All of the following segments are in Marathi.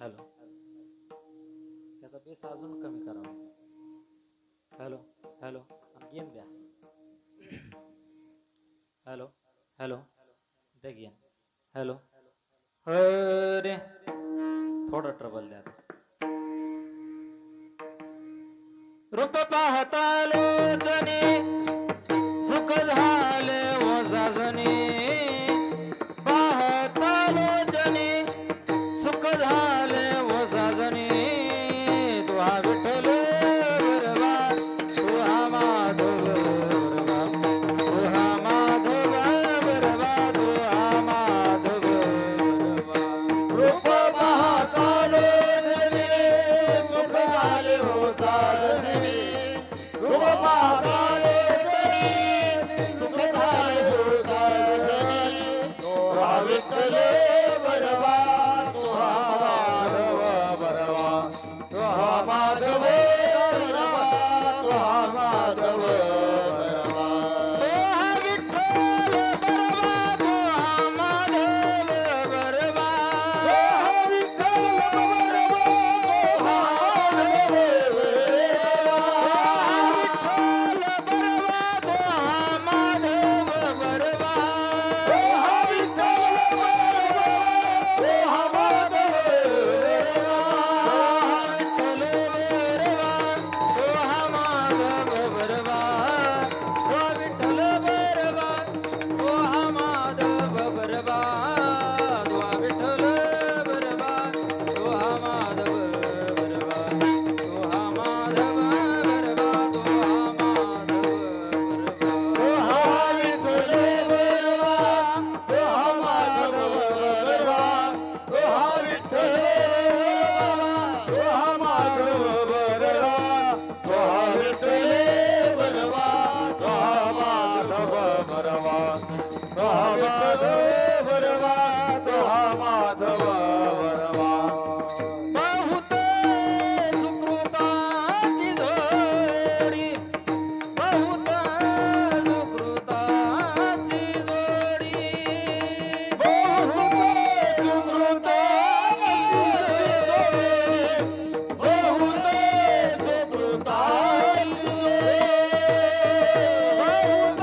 हॅलो. त्याचा बेस अजून कमी करावा. हॅलो हॅलो गेम द्या. हॅलो हॅलो द्या गेम. हॅलो अरे थोडं ट्रबल द्या. रूप पाहता लोचने सुख झाले वजाजने. पाहता लोचने सुख झाले वजाजने. तू हा विठ्ठल बरवा तू हा माधव बरवा तू हा माधव बरवा तू हा माधव बरवा. रूप पाहता लोचने सुख झाले वजाजने. रूप पाहता लोचने सुख झाले वजाजने. तो हा विठ्ठल बरवा तो हा माधव बरवा तो हा माधव बरवा तो हा माधव बरवा. तो हा विठ्ठल बरवा तो हा माधव बरवा. तो हा विठ्ठल बरवा तो हा माधव बरवा. तो हा माधव बरवा. तो हा विठ्ठल बरवा तो हा माधव बरवा. तो हा माधव बरवा. तो विठ्ठल बरवा तो हा माधव बरवा. तो विठ्ठल बरवा तो हा माधव बरवा. तो हा माधव बरवा तो हा माधव बरवा. तो हा विठ्ठल बरवा तो हा माधव बरवा. तो हा विठ्ठल बरवा तो हा माधव बरवा. तो हा विठ्ठल बरवा तो हा माधव बरवा. तो हा विठ्ठल बरवा तो हा माधव बरवा. बहुत सुकृताची जोडी. बहुत सुकृताची जोडी. बहुत सुकृताची जोडी. बहुत सुकृताची जोडी. बहुत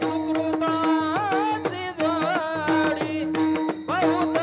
सुकृताची जोडी. बहुत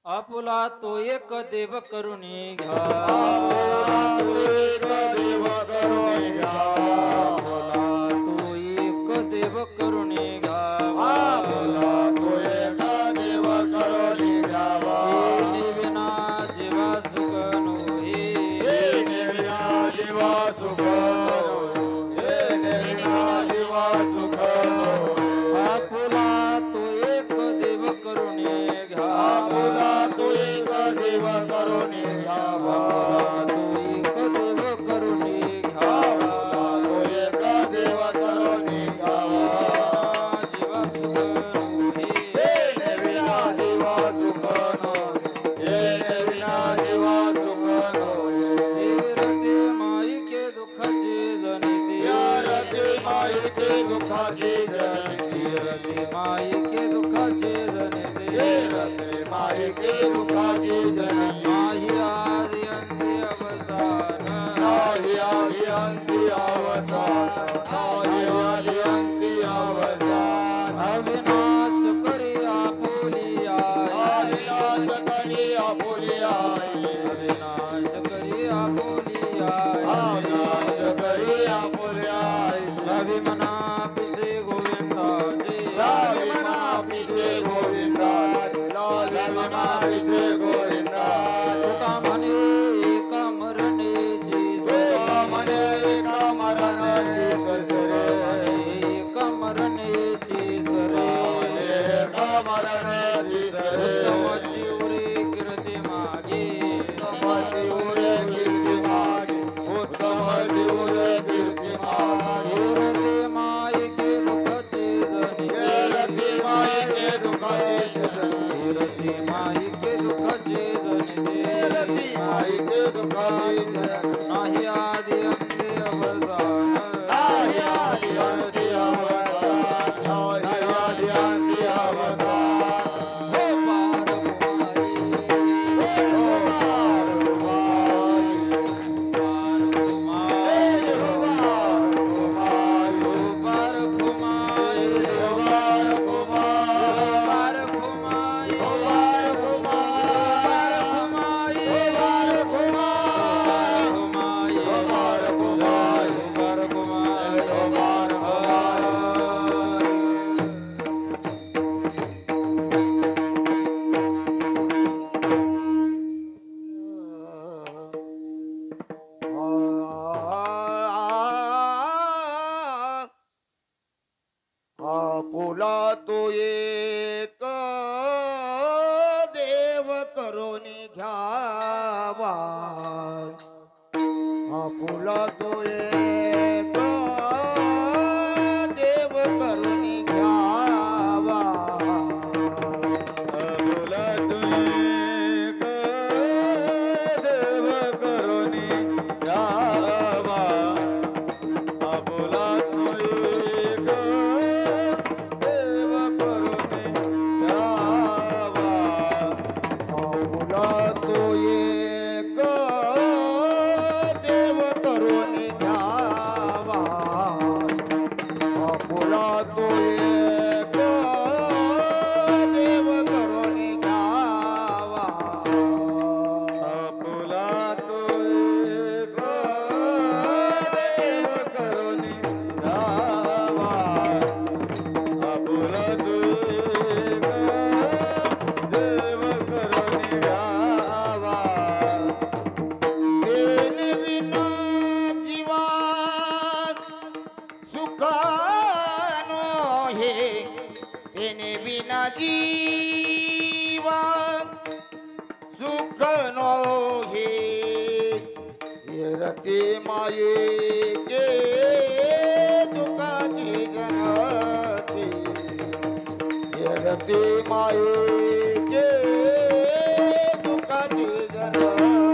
आपुला तो एक देव करुणी घ्या आपुला तो एक देव करुणी घ्यावा आपुला तो एक देव करुणी घ्यावा आपुला तो एक देव करुणी घ्यावा विना जीवा सुख नोहे विना जीवा सुख विना जीवा सुख आपुला तो एक देव करुणी घ्या आपुला तो एक देव करुणी घ्यावा तो एक देव करुणी घ्यावा तो एक देव करुणी घ्यावा जीवा सुख नोहे विना जीवा सुख विना जीवा सुख रते माई के दुःखाचे जनिते रते माई के दुःखाची जनिते रते माई के दुःखाचे जनिते रते माई के दुःखाची जनिते नाही आदि अंती अवसान नाही आदि अंती अवसान नाही आदि अंती अवसान अविनाश करी आपुली आई अविनाश करी आपुली आई अविनाश करी आपुली आई अविनाश करी आपुली आई रवि मना पिसे गोविंदाचे लाल मना पिसे गोविंदा लाल मना पिसे गोविंदा तुका म्हणे एका मरणेची तुका म्हणे एका मरणाची सरे एका मरणेची सरे एका मरणाची सरे उत्तमाची उरे कीर्ती मागे उत्तमाची उरे कीर्ती मागे उत्तमाची उरे कीर्ती मागे रते माई के दुःखाचे जनिते रती माई के दुःखाची जनिते रते माई के दुःखाचे जनिते रती माई के दुःखाची जनिते नाही आदि अंते अवसान नाही आदि अंती अवसान नाही आदि अंती अवसान हो पार कुमारी पार कुमारी हो पार कुमारी पार कुमारी पार कुमारी पार कुमारी करून घ्यावा आपुला तो एक देव करून घ्यावा आपुला तू एक देव करून घ्यावा आपुला तू एक देव करून घ्यावा आपुला तो एक देव करून घ्यावा आपुला तो एक देव करून घ्यावा आपुला तू एक देव करून घ्यावा आपुला तू एक देव करून घ्यावा तेन विना जीवात सुख नो हे तेन विना जीवात सुख नो हे रती माये के दुखाची जनती रती माये के दुखाची जनती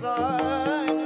अवसान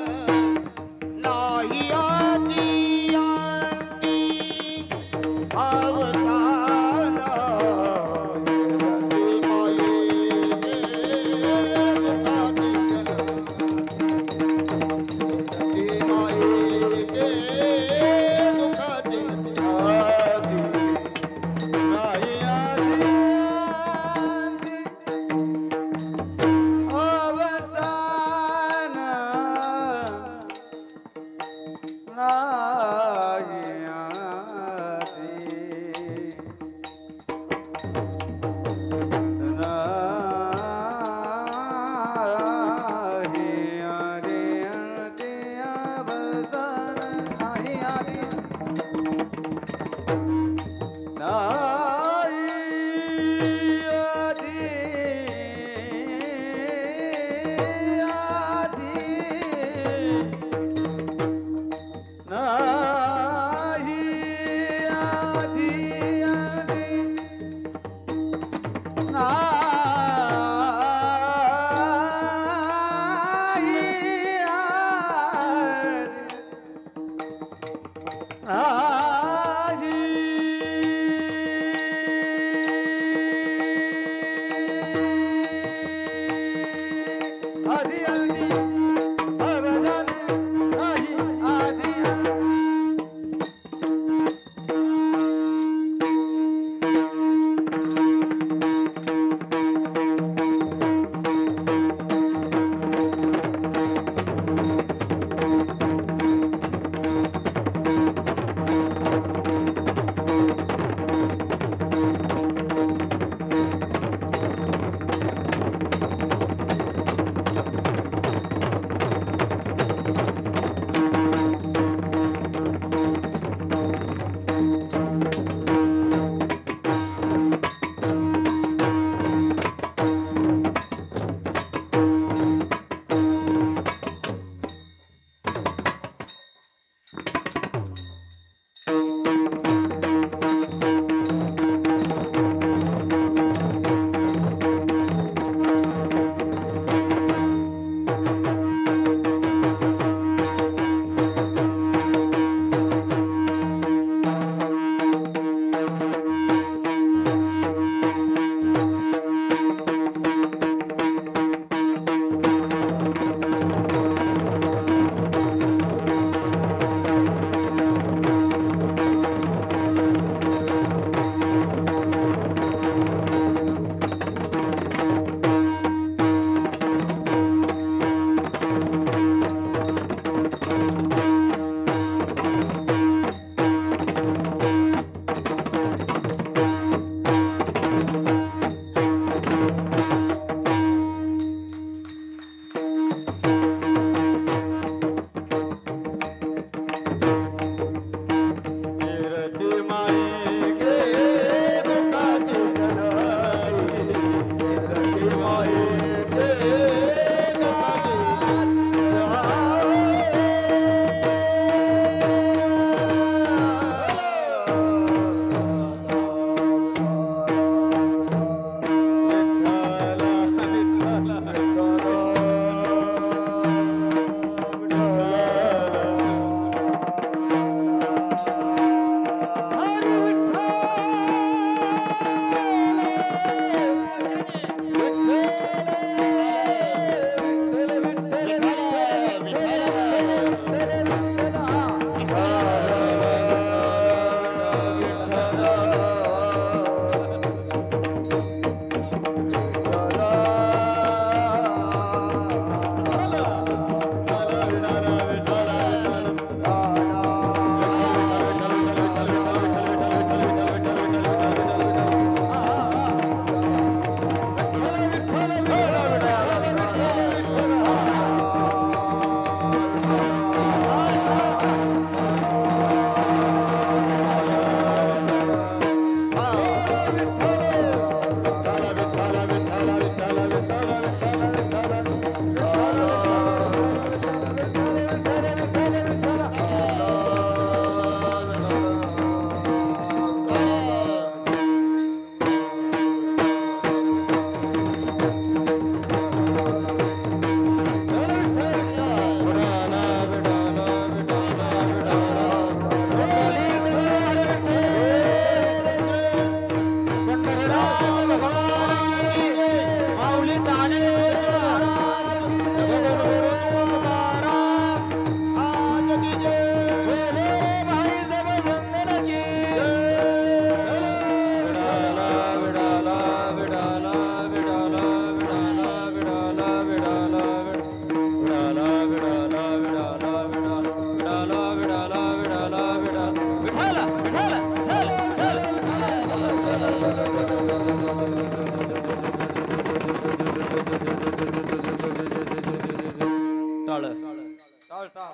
टाळ टाळ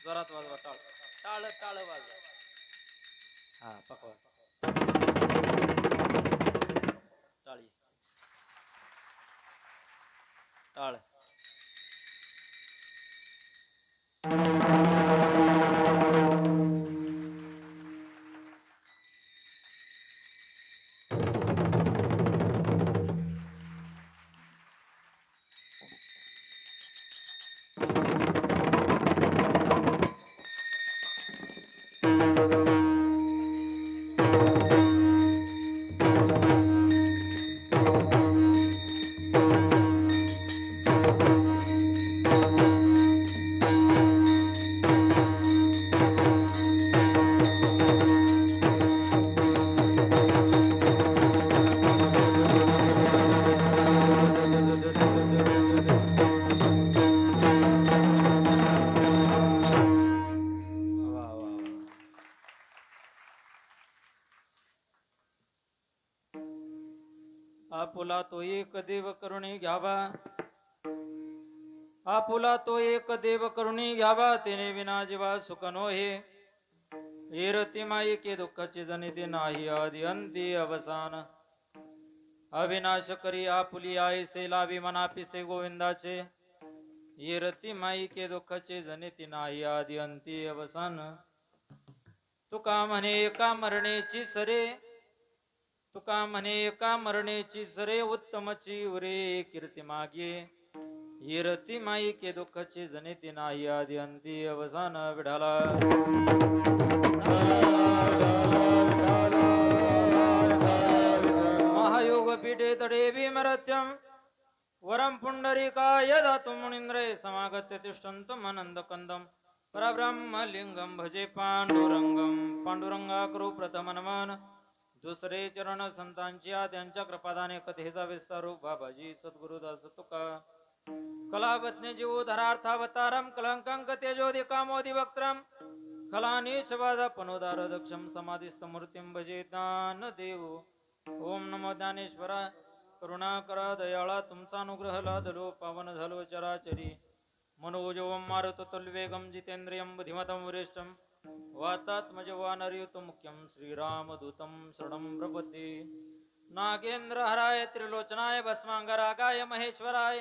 जोरात वाजवा टाळ टाळ टाळ वाजवा. हा पकवाज टाळी टाळ. वा वा वा. आपुला तो एक देव करुणी घ्यावा, आपुला तो एक देव करुणी घ्यावा, तेने विना जीवा सुख नोहे. येरती माई के दुःखाचे जनिते नाही आदि अंती अवसान. अविनाश करी आपुली आईसे लावी मना पिसे गोविंदाचे. येरती माई के दुःखाचे जनिते नाही आदि अंती अवसान. तुका म्हणे एका मरणेची सरे, तुका म्हणे एका मरणेची सरे, उत्तमची उरे कीर्ती मागे. येरती माई के दुःखाचे जनिते नाही आदि अंती अवसान. विढाला महायोग पीठे तडे भीमरत्यम वरम पुंडरीकाय दातुं मुनींद्रे समागत्य तिष्ठन्तम् आनन्दकन्दं. परब्रह्म लिंगम भजे पांडुरंगम. पांडुरंगा करू प्रथम नमन. दुसरे चरण संतांची त्यांच्या कृपादाने कथेचा विस्तारू बाबाजी सद्गुरुदास तुका. कलावज्ञ जीव धरार्थावतारम कलंकंक तेजोदि कामोदि वक्त्रम. कलानीशवाद पनोदार दक्षम समाधिस्थ मूर्तिम भजे ज्ञान देव. ओम नमो ज्ञानेश्वरा. करुणा करा दयाळा तुमचा अनुग्रह लादलो पावन झालो चराचरी. मनोजवम मारुततुल्यवेगम जितेंद्रियम बुद्धिमतं वरिष्ठम. वातात्मजवानरयुत मुख्यम श्रीरामदूतं शरणं प्रपद्ये. नागेंद्र हराय त्रिलोचनाय भस्मांगरागाय महेश्वराय.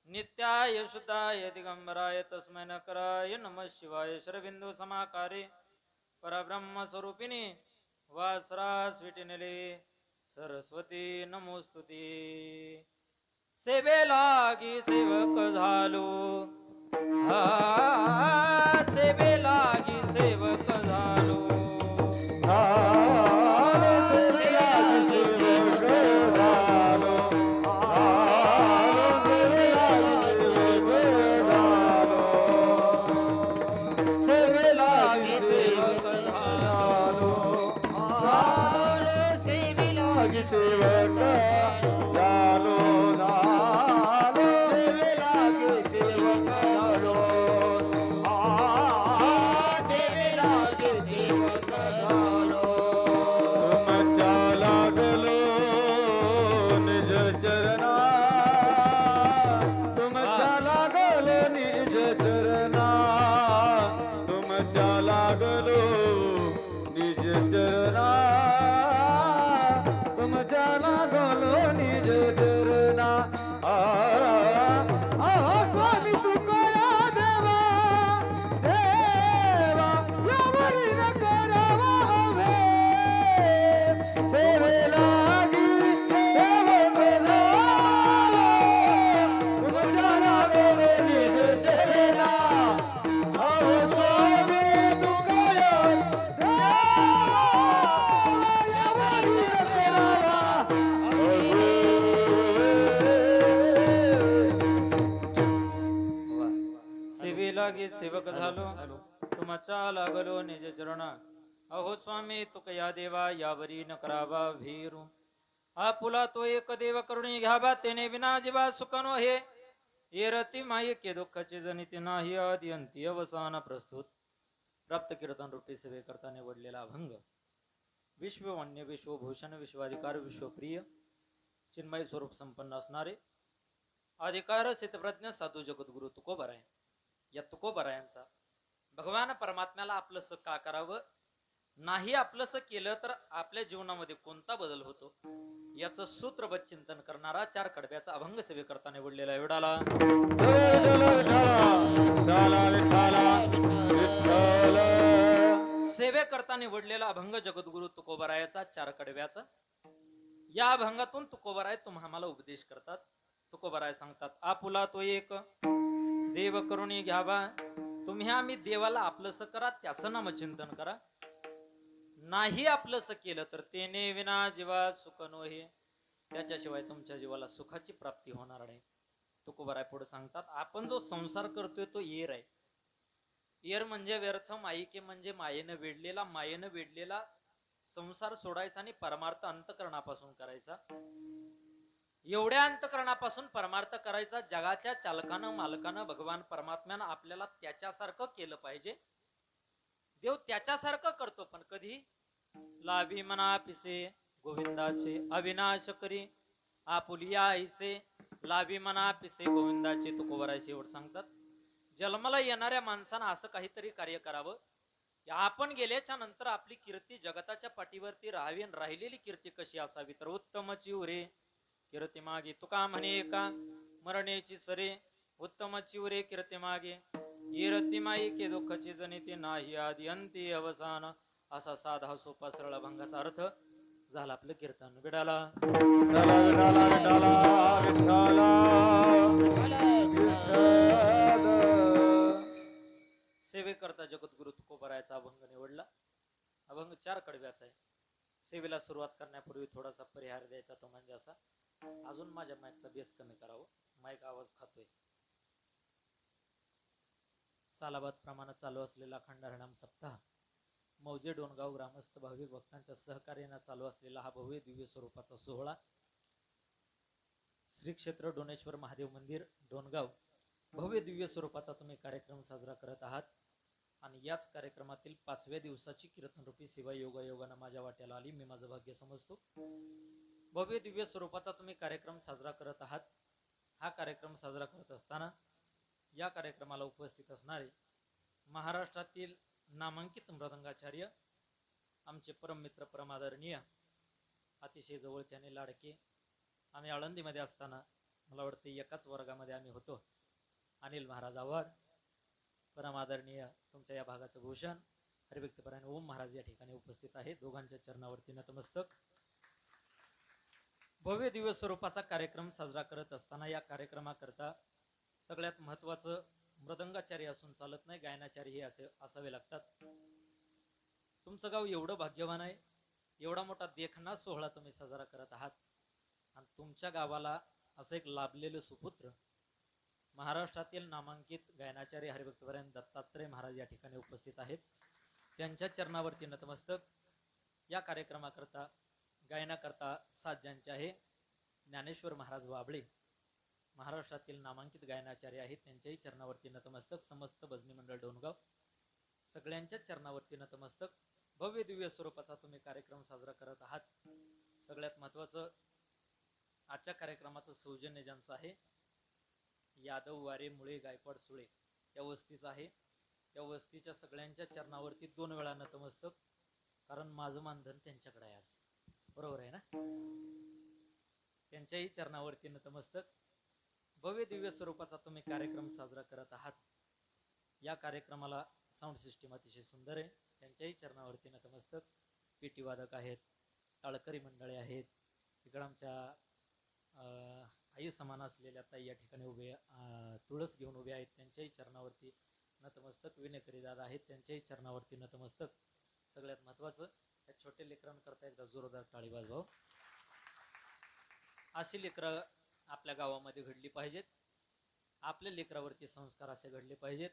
नित्याय शुद्धाय दिगंबराय तस्मै नकराय नमः शिवाय. शरबिंदू समाकारे परब्रह्म स्वरूपिणी वासरास विटिनले सरस्वती नमोस्तुते. सेवे लागी सेवक झालो, हा सेवे लागी सेवक झालो. सेवक झालो तुमच्या लागलो निज चरणा. अहो स्वामी तुक या देवा यावरी न करावा भीरू. आपुला तो एक देव करुणी घ्यावा, तेने विना जीवा सुख नो हे. येरती माई के दुःखाचे जनिते नाही आदि अंती अवसान. प्रस्तुत प्राप्त कीर्तन रूपी सेवे करता निवडलेला अभंग. विश्ववन्य विश्वभूषण विश्वाधिकार विश्वप्रिय चिन्मय स्वरूप संपन्न असणारे अधिकार सिद्धप्रज्ञ साधू जगद्गुरु तुकोबाराय या तुकोबरायांचा भगवान परमात्म्याला आपलंसं का करावं, नाही आपलंसं केलं तर आपल्या जीवनामध्ये कोणता बदल होतो याचं सूत्रबद्ध चिंतन करणारा चार कडब्याचा अभंग सेवेकरता निवडलेला आहे विडाला. सेवेकरता निवडलेला अभंग जगद्गुरु तुकोबरायाचा चार कडव्याचा. या अभंगातून तुकोबराय आम्हाला उपदेश करतात. तुकोबराय सांगतात, आपुला तो एक देव करुणी घ्यावा, तुम्ही आम्ही देवाला आपलंसं करा, त्याचं नामचिंतन करा. नाही आपलंसं केलं तर तेने विना जीवा सुख नोहे, त्याच्याशिवाय तुमच्या जीवाला सुखाची प्राप्ती होणार नाही. तुकोबराय पुढे सांगतात, आपण जो संसार करतोय तो येर आहे. येर म्हणजे व्यर्थ, माईके म्हणजे मायेनं वेढलेला संसार सोडायचा आणि परमार्थ अंतकरणापासून करायचा. एवढ्या अंतकरणापासून परमार्थ करायचा. जगाच्या चालकानं मालकानं भगवान परमात्म्यानं आपल्याला त्याच्यासारखं केलं पाहिजे. देव त्याच्यासारखं करतो, पण कधी लाभी मना पिसे गोविंदाचे अविनाश करी, आपुलिया आईसे लाभी मना पिसे गोविंदाचे. तुकोबराय शेवट सांगतात, जन्माला येणाऱ्या माणसानं असं काहीतरी कार्य करावं, आपण गेल्याच्या नंतर आपली कीर्ती जगताच्या पाठीवरती राहावी. राहिलेली कीर्ती कशी असावी तर उत्तम चिवरे कीर्ती मागे. तुका म्हणे का मरणेची सरे, उत्तम चिवरे कीर्ती मागे. कीर्ती माई के दुःखची जनिते नाही आदी अंती अवसान. असा साधा सोपा सरळ अभंगाचा अर्थ झाला आपलं कीर्तन विडाला. सेवेकरता जगद्गुरु तुकोबरायाचा अभंग निवडला. अभंग चार कडव्याचा आहे. सेवेला सुरुवात करण्यापूर्वी थोडासा परिहार द्यायचा, तो म्हणजे असा, अजून माझ्या माईकचा बेस कमी करावं, माईक आवाज खातोय. सालाबाद प्रमाणात चालू असलेला अखंड हरिनाम सप्ताह, मौजे डोणगाव ग्रामस्थ भाविक भक्तांच्या सहकार्याने चालू असलेला हा भव्य दिव्य स्वरूपाचा सोहळा श्री क्षेत्र डोनेश्वर महादेव मंदिर डोणगाव भव्य दिव्य स्वरूपाचा तुम्ही कार्यक्रम साजरा करत आहात. आणि याच कार्यक्रमातील 5व्या दिवसाची कीर्तनरूपी सेवा योगायोगानं माझ्या वाट्याला आली. मी माझं भाग्य समजतो. भव्य दिव्य स्वरूपाचा तुम्ही कार्यक्रम साजरा करत आहात. हा कार्यक्रम साजरा करत असताना या कार्यक्रमाला उपस्थित असणारे महाराष्ट्रातील नामांकित मृदंगाचार्य, आमचे परम मित्र, परम आदरणीय, अतिशय जवळचे आणि लाडके, आम्ही आळंदीमध्ये असताना मला वाटतं एकाच वर्गामध्ये आम्ही होतो, अनिल महाराज आव्हाड, परम आदरणीय तुमच्या या भागाचं भूषण हरिभक्तपरायण ओम महाराज या ठिकाणी उपस्थित आहे. दोघांच्या चरणावरती नतमस्तक. भव्य दिव्य स्वरूपाचा कार्यक्रम साजरा करत असताना या कार्यक्रमाकरता सगळ्यात महत्वाचं मृदंगाचार्य असून चालत नाही, गायनाचार्य हे असावे लागतात. तुमचं गाव एवढं भाग्यवान आहे, एवढा मोठा देखणा सोहळा तुम्ही साजरा करत आहात. आणि तुमच्या गावाला असं एक लाभलेलं सुपुत्र महाराष्ट्रातील नामांकित गायनाचार्य हरिभक्तपरायण दत्तात्रय महाराज या ठिकाणी उपस्थित आहेत. त्यांच्या चरणावरती नतमस्तक. या कार्यक्रमाकरता गायनाकरता साथ ज्यांचे आहे, ज्ञानेश्वर महाराज वाबळे, महाराष्ट्रातील नामांकित गायनाचार्य आहेत, त्यांच्याही चरणावरती नतमस्तक. समस्त भजनी मंडळ डोणगाव सगळ्यांच्या चरणावरती नतमस्तक. भव्य दिव्य स्वरूपाचा तुम्ही कार्यक्रम साजरा करत आहात. सगळ्यात महत्वाचं आजच्या कार्यक्रमाचं सौजन्य ज्यांचं आहे, यादव वारे मुळे गायकवाड सुळे या वस्तीचं आहे. या वस्तीच्या सगळ्यांच्या चरणावरती 2 वेळा नतमस्तक, कारण माझं मानधन त्यांच्याकडे आहे आज, बरोबर आहे ना. त्यांच्याही चरणावरती नतमस्तक. भव्य दिव्य स्वरूपाचा तुम्ही कार्यक्रम साजरा करत आहात. या कार्यक्रमाला साऊंड सिस्टीम अतिशय सुंदर आहे, त्यांच्याही चरणावरती नतमस्तक. पेटी वादक आहेत, टाळकरी मंडळी आहेत, इकडं आमच्या आई समान असलेल्या ताई या ठिकाणी उभे तुळस घेऊन उभे आहेत, त्यांच्याही चरणावरती नतमस्तक. विनेकरी दादा आहेत, त्यांच्याही चरणावरती नतमस्तक. सगळ्यात महत्वाचं या छोटे लेकरांकरता एकदा जोरदार टाळी वाजवा. अशी लेकरं आपल्या गावामध्ये घडली पाहिजेत. आपल्या लेकरावरती संस्कार असे घडले पाहिजेत,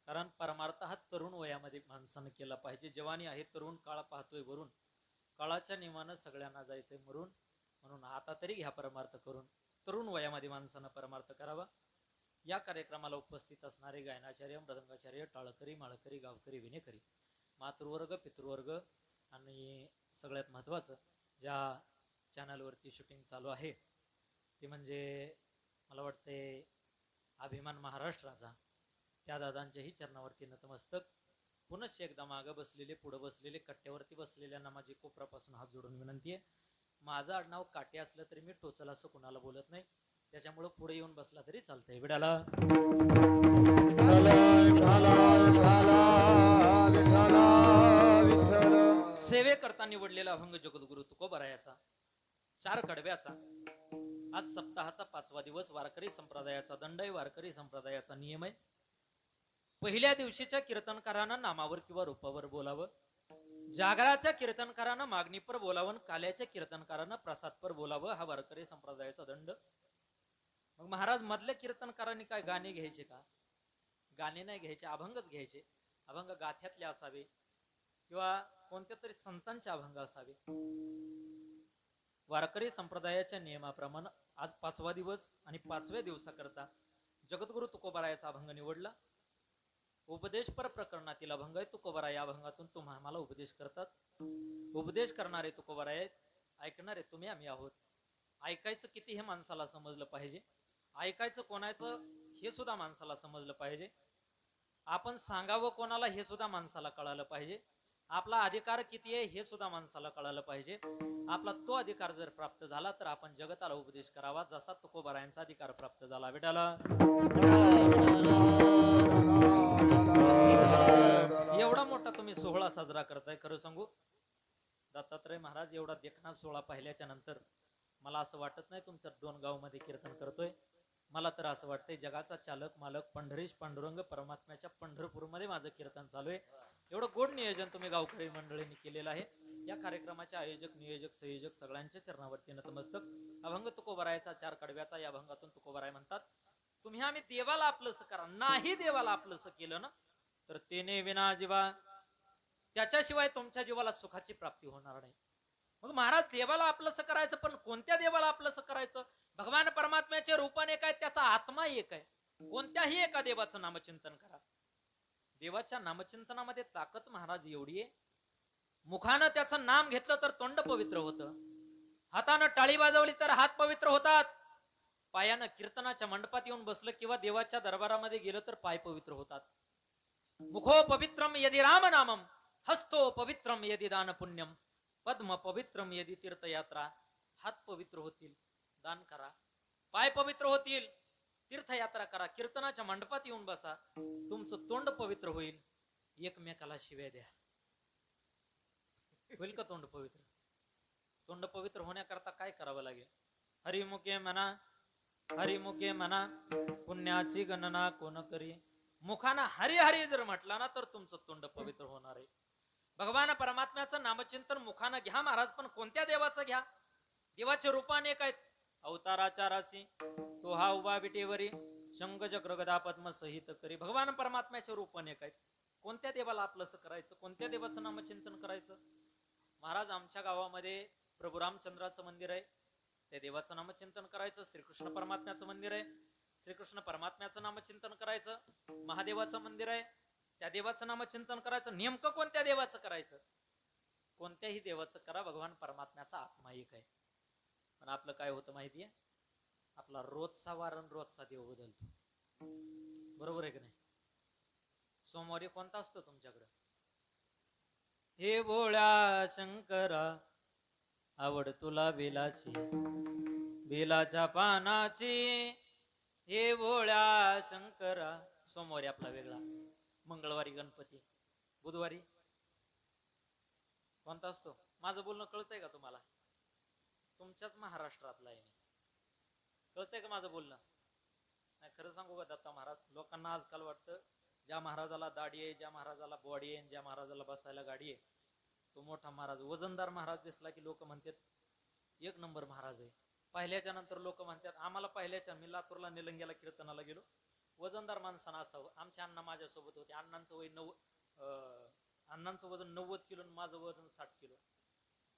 कारण परमार्थ हा तरुण वयामध्ये माणसानं केला पाहिजे. जवानी आहे, तरुण काळ पाहतोय वरून, काळाच्या नियमानं सगळ्यांना जायचंय मरून, म्हणून आता तरी घ्या परमार्थ करून. तरुण वयामध्ये माणसानं परमार्थ करावा. या कार्यक्रमाला उपस्थित असणारे गायनाचार्य, मृदंगाचार्य, टाळकरी, माळकरी, गावकरी, विनेकरी, मातृवर्ग, पितृवर्ग आणि सगळ्यात महत्वाचं ज्या चॅनलवरती शूटिंग चालू आहे ते म्हणजे मला वाटते अभिमान महाराष्ट्राचा, त्या दादांच्याही चरणावरती नतमस्तक. पुनश्च एकदा मागं बसलेले, पुढे बसलेले, कट्ट्यावरती बसलेल्यांना माझी कोपरापासून हात जोडून विनंती आहे. माझं आडनाव काटे असलं तरी मी टोचल असं कुणाला बोलत नाही, त्याच्यामुळे पुढे येऊन बसला तरी चालतंय. विडाला सेवे करता निवडलेला अभंग जगद्गुरु तुकोबरायाचा 4 कडव्याचा आज सप्ताहाचा 5वा दिवस. वारकरी संप्रदायाचा दंड आहे, वारकरी संप्रदायाचा नियम आहे. पहिल्या दिवशीच्या कीर्तनकारानं नामावर किंवा रूपावर बोलावं, जागराच्या कीर्तनकारानं मागणीपर बोलावं, काल्याच्या कीर्तनकारानं प्रसादपर बोलावं. हा वारकरी संप्रदायाचा दंड. मग महाराज मधल्या कीर्तनकारांनी काय गाणे घ्यायचे का? गाणे नाही घ्यायचे, अभंगच घ्यायचे. अभंग गाथ्यातले असावे किंवा कोणत्या तरी संतांचे अभंग असावे. वारकरी संप्रदायाच्या नियमाप्रमाणे आज 5वा दिवस आणि 5व्या दिवसाकरता जगद्गुरु तुकोबरायाचा अभंग निवडला. उपदेशपर प्रकरणातील अभंग आहे. तुकोबराय या अभंगातून तुम्हा आम्हाला उपदेश करतात. उपदेश करणारे तुकोबराय आहेत, ऐकणारे तुम्ही आम्ही आहोत. ऐकायचं किती हे माणसाला समजलं पाहिजे, ऐकायचं कोणाचं हे सुद्धा माणसाला समजलं पाहिजे. आपण सांगावं कोणाला हे सुद्धा माणसाला कळालं पाहिजे. आपला अधिकार किती आहे हे सुद्धा माणसाला कळालं पाहिजे. आपला तो अधिकार जर प्राप्त झाला तर आपण जगताला उपदेश करावा, जसा तुकोबरायांचा अधिकार प्राप्त झाला. विठाला एवढा मोठा तुम्ही सोहळा साजरा करताय. खरं सांगू, दत्तात्रय महाराज एवढा देखणा सोहळा पाहिल्याच्या नंतर मला असं वाटत नाही तुमच्या डोणगाव मध्ये कीर्तन करतोय. मला तर असं वाटतंय जगाचा चालक मालक पंढरीश पांडुरंग परमात्म्याच्या पंढरपूरमध्ये माझं कीर्तन चालू आहे. एवढं गोड नियोजन तुम्ही गावकरी मंडळींनी केलेलं आहे. या कार्यक्रमाचे आयोजक, नियोजक, संयोजक सगळ्यांच्या चरणावरती नतमस्तक. अभंग तुकोबरायाचा 4 कडव्याचा या अभंगातून तुकोबराय म्हणतात, तुम्ही आम्ही देवाला आपलंस करा. नाही देवाला आपलंस केलं ना तर तेने विना जीवा, त्याच्याशिवाय तुमच्या जीवाला सुखाची प्राप्ती होणार नाही. मग महाराज देवाला आपलंस करायचं, पण कोणत्या देवाला आपलंस करायचं? भगवान परमात्म्याचे रूपाने एक आहे, त्याचा आत्मा एक आहे. कोणत्याही एका देवाचं नामचिंतन करा. देवाच्या नामचिंतनामध्ये ताकद महाराज एवढी आहे, मुखानं त्याचं नाम घेतलं तर तोंड पवित्र होतं, हातानं टाळी वाजवली तर हात पवित्र होतात, पायानं कीर्तनाच्या मंडपात येऊन बसलं किंवा देवाच्या दरबारामध्ये गेलं तर पाय पवित्र होतात. मुखो पवित्रम यदि राम नामम, हस्तो पवित्रम यदि दान पुण्यम, पद्म पवित्रम यदि तीर्थयात्रा. हात पवित्र होतील, दान करा. पाय पवित्र होतील, तीर्थयात्रा करा. कीर्तनाच्या मंडपात येऊन बसा, तुमचं तोंड पवित्र होईल. एकमेकाला शिव्या द्या, होईल का तोंड पवित्र? तोंड पवित्र होण्याकरता काय करावं लागेल? हरिमुखे म्हणा, हरिमुखे म्हणा, पुण्याची गणना कोण करी. मुखाना हरी हरी जर म्हटला ना तर तुमचं तोंड पवित्र होणार आहे. भगवान परमात्म्याचं नामचिंतन मुखानं घ्या महाराज, पण कोणत्या देवाचं घ्या? देवाचे रूपाने काय? अवताराच्या राशी तो हा उभा विटेवरी, शंख चक्र गदा पद्म सहित करी. भगवान परमात्म्याचे रूपाने काय? कोणत्या देवाला आपलंसं करायचं? कोणत्या देवाचं नामचिंतन करायचं? महाराज आमच्या गावामध्ये प्रभू रामचंद्राचं मंदिर आहे, त्या देवाचं नामचिंतन करायचं. श्रीकृष्ण परमात्म्याचं मंदिर आहे, श्रीकृष्ण परमात्म्याचं नामचिंतन करायचं. महादेवाचं मंदिर आहे, त्या देवाचं नामचिंतन करायचं. नेमकं कोणत्या देवाचं करायचं? कोणत्याही देवाचं करा, भगवान परमात्म्याचा आत्मा एक आहे. पण आपलं काय होतं माहितीये? आपला रोजचा वारण रोजचा देव बदलतो. बरोबर आहे की नाही? सोमवारी कोणता असतो तुमच्याकडे? हे भोळ्या शंकरा आवड तुला बेलाची, बेलाच्या पानाची. हे भोळ्या शंकरा. सोमवारी आपला वेगळा, मंगळवारी गणपती, बुधवारी कोणता असतो? माझं बोलणं कळतंय का तुम्हाला? तुमच्याच महाराष्ट्रातला आहे, कळतंय का माझं बोलणं? नाही खरं सांगू का दत्ता महाराज, लोकांना आजकाल वाटतं ज्या महाराजाला दाढी आहे, ज्या महाराजाला बॉडी आहे, ज्या महाराजाला बसायला गाडी आहे तो मोठा महाराज. वजनदार महाराज दिसला की लोक म्हणतात एक नंबर महाराज आहे. पाहिल्याच्या नंतर लोक म्हणतात, आम्हाला पाहिल्याच्या, मी लातूरला निलंग्याला कीर्तनाला गेलो, वजनदार माणसानं असावं. आमचे अण्णा माझ्यासोबत होते. अण्णांचं वय अण्णांचं वजन 90 किलो, माझं वजन 60 किलो.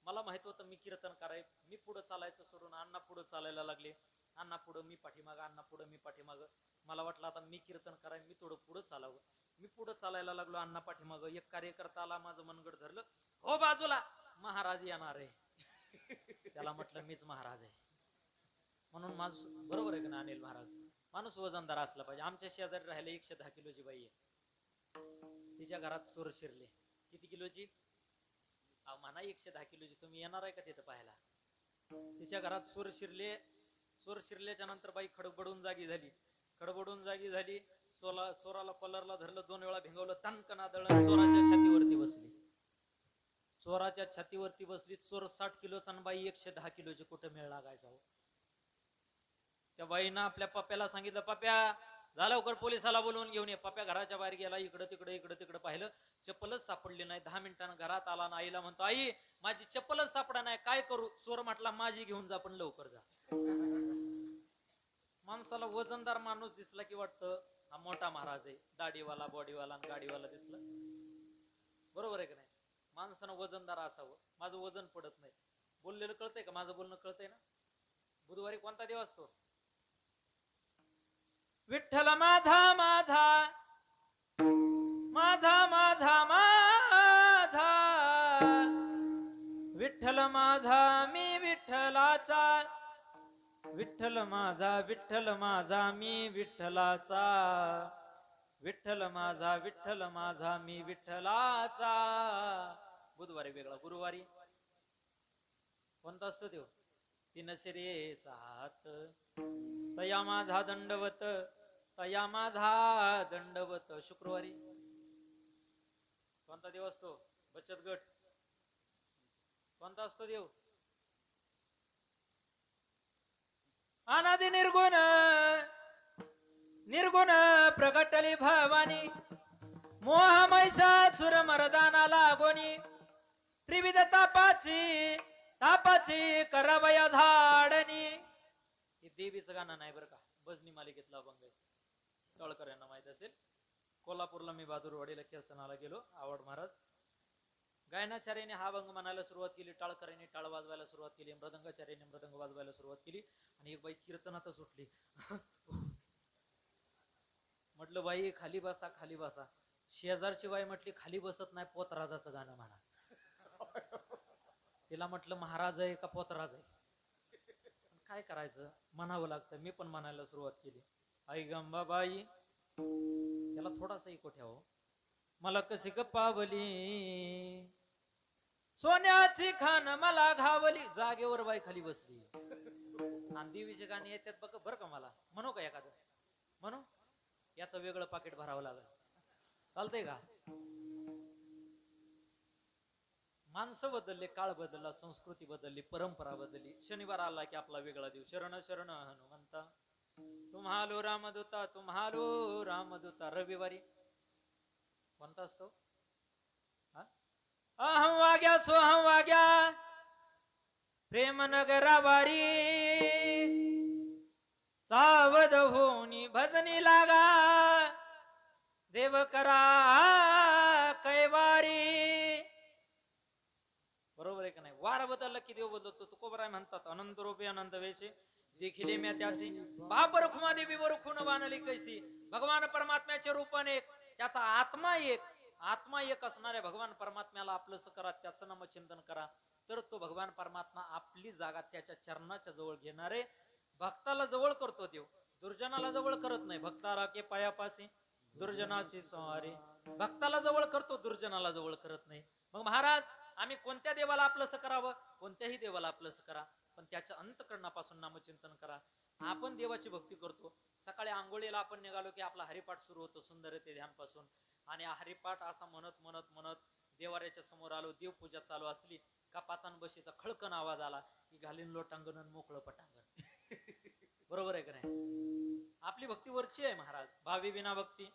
मला माहित होतं मी कीर्तन कराय, मी पुढे चालायचं सोडून अण्णा पुढे चालायला लागले. अण्णा पुढं, मी पाठीमागं, अण्णा पुढं, मी पाठीमागं. मला वाटलं आता मी कीर्तन कराय, मी थोडं पुढं चालावं. मी पुढे चालायला लागलो, अण्णा पाठीमागं. एक कार्यकर्ता आला, माझं मनगड धरलं, हो बाजूला, महाराज येणार आहे. त्याला म्हटलं मीच महाराज आहे म्हणून. माझं बरोबर आहे का ना अनिल महाराज? माणूस वजनदार असला पाहिजे. आमच्या शेजारी राहिला 110 किलोची बाई आहे. तिच्या घरात चोर शिरले. किती किलोची? म्हणा 110 किलोची. तुम्ही येणार आहे का तिथं पाहायला? तिच्या घरात चोर शिरले. चोर शिरल्याच्या नंतर बाई खडबडून जागी झाली. खडबडून जागी झाली. चोराला कॉलरला धरलं, 2 वेळा भिंगवलं, तणकन आदळलं, चोराच्या छातीवरती बसली. चोराच्या छातीवरती बसली. चोर 60 किलोचा आणि बाई 110 किलोची. कुठं मेळ लागायचा हो? त्या बाईनं आपल्या पप्प्याला सांगितलं, पप्प्या झालं लवकर पोलिसाला बोलवून घेऊन ये. पप्प्या घराच्या बाहेर गेला. इकडं तिकडं पाहिलं, चप्पलच सापडली नाही. 10 मिनिटांना घरात आला ना आईला म्हणतो, आई माझी चप्पलच सापडा नाही, काय करू? चोर म्हटला, माझी घेऊन जा, पण लवकर जा. माणसाला वजनदार माणूस दिसला की वाटतं हा मोठा महाराज आहे. दाढीवाला, बॉडीवाला, गाडीवाला दिसला, बरोबर आहे का नाही? माणसानं वजनदार असावं. माझं वजन पडत नाही. बोललेलं कळतंय का? माझं बोलणं कळतंय ना? बुधवारी कोणता दिवस असतो? विठ्ठल माझा माझा माझा माझा माझा, विठ्ठल माझा मी विठ्ठलाचा, विठ्ठल माझा मी विठ्ठलाचा, विठ्ठल माझा मी विठ्ठलाचा. बुधवारी वेगळा. गुरुवारी कोणता असतो तो? 3 शिरे 6 हात, तया माझा दंडवत, तया माझा दंडवत. शुक्रवारी कोणता देव असतो? बचत गट. कोणता असतो देव? अनादि निर्गुण, निर्गुण प्रगटली भवानी, मोह महिषासुर मर्दाना लागोनी, त्रिविध तापाची करावया झाडणी. हे देवीचं गाणं नाही बरं का, भजनी मालिकेतला अभंग आहे. टाळकर यांना माहित असेल. कोल्हापूरला मी बहादूरवाडीला कीर्तनाला गेलो. आवड महाराज गायनाचार्याने हा अभंग म्हणायला सुरुवात केली, टाळकरांनी टाळ वाजवायला सुरुवात केली, मृदंगाचार्याने मृदंग वाजवायला सुरुवात केली, आणि एक बाई कीर्तनातच उठली. म्हटलं बाई खाली बसा, खाली बसा. शेजारची बाई म्हटली खाली बसत नाही, पोतराजाचं गाणं म्हणा. तिला म्हटलं महाराज आहे का पोतराज आहे? काय करायचं, म्हणावं लागतं. मी पण म्हणायला सुरुवात केली. आई गंबाबाई, त्याला थोडासा इको ठेवा. मला कशी ग पावली, सोन्याची खान मला घावली. जागेवर बाई खाली बसली. आणि देवीचे गाणी येतात बघ बरं का. मला म्हणू का एखादं? म्हणू? याचं वेगळं पाकिट भरावं लागेल. चालतंय का? माणसं बदलले, काळ बदलला, संस्कृती बदलली, परंपरा बदलली. शनिवार आला की आपला वेगळा दिवस. शरण शरण हनुमंता, तुम्हालो रामदूता, तुम्हालो रामदूता. रविवारी कोणता असतो? अहं वाग्या सोहं वाग्या प्रेम नगरावारी, सावध होनी भजनी लागा, देव करा कैवारी. बरोबर आहे का नाही? वार बदलला की देव बदलतो. तुकोबराय म्हणतात, अनंत रूपे अनंत वेशी, देखिले म्या त्यासी, बाप रखुमा देवी वर खून बांधली कैसी. भगवान परमात्म्याचे रूपन एक, त्याचा आत्मा एक. आत्मा एक असणाऱ्या भगवान परमात्म्याला आपलंस करा, त्याचं नाम चिंतन करा, तर तो भगवान परमात्मा आपली जागा त्याच्या चरणाच्या जवळ घेणारे. भक्ताला जवळ करतो देव, दुर्जनाला जवळ करत नाही. भक्ताला के पायापासी दुर्जनाशी संहारी. भक्ताला जवळ करतो, दुर्जनाला जवळ करत नाही. मग महाराज आम्ही कोणत्या देवाला आपलंस करावं? कोणत्याही देवाला आपलंस करा, पण त्याच्या अंतःकरणापासून नामचिंतन करा. आपण देवाची भक्ती करतो. सकाळी आंघोळीला आपण निघालो की आपला हरिपाठ सुरू होतो, सुंदरते ध्यानपासून. आणि हरिपाठ असा म्हणत म्हणत म्हणत देवाऱ्याच्या समोर आलो. देवपूजा चालू असली का पाचान बशीचा खळकन आवाज आला की घालीन लोटांगण मोकळं पटांगण. बरोबर आहे का नाही? आपली भक्ती वरची आहे महाराज. भावी विना भक्ती,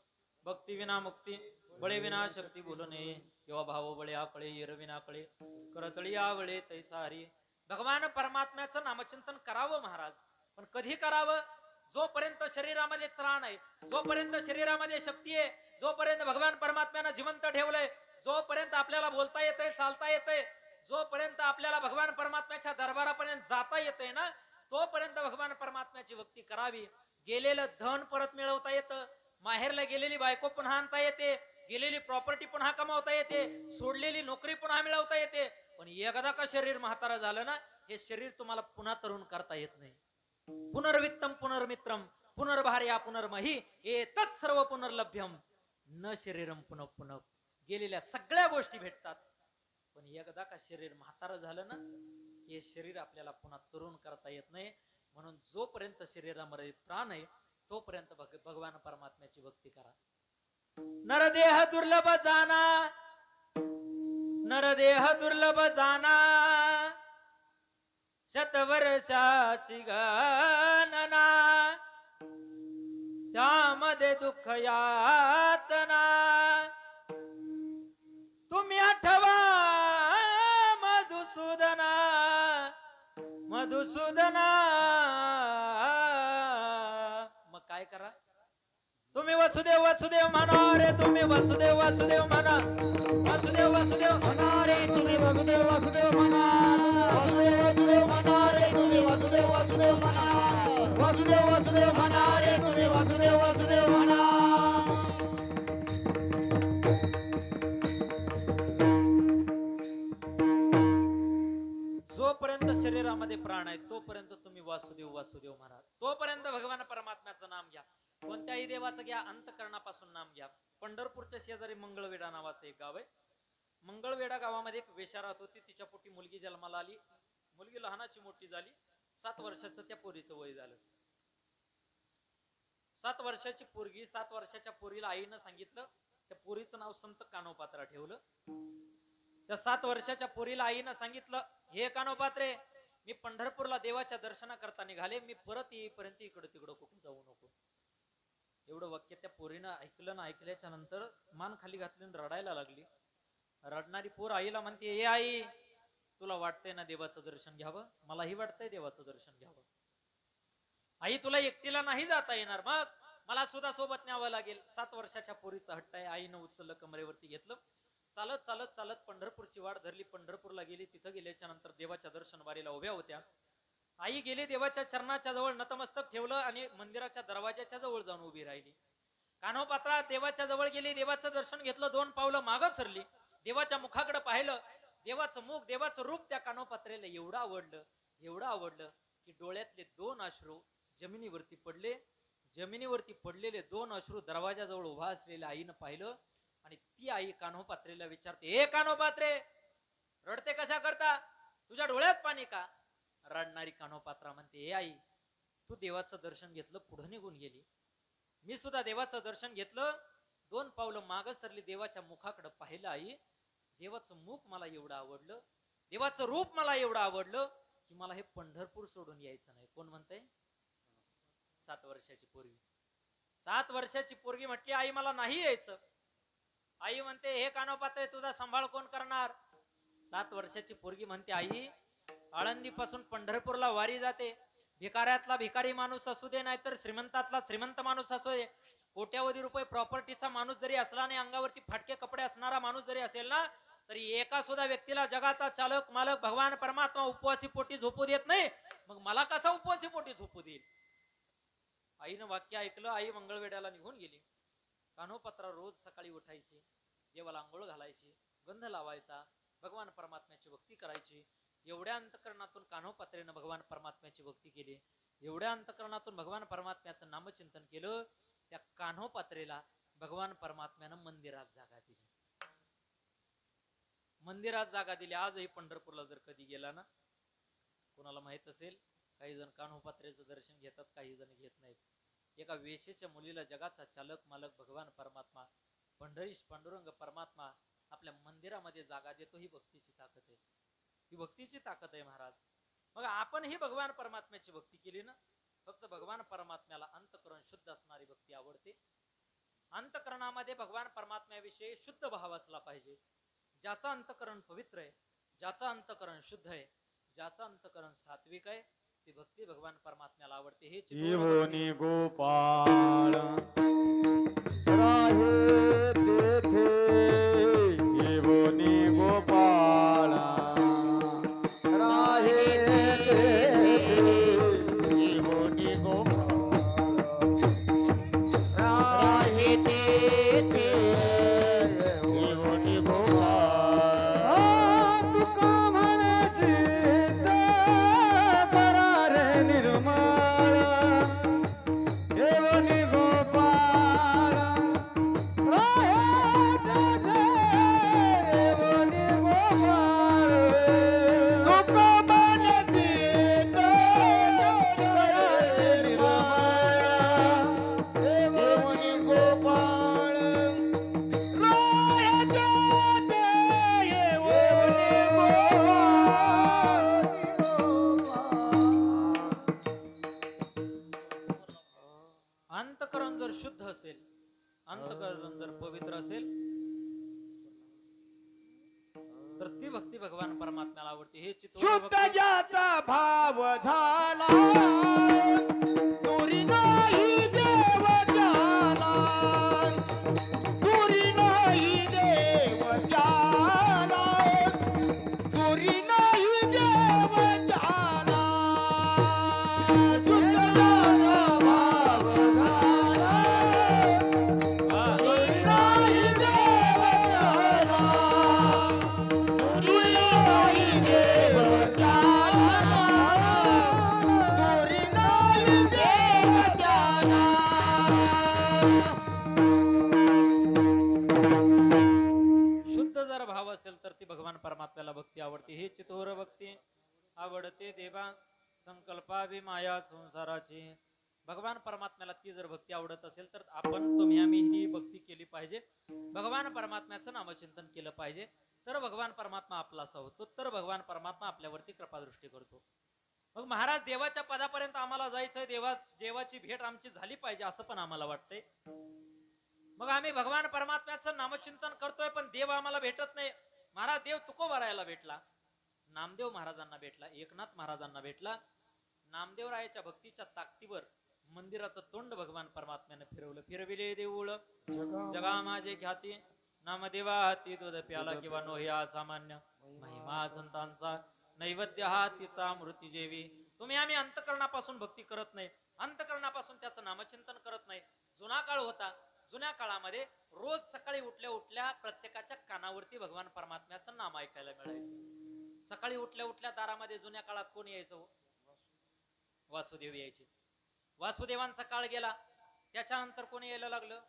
भक्ती विना मुक्ती, बळे विना शक्ती बोलणे, किंवा भाव बळे आकळे, येर विना कळे, करतळी आवळे तैसारी. भगवान परमात्म्याचं नामचिंतन करावं महाराज, पण कधी करावं? जोपर्यंत शरीरामध्ये त्राण आहे, जोपर्यंत शरीरामध्ये शक्ती आहे, जोपर्यंत भगवान परमात्म्यानं जिवंत ठेवलंय, जोपर्यंत आपल्याला बोलता येतंय, चालता येतंय, जोपर्यंत आपल्याला भगवान परमात्म्याच्या दरबारापर्यंत जाता येतंय ना, तोपर्यंत भगवान परमात्म्याची भक्ती करावी. गेलेलं धन परत मिळवता येतं, माहेरला गेलेली बायको पुन्हा आणता येते, गेलेली प्रॉपर्टी पुन्हा कमावता येते, सोडलेली नोकरी पुन्हा मिळवता येते. पण एकदा का शरीर म्हातारा झालं ना, हे शरीर तुम्हाला पुन्हा तरुण करता येत नाही. पुनर्वित्तम पुनर्मित्रम, पुनर्भार्या पुनर्मही एतत् सर्व पुनर्लभ्यम न शरीरम पुनः पुनः. गेलेल्या सगळ्या गोष्टी भेटतात, पण एकदा का शरीर म्हातारं झालं ना, हे शरीर आपल्याला पुन्हा तरुण करता येत नाही. म्हणून जोपर्यंत शरीरामध्ये प्राण आहे तोपर्यंत भगवान परमात्म्याची भक्ती करा. नरदेह दुर्लभ जाना, नरदेह दुर्लभ जाना, शतवर्षाची गणना, त्यामध्ये दुःख यातना. तुम्ही आठवा मधुसूदना, मधुसूदना. मग काय करा, तुम्ही वसुदेव वसुदेव म्हणा रे, तुम्ही वसुदेव वसुदेव म्हणा, वसुदेव वसुदेव म्हणा रे, तुम्ही वसुदेव वसुदेव म्हणा, वसुदेव वसुदेव म्हणा रे, तुम्ही वसुदेव वसुदेव म्हणा, वसुदेव वसुदेव म्हणा रे, तुम्ही वसुदेव वसुदेव म्हणा. जोपर्यंत शरीरामध्ये प्राण आहे तोपर्यंत तुम्ही वासुदेव वासुदेव म्हणा, तोपर्यंत भगवान परमात्म्याचं नाम घ्या. कोणत्याही देवाचं घ्या, अंतकरणापासून नाम घ्या. पंढरपूरच्या शेजारी मंगळवेढा नावाचं एक गाव आहे. मंगळवेढा गावामध्ये एक वेश्या राहत होती. तिच्या पोटी मुलगी जन्माला आली. मुलगी लहानाची मोठी झाली. 7 वर्षाचं त्या पोरीचं वय झालं. 7 वर्षाची पोरगी, 7 वर्षाच्या पोरीला आईनं सांगितलं, त्या पोरीचं नाव संत कानोपात्रा ठेवलं. त्या 7 वर्षाच्या पोरीला आईनं सांगितलं, हे कानोपात्रे, मी पंढरपूरला देवाच्या दर्शनाकरता निघाले, मी परत येईपर्यंत इकडं तिकडं कुठं जाऊ नको. एवढं वाक्य त्या पोरीनं ऐकलं ना, ऐकल्याच्या नंतर मान खाली घातली आणि रडायला लागली. रडणारी पोर आईला म्हणते, ए आई, तुला वाटतंय ना देवाचं दर्शन घ्यावं? मलाही वाटतंय देवाचं दर्शन घ्यावं. आई, तुला एकटीला नाही जाता येणार, मग मला सुद्धा सोबत न्यावं लागेल. 7 वर्षाच्या पोरीचा हट्ट आहे. आईनं उचललं, कमरेवरती घेतलं. चालत चालत चालत पंढरपूरची वाट धरली. पंढरपूरला गेली. तिथं गेल्याच्या नंतर देवाच्या दर्शन वारीला उभ्या होत्या. आई गेली, देवाच्या चरणाच्या जवळ नतमस्तक ठेवलं आणि मंदिराच्या दरवाजाच्या जवळ जाऊन उभी राहिली. कान्होपात्रा देवाच्या जवळ गेली, देवाचं दर्शन घेतलं, 2 पावलं मागं सरली. देवाच्या मुखाकडे पाहिलं. देवाचं मुख, देवाचं रूप त्या कान्होपात्रेला एवढं आवडलं, एवढं आवडलं की डोळ्यातले 2 अश्रू जमिनीवरती पडले. जमिनीवरती पडलेले 2 अश्रू दरवाजाजवळ उभा असलेल्या आईनं पाहिलं आणि ती आई कान्होपात्रेला विचारते, ए कान्होपात्रे, रडते कशा करता? तुझ्या डोळ्यात पाणी का? रडणारी कान्होपात्रा म्हणते, ए आई, तू देवाचं दर्शन घेतलं, पुढे निघून गेली. मी सुद्धा देवाचं दर्शन घेतलं, 2 पावलं मागं सरली, देवाच्या मुखाकडे पाहिलं. आई, देवाचं मुख मला एवढं आवडलं, देवाचं रूप मला एवढं आवडलं की मला हे पंढरपूर सोडून यायचं नाही. कोण म्हणतंय? 7 वर्षाची पोरगी. 7 वर्षाची पोरगी म्हटली, आई मला नाही यायचं. आई म्हणते, हे कान्होपात्रे, तुझा सांभाळ कोण करणार? 7 वर्षाची पोरगी म्हणते, आई, आळंदी पासून पंढरपूरला वारी जाते. भिकाऱ्यातला भिकारी माणूस असू दे, नाहीतर श्रीमंतातला श्रीमंत माणूस असू दे, कोट्यावधी रुपये प्रॉपर्टीचा माणूस जरी असला आणि अंगावरती फाटके कपडे असणारा माणूस जरी असेल ना, तरी एका सुद्धा व्यक्तीला जगाचा चालक मालक भगवान परमात्मा उपवासी पोटी झोपू देत नाही. मग मला कसा उपवासी पोटी झोपू देईल? आईनं वाक्य ऐकलं. आई मंगळवेढ्याला निघून गेली. कान्होपात्रा रोज सकाळी उठायची, देवाला आंघोळ घालायची, गंध लावायचा, भगवान परमात्म्याची भक्ती करायची. एवढ्या अंतकरणातून कान्होपात्रेनं भगवान परमात्म्याची भक्ती केली. एवढ्या अंतकरणातून भगवान परमात्म्याचं नामचिंतन केलं. त्या कान्होपात्रेला भगवान परमात्म्यानं मंदिरात जागा दिली. मंदिरात जागा दिली. आजही पंढरपूरला जर कधी गेला ना, कोणाला माहित असेल, काही जण कान्होपात्रेचं दर्शन घेतात, काही जण घेत नाहीत. एका वेशेच्या मुलीला जगाचा चालक मालक भगवान परमात्मा, पंढरीश पांडुरंग परमात्मा आपल्या मंदिरामध्ये जागा देतो. ही भक्तीची ताकद आहे, ही भक्तीची ताकद आहे महाराज. मग आपण ही भगवान परमात्म्याची भक्ती केली ना, फक्त भगवान परमात्म्याला अंतकरण शुद्ध असणारी भक्ती आवडते. अंतकरणामध्ये भगवान परमात्म्याविषयी शुद्ध भाव असला पाहिजे. ज्याचं अंतकरण पवित्र आहे, ज्याचं अंतकरण शुद्ध आहे, ज्याचं अंतकरण सात्विक आहे, ती भक्ती भगवान परमात्म्याला आवडते. हे जीवनी गोपाळ राहे तेथे जीवनी गोपाळ राहे तेथे जीवनी गोपाळ राहे तेथे जीवनी गोपाळ तुका म्हणायची करार निर्मळ हे तर ती भक्ती भगवान परमात्म्याला आवडते. हे चित्त शुद्ध ज्याचा भाव झाला दुरी नाही देव त्याला दुरी नाही देव त्याला दुरी नाही देव त्याला शुद्ध ज्याचा भाव झाला दुरी नाही देव त्याला दुरी नाही देव त्याला दुरी नाही देव त्याला. शुद्ध जर भाव असेल तर ती भगवान परमात्म्याला भक्ती आवडते. हे चितोर भक्ती आवडते देवा संकल्पावी माया संसाराची. भगवान परमात्म्याला ती जर भक्ती आवडत असेल तर आपण तुम्ही आम्ही ही भक्ती केली पाहिजे. भगवान परमात्म्याचं नामचिंतन केलं पाहिजे. तर भगवान परमात्मा आपलासा होतो. तर भगवान परमात्मा आपल्यावरती कृपादृष्टी करतो. मग महाराज देवाच्या पदापर्यंत आम्हाला जायचंय, देवाची भेट आमची झाली पाहिजे असं पण आम्हाला वाटतंय. मग आम्ही भगवान परमात्म्याचं नामचिंतन करतोय पण देव आम्हाला भेटत नाही. महाराज देव तुकोबारायला भेटला, नामदेव महाराजांना भेटला, एकनाथ महाराजांना भेटला. नामदेवरायाच्या भक्तीच्या ताकदीवर मंदिराचं तोंड भगवान परमात्म्याने फिरवलं. फिरविले देऊळ जगा माझे ख्याती नामदेवा हाती दूध प्याला किंवा नोही असामान्य महिमा संतांचा नैवेद्य हा तिचा मृती जेवी. तुम्ही आम्ही अंतकरणापासून भक्ती करत नाही, अंतकरणापासून त्याचं नामचिंतन करत नाही. जुना काळ होता, जुन्या काळामध्ये रोज सकाळी उठल्या उठल्या प्रत्येकाच्या कानावरती भगवान परमात्म्याचं नाम ऐकायला मिळायचं. सकाळी उठल्या उठल्या दारामध्ये जुन्या काळात कोण यायचं? वासुदेव यायचे. वासुदेवांचा काळ गेला, त्याच्यानंतर कोणी यायला लागलं?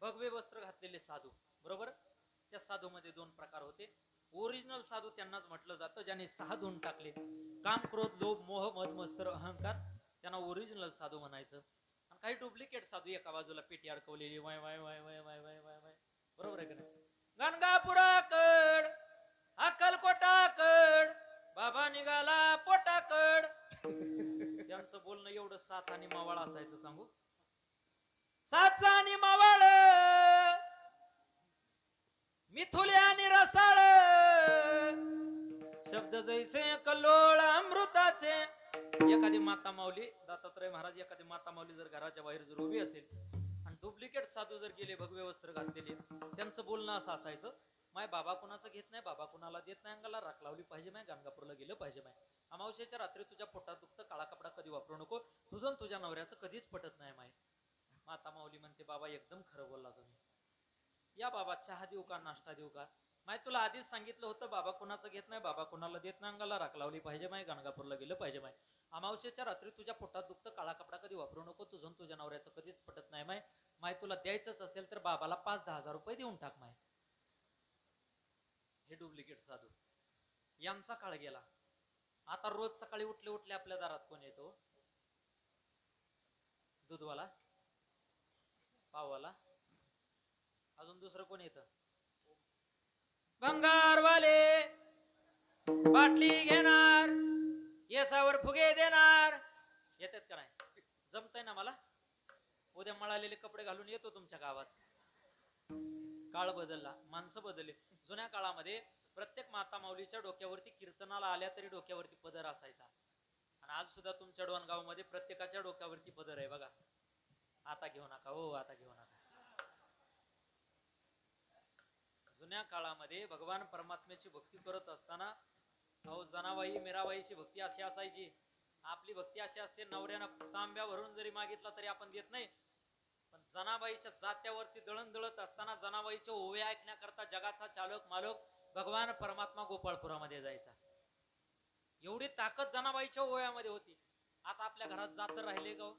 भगवे वस्त्र घातलेले साधू. बरोबर. त्या साधू मध्ये दोन प्रकार होते. ओरिजिनल साधू त्यांनाच म्हटलं जातं ज्यांनी सहा धुवून टाकले, काम क्रोध लोभ मोह मद मत्सर अहंकार, त्यांना ओरिजिनल साधू म्हणायचं. आणि काही डुप्लिकेट साधू एका बाजूला पेटी अडकवलेली वाय वाय वाय वाय वाय वाय वाय वाय. बरोबर आहे का नाही? गणगापुराकड अक्कलकोटाकड बाबा निघाला पोटाकड. त्यांचं बोलणं एवढं साच आणि मावळ असायचं. सांगू साच आणि मावळ मिथुले आणि रसाळ शब्द जैसे कल्लोळ अमृताचे. एखादी माता माऊली दत्तात्रय महाराज, एखादी माता माऊली जर घराच्या बाहेर जर उभी असेल आणि डुप्लिकेट साधू जर गेले भगवे वस्त्र घातलेले, त्यांचं बोलणं असं असायचं, माय बाबा कुणाचं घेत नाही, बाबा कुणाला देत नाही, अंगाला राख लावली पाहिजे, माय गाणगापूरला गेलं पाहिजे, माय अमावस्येच्या रात्री तुझ्या पोटात दुखतं, काळा कपडा कधी वापरू नको, तुझं तुझ्या नवऱ्याचं कधीच पटत नाही माय. माता माऊली म्हणते बाबा एकदम खरं बोलला तुम्ही. या बाबा चहा देऊ का, नाश्ता देऊ का? माय तुला आधीच सांगितलं होतं बाबा कुणाचं घेत नाही, बाबा कुणाला देत नाही, अंगाला राख लावली पाहिजे, माय गाणगापूरला गेलं पाहिजे, माय अमावस्येच्या रात्री तुझ्या पोटात दुखतं, काळा कपडा कधी वापरू नको, तुझं तुझ्या नवऱ्याचं कधीच पटत नाही, माय माय तुला द्यायचंच असेल तर बाबाला 5-10 हजार रुपये देऊन टाक माय. हे डुप्लिकेट साधू. यांचा काळ गेला. आता रोज सकाळी उठले उठले आपल्या दारात कोण येतो? दूधवाला, पाववाला, अजून दुसरं कोण येतं? भंगारवाले. बाटली घेणार, येसावर फुगे देणार. येतात का नाही? जमतंय ना मला? उद्या मळालेले कपडे घालून येतो तुमच्या गावात. काळ बदलला, माणसं बदलले. जुन्या काळामध्ये प्रत्येक माता माऊलीच्या डोक्यावरती कीर्तनाला आल्या तरी डोक्यावरती पदर असायचा. आणि आज सुद्धा तुमच्या डोणगाव मध्ये प्रत्येकाच्या डोक्यावरती पदर आहे बघा. आता घेऊ नका हो, आता घेऊ नका. जुन्या काळामध्ये भगवान परमात्म्याची भक्ती करत असताना अहो जनाबाई मीराबाईची भक्ती अशी असायची. आपली भक्ती अशी असते, नवऱ्यानं तांब्या भरून जरी मागितला तरी आपण देत नाही, पण जनाबाईच्या जात्यावरती दळण दळत असताना जनाबाईच्या ओव्या ऐकण्याकरता जगाचा चालक मालक भगवान परमात्मा गोपाळपुरामध्ये जायचा. एवढी ताकद जनाबाईच्या ओव्यामध्ये होती. आता आपल्या घरात जात राहिले का?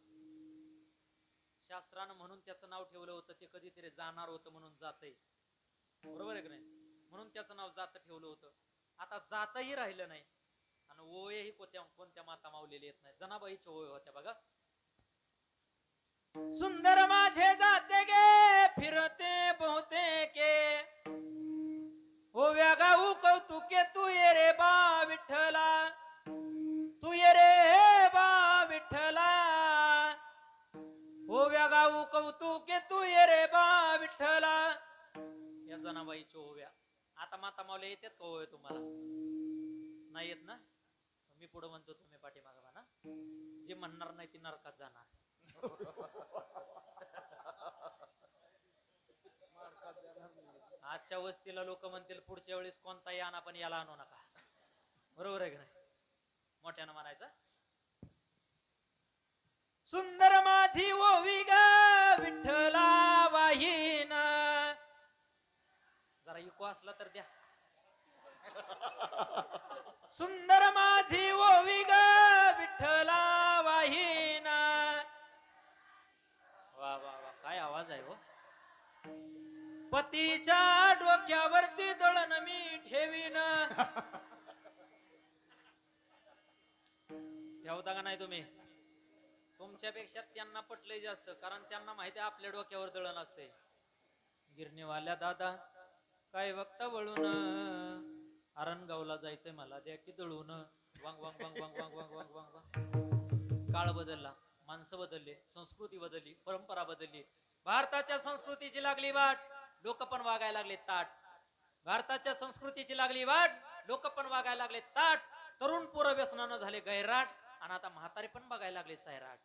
शास्त्रानं म्हणून त्याचं नाव ठेवलं होतं, ते कधीतरी जाणार होतं म्हणून जातय. बरोबर आहे की नाही? म्हणून त्याचं नाव जात ठेवलं होतं. आता जातही राहिलं नाही आणि ओव्याही कोणत्या माता माऊलेली येत नाही. जनाबाईच्या ओव्या होत्या बघा. सुंदर माझे जाते गे फिरते पोहते के, ओव्या गाऊ कौतुके तू ये रे बा विठ्ठला, तू ये रे बा विठ्ठला, ओव्या गाऊ कौतुके तू ये रे बा विठ्ठला. या जनाबाईच्या ओव्या आता माता मावले येतात का होय तुम्हाला? नाही येत ना? मी पुढे म्हणतो तुम्ही पाठीमागे म्हणा. जे म्हणणार नाही ती नरकात जाणार. आजच्या वस्तीला लोक म्हणतील पुढच्या वेळेस कोणताही आणा पण याला आणू नका. बरोबर आहे की नाही? मोठ्यानं म्हणायचं. सुंदर माझी ओवी ग विठ्ठला वाहीन. जरा इको असला तर द्या. सुंदर माझी ओवी ग विठ्ठला वाहीन. वा वा वा, काय आवाज आहे हो. पतीच्या डोक्यावरती दळण मी ठेवीन. ठेवता का नाही तुम्ही? तुमच्यापेक्षा त्यांना पटलंय जास्त, कारण त्यांना माहिती आहे आपल्या डोक्यावर दळण असते. गिरणीवाल्या दादा काय बघता वळून, आरणगावला जायचंय मला, द्या की दळून. वांग वांग वांग वांग वांग वांग वांग वांग वांग. काळ बदलला, माणसं बदलले, संस्कृती बदलली, परंपरा बदलली. भारताच्या संस्कृतीची लागली वाट, लोक पण वागायला लागले ताट. भारताच्या संस्कृतीची लागली वाट, लोक पण वागायला लागले ताट. तरुण पोरं व्यसनानं झाले गैराट, आणि आता म्हातारे पण बघायला लागले सैराट.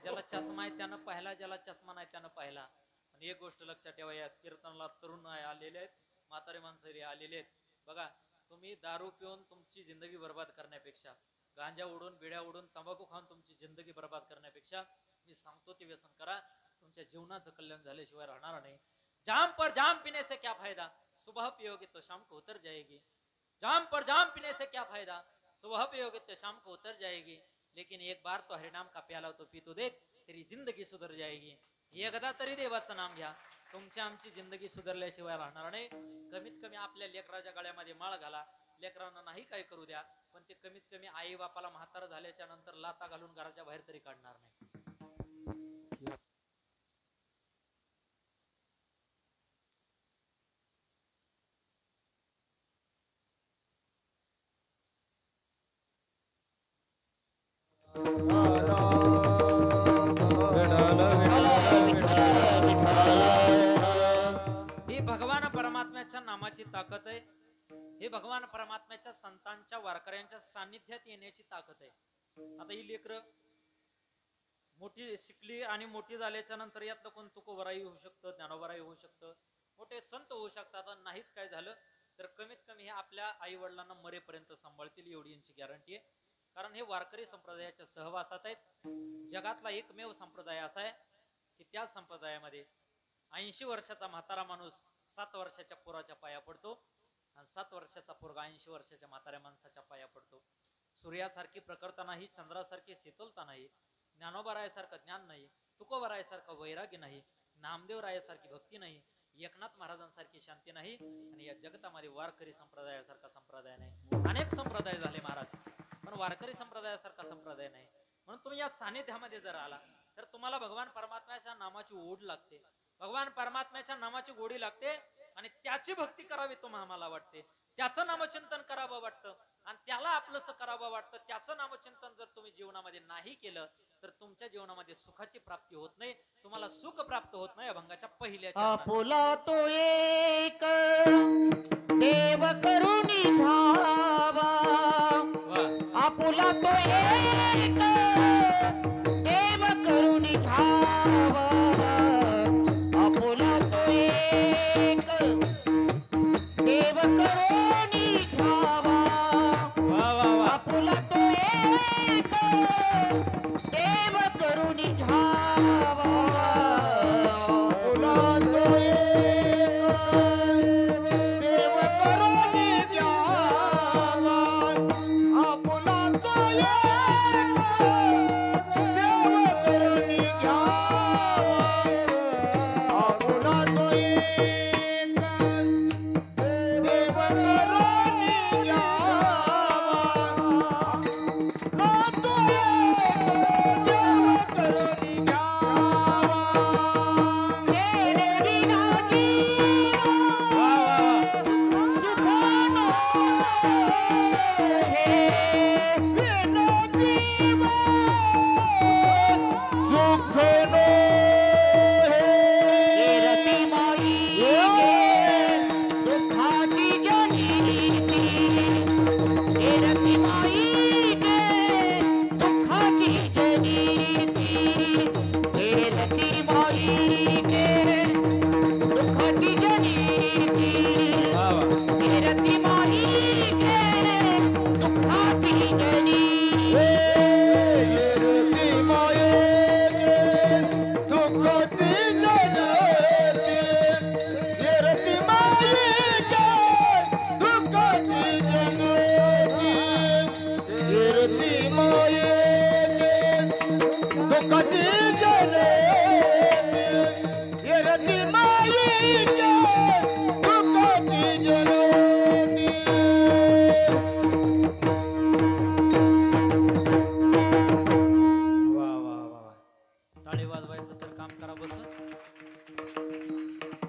ज्याला चष्मा आहे त्यानं पाहिला, ज्याला चष्मा नाही त्यानं पाहिला. आणि एक गोष्ट लक्षात ठेवा, या कीर्तनाला तरुण आलेले आहेत, म्हातारे माणसं आलेले आहेत. बघा, तुम्ही दारू पिऊन तुमची जिंदगी बर्बाद करण्यापेक्षा, गांजा उडून, बिड्या उडून, तंबाखू खाऊन तुमची जिंदगी बर्बाद करण्यापेक्षा मी सांगतो ते व्यसन करा. तुमच्या जीवनाचं कल्याण झाल्याशिवाय राहणार नाही. जाम पर जाम पीने से क्या फायदा, सुबह पियोगे तो शाम को उतर जाएगी. जाम पर जाम पीने से क्या फायदा, सुबह पियोगे तो शाम को उतर जाएगी. लेकिन एक बार तो हरिनाम का प्याला तो पी तो देख, तेरी जिंदगी सुधर जाएगी. एकदा तरी देवाचं नाम घ्या, तुमची आमची जिंदगी सुधारल्याशिवाय राहणार नाही. कमीत कमी आपल्या लेकराच्या गळ्यामध्ये माळ घाला. लेकरांना नाही काय करू द्या, पण ते कमीत कमी आई बापाला म्हातारा झाल्याच्या नंतर लाता घालून घराच्या बाहेर तरी काढणार नाही. ही भगवान परमात्म्याच्या नामाची ताकद आहे. हे भगवान परमात्म्याच्या संतांच्या वारकऱ्यांच्या सानिध्यात येण्याची ताकद आहे. आता ही लेकरं मोठी शिकली आणि मोठी झाल्याच्या नंतर यातलं कोण तुकोबराई होऊ शकतं, ज्ञानोबराई होऊ शकतं, मोठे संत होऊ शकतात. नाहीच काय झालं तर कमीत कमी हे आपल्या आई वडिलांना मरेपर्यंत सांभाळतील एवढी यांची गॅरंटी आहे. कारण हे वारकरी संप्रदायाच्या सहवासात आहेत. जगातला एकमेव संप्रदाय असा आहे की त्या संप्रदायामध्ये 80 वर्षाचा म्हातारा माणूस 7 वर्षाच्या पोराच्या पाया पडतो, आणि 7 वर्षाचा पोरगा 80 वर्षाच्या म्हाताऱ्या माणसाच्या पाया पडतो. सूर्यासारखी प्रखरता नाही, चंद्रासारखी शीतलता नाही, ज्ञानोबरायासारखं ज्ञान नाही, तुकोबरायासारखं वैराग्य नाही, नामदेवरायासारखी भक्ती नाही, एकनाथ महाराजांसारखी शांती नाही, आणि या जगतामध्ये वारकरी संप्रदायासारखा संप्रदाय नाही. अनेक संप्रदाय झाले महाराज, पण वारकरी संप्रदायासारखा संप्रदाय नाही. म्हणून तुम्ही या सानिध्यामध्ये जर आला तर तुम्हाला भगवान परमात्म्याच्या नामाची ओढ लागते, भगवान परमात्म्याच्या नामाची गोडी लागते, आणि त्याची भक्ती करावी तुम्हाला मला वाटते, त्याचं नामचिंतन करावं वाटतं, आणि त्याला आपलंसं करावं वाटतं. त्याचं नामचिंतन जर तुम्ही जीवनामध्ये नाही केलं तर तुमच्या जीवनामध्ये सुखाची प्राप्ती होत नाही, तुम्हाला सुख प्राप्त होत नाही. अभंगाच्या पहिल्या आपुला तो एक देव करुणी धावा, आपुला तो एक देव करुणी धावा, आपुला तो एक देव करुणी धावा, आपुला तो एक देव करुणी धावा, आपुला तो एक देव करुणी द्यावा, आपुला तो एक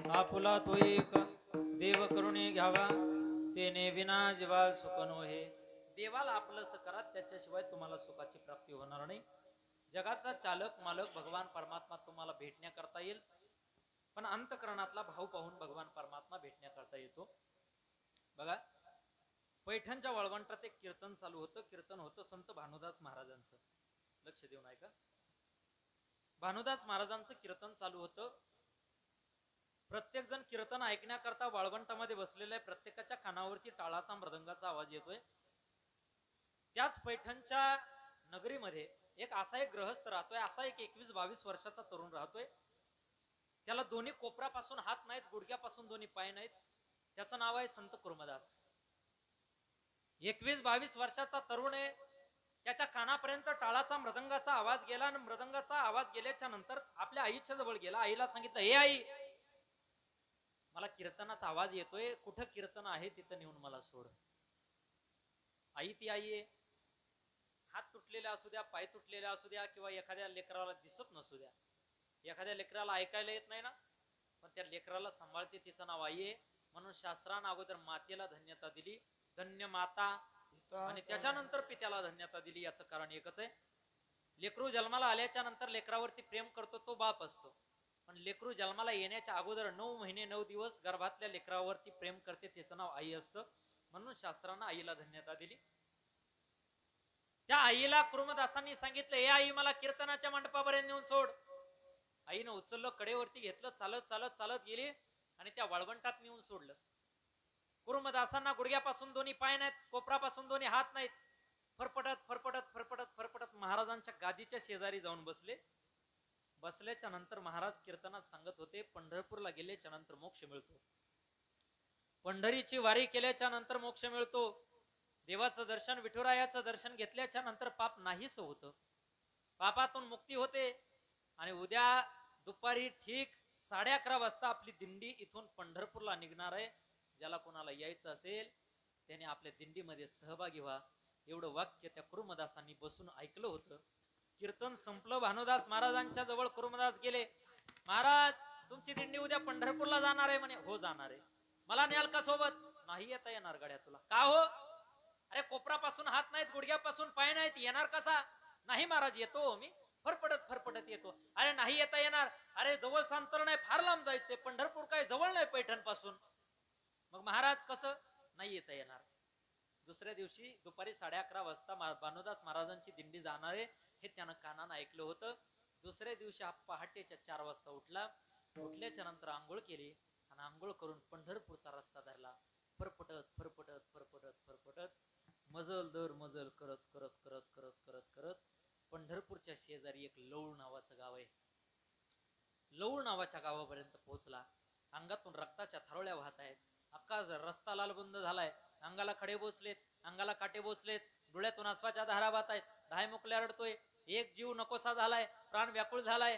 आपुला तो एक देव करुणे घ्यावा तेने विना जीवा सुख नोहे. देवाला आपलंस करा, त्याच्याशिवाय तुम्हाला सुखाची प्राप्ती होणार नाही. जगाचा चालक मालक भगवान परमात्मा तुम्हाला भेटण्याकरता येईल, पण अंतकरणातला भाव पाहून भगवान परमात्मा भेटण्याकरता येतो. बघा, पैठणच्या वळवंटात एक कीर्तन चालू होतं. कीर्तन होतं संत भानुदास महाराजांचं. लक्ष देऊन ऐका. भानुदास महाराजांचं कीर्तन चालू होतं. प्रत्येक जण कीर्तन ऐकण्याकरता वाळवंटामध्ये बसलेला आहे. प्रत्येकाच्या कानावरती टाळाचा मृदंगाचा आवाज येतोय. त्याच पैठणच्या नगरीमध्ये एक असा एक गृहस्थ राहतोय. असा एक 21-22 वर्षाचा तरुण राहतोय. त्याला दोन्ही कोपरापासून हात नाहीत, गुडघ्यापासून दोन्ही पाय नाहीत. त्याचं नाव आहे संत कुर्मदास. 21-22 वर्षाचा तरुण आहे. त्याच्या कानापर्यंत टाळाचा मृदंगाचा आवाज गेला आणि मृदंगाचा आवाज गेल्याच्या नंतर आपल्या आईच्या जवळ गेला. आईला सांगितलं, हे आई, मला कीर्तनाचा आवाज येतोय, कुठं कीर्तन आहे तिथं नेऊन मला सोड. आई ती आई आहे. हात तुटलेला असू द्या, पाय तुटलेला असू द्या, किंवा एखाद्या लेकराला दिसत नसू द्या, एखाद्या लेकराला ऐकायला येत नाही ना, पण त्या लेकराला सांभाळते, तिचं नाव आई आहे. म्हणून शास्त्रानं अगोदर मातेला धन्यता दिली, धन्य माता, आणि त्याच्यानंतर पित्याला धन्यता दिली. याचं कारण एकच आहे, लेकरू जन्माला आल्याच्या नंतर लेकरावरती प्रेम करतो तो बाप असतो, पण लेकरू जन्माला येण्याच्या अगोदर 9 महिने 9 दिवस गर्भातल्या लेकरावरती प्रेम करते, त्याचं नाव आई असतं. म्हणून शास्त्रानं आईला धन्यता दिली. त्या आईला कुर्मदासांनी सांगितलं, हे आई, मला कीर्तनाच्या मंडपापर्यंत नेऊन सोड. आईनं उचललं, कडेवरती घेतलं, चालत चालत चालत गेली आणि त्या वाळवंटात नेऊन सोडलं. कुर्मदासांना गुडघ्यापासून दोन्ही पाय नाहीत, कोपरापासून दोन्ही हात नाहीत. फरफटत फरफटत फरफटत फरफटत महाराजांच्या गादीच्या शेजारी जाऊन बसले. बसल्याच्या नंतर महाराज कीर्तनात सांगत होते, पंढरपूरला गेल्याच्या नंतर मोक्ष मिळतो, पंढरीची वारी केल्याच्या नंतर मोक्ष मिळतो, देवाचं दर्शन, विठुरायाचं दर्शन घेतल्याच्या नंतर पाप नाहीच होतं, पापातून मुक्ती होते. आणि उद्या दुपारी ठीक 11:30 वाजता आपली दिंडी इथून पंढरपूरला निघणार आहे. ज्याला कोणाला यायचं असेल त्याने आपल्या दिंडीमध्ये सहभागी व्हा. एवढं वाक्य त्या कुर्मदासांनी बसून ऐकलं होतं. कीर्तन संपलं. भानुदास महाराजांच्या जवळ कुर्मदास गेले. महाराज, तुमची दिंडी उद्या पंढरपूरला जाणार आहे म्हणे. हो, जाणार आहे. मला न्याल का सोबत? नाही येता येणार गड्या तुला. का हो? अरे, कोपरापासून हात नाहीत, गुडघ्यापासून पाय नाहीत, येणार कसा? नाही महाराज, येतो मी, फरफटत फरफटत येतो. अरे, नाही येता येणार. अरे, जवळचं अंतर नाही, फार लांब जायचंय, पंढरपूर काय जवळ नाही पैठण पासून. मग महाराज कसं? नाही येता येणार. दुसऱ्या दिवशी दुपारी 11:30 वाजता भानुदास महाराजांची दिंडी जाणार आहे हे त्यानं कानानं ऐकलं होतं. दुसऱ्या दिवशी हा पहाटेच्या 4 वाजता उठला. उठल्याच्या नंतर आंघोळ केली आणि आंघोळ करून पंढरपूरचा रस्ता धरला. फरफटत फरफटत फरफटत फरफटत मजल दर मजल करत करत करत करत करत करत पंढरपूरच्या शेजारी एक लौळ नावाचं गाव आहे. लौळ नावाच्या गावापर्यंत पोहोचला. अंगातून रक्ताच्या थारोळ्या वाहत आहेत. अख्खा रस्ता लालबंद झालाय. अंगाला खडे बोचलेत, अंगाला काटे बोचलेत, डोळ्यातून अश्वाच्या धारा वाहत आहेत. धाय मुकल्या रडतोय. एक जीव नकोसा झालाय, प्राण व्याकुळ झालाय.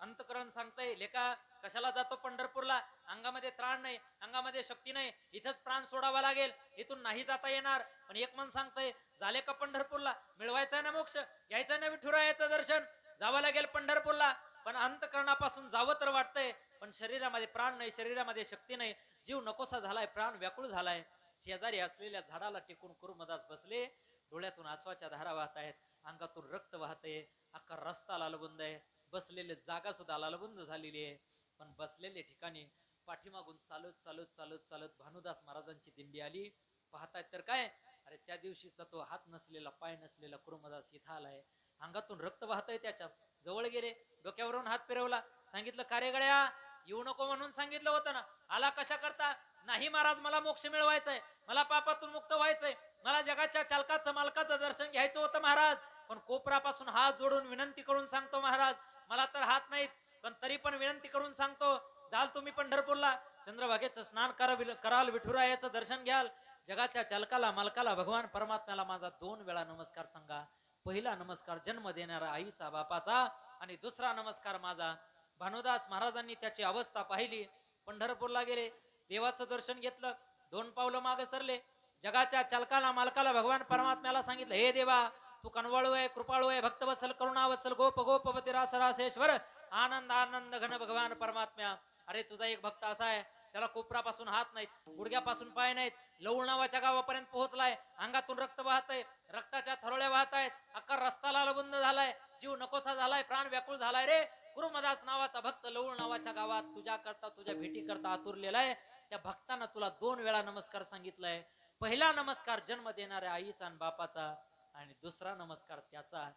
अंतकरण सांगतंय, लेका कशाला जातो पंढरपूरला? अंगामध्ये त्राण नाही, अंगामध्ये शक्ती नाही, इथंच प्राण सोडावा लागेल, इथून नाही जाता येणार. पण एक मन सांगतंय, झाले का पंढरपूरला? मिळवायचंय ना मोक्ष, घ्यायचं ना विठुरायाचं दर्शन, जावं लागेल पंढरपूरला. पण अंतकरणापासून जावं तर वाटतंय, पण शरीरामध्ये प्राण नाही, शरीरामध्ये शक्ती नाही, जीव नकोसा झालाय, प्राण व्याकुळ झालाय. शेजारी असलेल्या झाडाला टेकून कुर्मदास बसले. डोळ्यातून आसवाच्या धारा वाहत आहेत, अंगातून रक्त वाहतंय. अख्खा रस्ता लालबंद आहे. बसलेले जागा सुद्धा लालबंद झालेली आहे. पण बसलेले ठिकाणी पाठीमागून चालत चालत चालत चालत भानुदास महाराजांची दिंडी आली. पाहतायत तर काय, अरे त्या दिवशीचा तो हात नसलेला, पाय नसलेला कुर्मदास इथं आलाय. अंगातून रक्त वाहतंय. त्याच्या जवळ गेले, डोक्यावरून हात फिरवला. सांगितलं, कार्यगड्या, येऊ नको म्हणून सांगितलं होतं ना, आला कशा करता? नाही महाराज, मला मोक्ष मिळवायचाय, मला पापातून मुक्त व्हायचंय, मला जगाच्या चालकाचं मालकाचं दर्शन घ्यायचं होतं महाराज. पण कोपरापासून हात जोडून विनंती करून सांगतो महाराज, मला तर हात नाहीत, पण तरी पण विनंती करून सांगतो, जाल तुम्ही पंढरपूरला, चंद्रभागेचं स्नान कराल, विठुरायाचं दर्शन घ्याल, जगाच्या चालकाला मालकाला भगवान परमात्म्याला माझा 2 वेळा नमस्कार सांगा. पहिला नमस्कार जन्म देणारा आईचा बापाचा, आणि दुसरा नमस्कार माझा. भानुदास महाराजांनी त्याची अवस्था पाहिली. पंढरपूरला गेले, देवाचं दर्शन घेतलं, 2 पावलं मागे सरले. जगाच्या चालकाला मालकाला भगवान परमात्म्याला सांगितलं, हे देवा, तू कनवाळू आहे, कृपाळू आहे, भक्तवत्सल, करुणावत्सल, गोप गोपपती रास रासेश्वर, आनंद आनंद घन भगवान परमात्म्या, अरे तुझा एक भक्त असा आहे, त्याला कोपरापासून हात नाहीत, गुडघ्यापासून पाय नाहीत, लवळ नावाच्या गावापर्यंत पोहोचलाय, अंगातून रक्त वाहत आहे, रक्ताच्या थरोळ्या वाहत आहेत, अख्खा रस्ता लालबंद झालाय, जीव नकोसा झालाय, प्राण व्याकुळ झालाय रे. कुरुमदास नावाचा भक्त लवळ नावाच्या गावात तुझ्या करता, तुझ्या भेटी करता आतुरलेला आहे. त्या भक्तानं तुला 2 वेळा नमस्कार सांगितलाय. पहिला नमस्कार जन्म देणाऱ्या आईचा आणि बापाचा, आणि दुसरा नमस्कार त्याचा.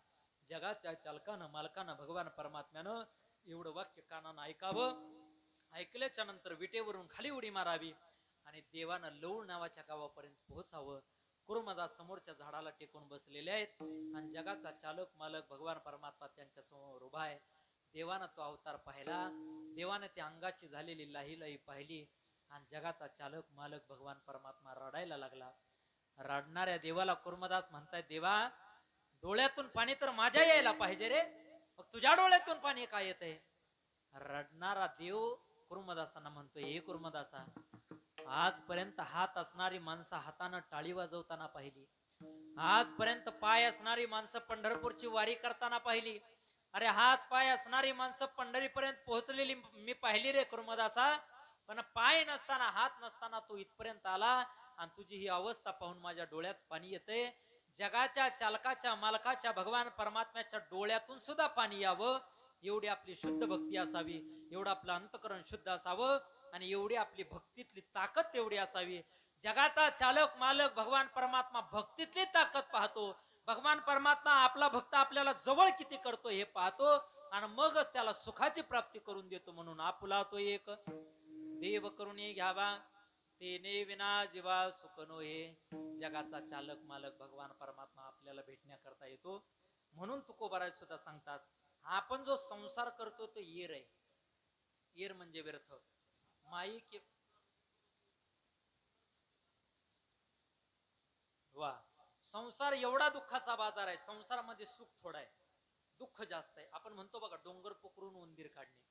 जगाच्या चालकानं मालकानं भगवान परमात्म्यानं एवढं वाक्य कानानं ऐकावं. ऐकल्याच्या नंतर विटेवरून खाली उडी मारावी आणि देवानं लवळ नावाच्या गावापर्यंत पोहोचावं. कुरुमदास समोरच्या झाडाला टेकून बसलेले आहेत आणि जगाचा चालक मालक भगवान परमात्मा त्यांच्या समोर उभा आहे. देवानं तो अवतार पाहिला, देवानं त्या अंगाची झालेली लाही लाही पाहिली आणि जगाचा चालक मालक भगवान परमात्मा रडायला लागला. रडणाऱ्या देवाला कुरुमदास म्हणतायत, देवा डोळ्यातून पाणी तर माझ्या यायला पाहिजे रे, मग तुझ्या डोळ्यातून पाणी काय येतंय? रडणारा देव कुरुमदासांना म्हणतोय, हे कुरुमदासा, आजपर्यंत हात असणारी माणसं हातानं टाळी वाजवताना पाहिली, आजपर्यंत पाय असणारी माणसं पंढरपूरची वारी करताना पाहिली, अरे हात पाय असणारी माणसं पंढरीपर्यंत पोहोचलेली मी पाहिली रे कुरुमदासा, पण पाय नसताना हात नसताना तू इथपर्यंत आला आणि तुझी ही अवस्था पाहून माझ्या डोळ्यात पाणी येते. जगाच्या चालकाच्या मालकाच्या भगवान परमात्म्याच्या डोळ्यातून सुद्धा पाणी यावं, एवढी आपली शुद्ध भक्ती असावी, एवढं आपलं अंतकरण शुद्ध असावं आणि एवढी आपली भक्तीतली ताकद तेवढी असावी. जगाचा चालक मालक भगवान परमात्मा भक्तीतली ताकद पाहतो. भगवान परमात्मा आपला भक्त आपल्याला जवळ किती करतो हे पाहतो आणि मगच त्याला सुखाची प्राप्ती करून देतो. म्हणून आपुला तो एक देव करुणी घ्यावा, तेने विना जीवा सुख नो हे. जगाचा चालक मालक भगवान परमात्मा आपल्याला भेटण्याकरता येतो. म्हणून तुकोबाराज सुद्धा सांगतात, आपण जो संसार करतो तो येर आहे. येर म्हणजे व्यर्थ. माई के वा, संसार एवढा दुःखाचा बाजार आहे. संसारामध्ये सुख थोडं आहे, दुःख जास्त आहे. आपण म्हणतो बघा, डोंगर पोखरून उंदीर काढणे.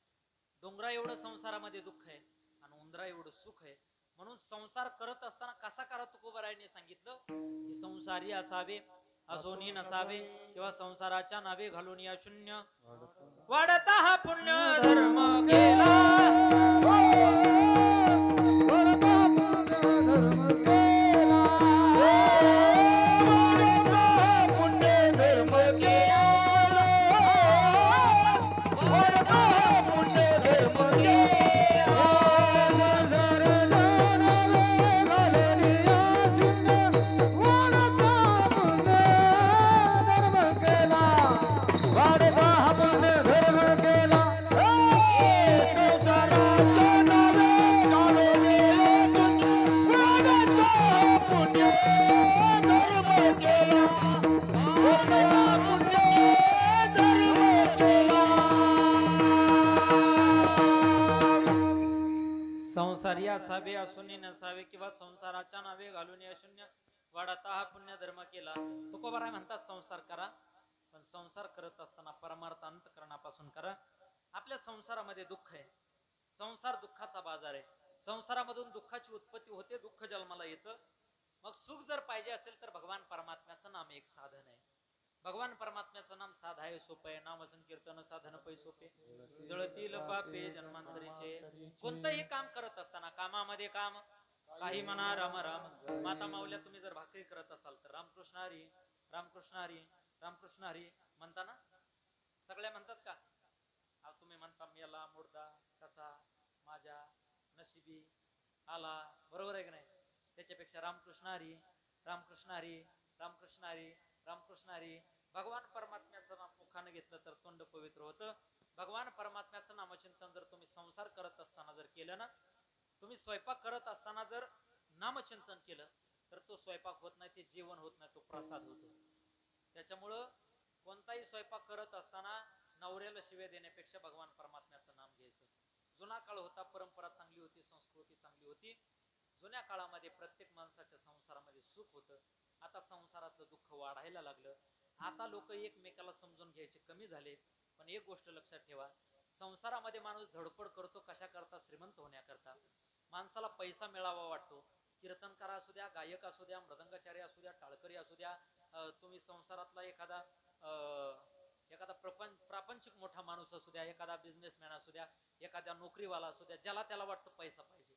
डोंगरा एवढं संसारामध्ये दुःख आहे आणि उंदरा एवढं सुख आहे. म्हणून संसार करत असताना कसा करा तुकोबारायांनी सांगितलं की संसारी असावे, असोनी नसावे, किंवा संसाराच्या नावे घालून या शून्य वाढता हा पुण्य धर्म केला, संसारी असावे, असुनी नसावे, किंवा संसाराच्या नावे घालून या शून्य वाढता हा पुण्य धर्म केला. तुकोबाराय म्हणतात संसार करा, पण संसार करत असताना परमार्थ अंतकरणापासून करा. आपल्या संसारामध्ये दुःख आहे, संसार दुःखाचा बाजार आहे. संसारामधून दुःखाची उत्पत्ती होते, दुःख जन्माला येतं. मग सुख जर पाहिजे असेल तर भगवान परमात्म्याचं नाम एक साधन आहे. भगवान परमात्म्याचं नाम साधाय सोपे, नाम संकीर्तन साधन पै सोपे, जळतील पापे जन्मांतरीचे. कोणतंही काम करत असताना, कामामध्ये काम, काही म्हणा राम राम. माता माऊल्या तुम्ही जर भाकरी करत असाल तर रामकृष्ण हरी, रामकृष्ण हरी, रामकृष्ण हरी म्हणता ना? सगळ्या म्हणतात का? तुम्ही म्हणता मेला मुर्दा कसा माझ्या नशिबी आला, बरोबर आहे की नाही? त्याच्यापेक्षा रामकृष्ण हरी, रामकृष्ण हरी, रामकृष्ण हरी, रामकृष्ण हरी. भगवान परमात्म्याचं नाम मुखाने घेतलं तर तोंड पवित्र होतं. भगवान परमात्म्याचं नामचिंतन जर तुम्ही संसार करत असताना जर केलं ना, तुम्ही स्वयंपाक करत असताना जर नामचिंतन केलं तर तो स्वयंपाक होत नाही, ते जेवण होत नाही, तो प्रसाद होतो. त्याच्यामुळं कोणताही स्वयंपाक करत असताना नवऱ्याला शिव्या देण्यापेक्षा भगवान परमात्म्याचं नाम घ्यायचं. जुना काळ होता, परंपरा चांगली होती, संस्कृती चांगली होती. जुन्या काळामध्ये प्रत्येक माणसाच्या संसारामध्ये सुख होतं. आता संसारातलं दुःख वाढायला लागलं. आता लोक एकमेकाला समजून घ्यायचे कमी झाले. पण एक गोष्ट लक्षात ठेवा, संसारामध्ये माणूस धडपड करतो कशा करता? श्रीमंत होण्याकरता. माणसाला पैसा मिळावा वाटतो. कीर्तनकार असू द्या, गायक असू द्या, मृदंगाचार्य असू द्या, टाळकरी असू द्या, तुम्ही संसारातला एखादा एखादा प्रापंचिक मोठा माणूस असू द्या, एखादा बिझनेसमॅन असू द्या, एखादा नोकरीवाला असू द्या, ज्याला त्याला वाटतं पैसा पाहिजे.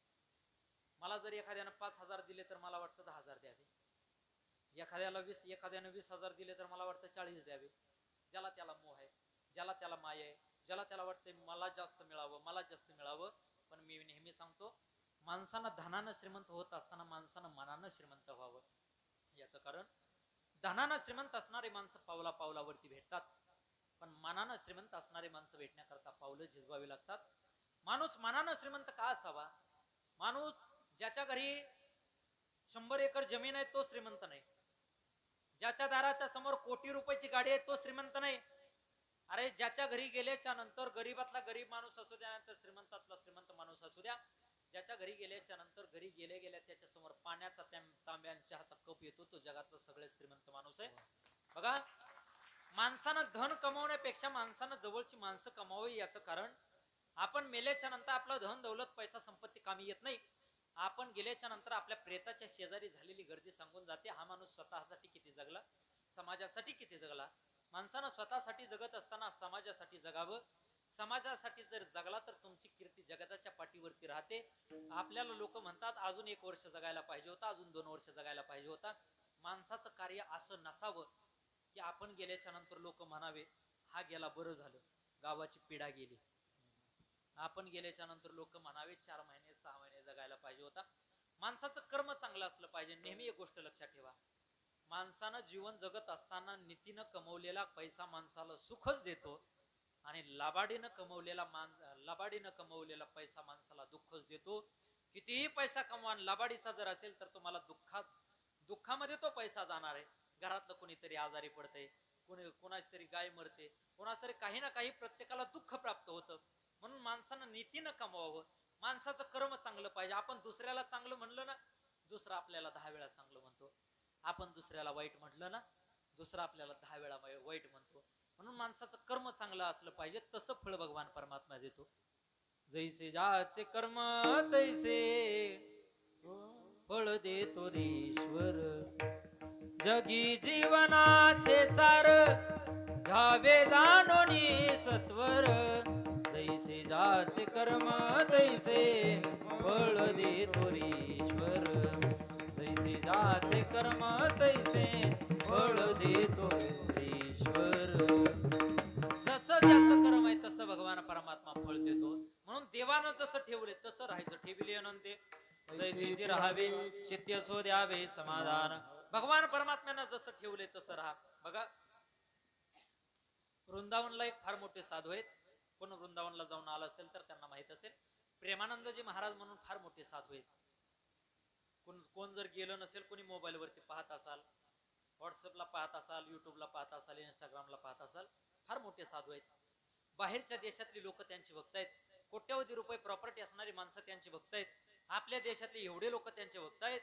मला जर एखाद्यानं 5,000 दिले तर मला वाटतं 10,000 द्यावे. एखाद्यानं 20,000 दिले तर मला वाटतं 40 द्यावे. ज्याला त्याला मोह आहे, ज्याला त्याला माय आहे, ज्याला त्याला वाटतं मला जास्त मिळावं, मला जास्त मिळावं. पण मी नेहमी सांगतो, माणसानं धनानं श्रीमंत होत असताना माणसानं मनानं श्रीमंत व्हावं. याचं कारण, धनानं श्रीमंत असणारी माणसं पावला पावलावरती भेटतात, पण मनानं श्रीमंत असणारी माणसं भेटण्याकरता पावलं झिजवावी लागतात. माणूस मनानं श्रीमंत का असावा? माणूस ज्याच्या घरी 100 एकर जमीन आहे तो श्रीमंत नाही. ज्याच्या दाराच्या समोर कोटी रुपयाची गाडी आहे तो श्रीमंत नाही. अरे ज्याच्या घरी गेल्याच्या नंतर गरीबातला गरीब माणूस असू द्या, तर श्रीमंतातला श्रीमंत माणूस असू द्या, ज्याच्या घरी गेल्याच्या नंतर घरी गेल्या त्याच्या समोर पाण्याचा तांब्या चहाचा कप येतो, तो जगातला सगळ्यात श्रीमंत माणूस आहे. बघा, माणसानं धन कमावण्यापेक्षा माणसानं जवळची माणसं कमावी. याचं कारण, आपण मेल्याच्या नंतर आपलं धन दौलत पैसा संपत्ती कामी येत नाही. आपण गेल्याच्या नंतर आपल्या प्रेताच्या शेजारी झालेली गर्दी सांगून जाते, हा माणूस स्वतःसाठी किती जगला, समाजासाठी किती जगला. माणसानं स्वतःसाठी जगत असताना समाजासाठी जगावं. समाजासाठी जर जगला तर तुमची कीर्ती जगताच्या पाठीवरती राहते. आपल्याला लोक म्हणतात अजून 1 वर्ष जगायला पाहिजे होता, अजून 2 वर्ष जगायला पाहिजे होता. माणसाचं कार्य असं नसावं की आपण गेल्याच्या नंतर लोक म्हणावे हा गेला बरं झालं, गावाची पिढा गेली. आपण गेल्याच्या नंतर लोक म्हणावे 4 महिने 6 महिने जगायला पाहिजे होता. माणसाचं कर्म चांगलं असलं पाहिजे. नेहमी एक गोष्ट लक्षात ठेवा, माणसानं जीवन जगत असताना नीतीनं कमवलेला पैसा माणसाला सुखच देतो, आणि लबाडीनं कमवलेला पैसा माणसाला दुःखच देतो. कितीही पैसा कमवा, लबाडीचा जर असेल तर तुम्हाला दुःखामध्ये तो पैसा जाणार आहे. घरातलं कोणीतरी आजारी पडतंय, कोणाची तरी गाय मरते, कोणाच तरी काही ना काही प्रत्येकाला दुःख प्राप्त होतं. म्हणून माणसानं नीतीनं कमवावं. माणसाचं कर्म चांगलं पाहिजे. आपण दुसऱ्याला चांगलं म्हणलं ना, दुसरा आपल्याला 10 वेळा चांगलं म्हणतो. आपण दुसऱ्याला वाईट म्हटलं ना, दुसरा आपल्याला 10 वेळा वाईट म्हणतो. म्हणून माणसाचं कर्म चांगलं असलं पाहिजे. तसं फळ भगवान परमात्मा देतो. जैसे ज्याचे कर्म तैसे फळ देतो ईश्वर. जगी जीवनाचे सार घ्यावे जाणोनी सत्वर. जैसे ज्याचे कर्म तैसे फळ देतो ईश्वर. जैसे ज्याचे कर्म तैसे फळ देतो ईश्वर. जसं ज्याचं कर्म आहे तसं भगवान परमात्मा फळ देतो. म्हणून देवानं जसं ठेवले तसं राहायचं. ठेविले अनंते तैसे राहावे, चित्त सो द्यावे समाधान. भगवान परमात्म्यानं जसं ठेवले तसं राहा. बघा, वृंदावनला एक फार मोठे साधू आहेत. कोण वृंदावनला जाऊन आला असेल तर त्यांना माहित असेल, प्रेमानंदजी महाराज म्हणून फार मोठे साधू आहेत. कोण जर गेलं नसेल, कोणी मोबाईल वरती पाहत असाल, व्हॉट्सअपला पाहत असाल, युट्यूबला पाहत असाल, इंस्टाग्रामला पाहत असाल, फार मोठे साधू आहेत. बाहेरच्या देशातली लोक त्यांची भक्त आहेत. कोट्यवधी रुपये प्रॉपर्टी असणारी माणसं त्यांची भक्त आहेत. आपल्या देशातले एवढे लोक त्यांचे भक्त आहेत.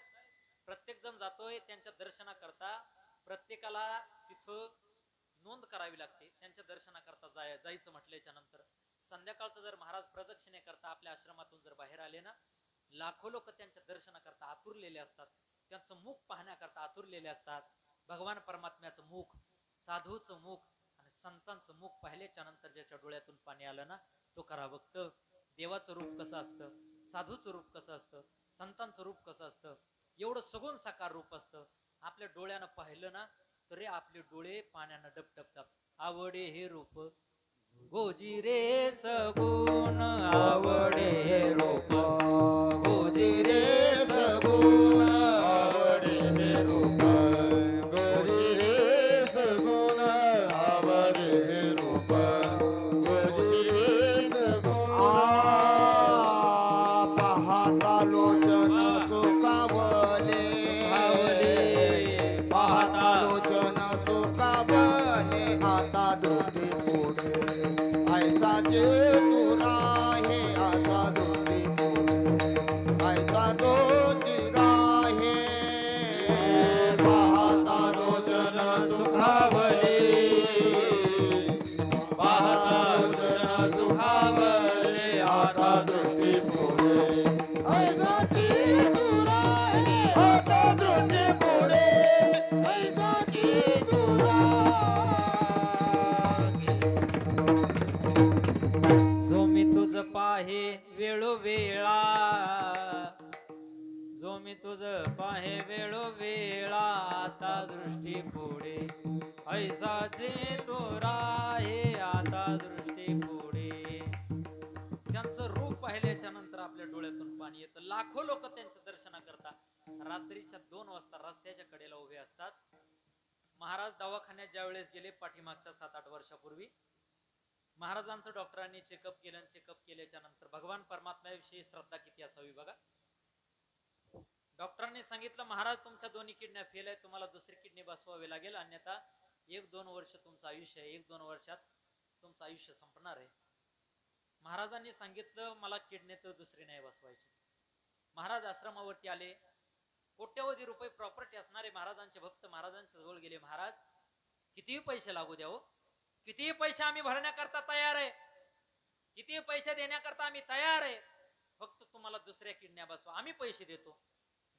प्रत्येक जण जातोय त्यांच्या दर्शनाकरता. प्रत्येकाला तिथं नोंद करावी लागते. त्यांच्या दर्शनाकरता जायचं म्हटल्याच्या नंतर संध्याकाळचं जर महाराज प्रदक्षिणे करता आपल्या आश्रमातून जर बाहेर आले ना, लाखो लोक त्यांच्या दर्शनाकरता आतुरलेले असतात. त्यांचं मुख पाहण्याकरता आतुरलेले असतात. भगवान परमात्म्याचं मुख, साधूचं मुख आणि संतांचं मुख पाहिल्याच्या नंतर ज्याच्या डोळ्यातून पाणी आलं ना, तो खरा भक्त. देवाचं रूप कसं असतं, साधूचं रूप कसं असतं, संतांचं रूप कसं असतं, एवढं सगुण साकार रूप असतं. आपल्या डोळ्यानं पाहिलं ना तरी आपले डोळे पाण्यानं डबडबतात. आवडे हे रूप गोजी रे सगुण, आवडे हे रूप गोजी रे सगुण, आवडे हे रूप गोजी रे सगुण, आवडे हे रूप गोजी रे सगुण. पाहता लोचन सुखावले, पाहता लोचन सुखावले. आता दोघी पुढे ऐसा चेतुरा हे, आता दोघी पुढे ऐसा दोघीरा हे. पाहता लोचन सुखावले, पाहता लोचन सुखावले. आता दोघी पुढे ऐसा चेतुरा हे, आता दोघी पुढे ऐसा चेतुरा. वेळा जो मी तुझ पाहे वेळो वेळा आता दृष्टी पुढे ऐसाचे तो राहे आता दृष्टी पुढे. त्यांचं रूप पाहिल्याच्या नंतर आपल्या डोळ्यातून पाणी येतं. लाखो लोक त्यांच्या दर्शनाकरता रात्रीच्या 2 वाजता रस्त्याच्या कडेला उभे असतात. महाराज दवाखान्यात ज्या वेळेस गेले पाठीमागच्या 7-8 वर्षापूर्वी, महाराजांचं डॉक्टरांनी चेकअप केलं. चेकअप केल्याच्या नंतर भगवान परमात्म्याविषयी श्रद्धा किती असावी बघा. डॉक्टरांनी सांगितलं महाराज तुमच्या दोन्ही किडन्या फेल आहेत, तुम्हाला दुसरी किडनी बसवावी लागेल, अन्यथा 1-2 वर्ष तुमचं आयुष्य आहे, 1-2 वर्षात तुमचं आयुष्य संपणार आहे. महाराजांनी सांगितलं मला किडनी तर दुसरी नाही बसवायची. महाराज आश्रमावरती आले. कोट्यवधी रुपये प्रॉपर्टी असणारे महाराजांचे भक्त महाराजांच्या जवळ गेले. महाराज कितीही पैसे लागू द्या हो, कितीही पैसे आम्ही भरण्याकरता तयार आहे, कितीही पैसे देण्याकरता आम्ही तयार आहे, फक्त तुम्हाला दुसऱ्या किडन्या बसवा, आम्ही पैसे देतो.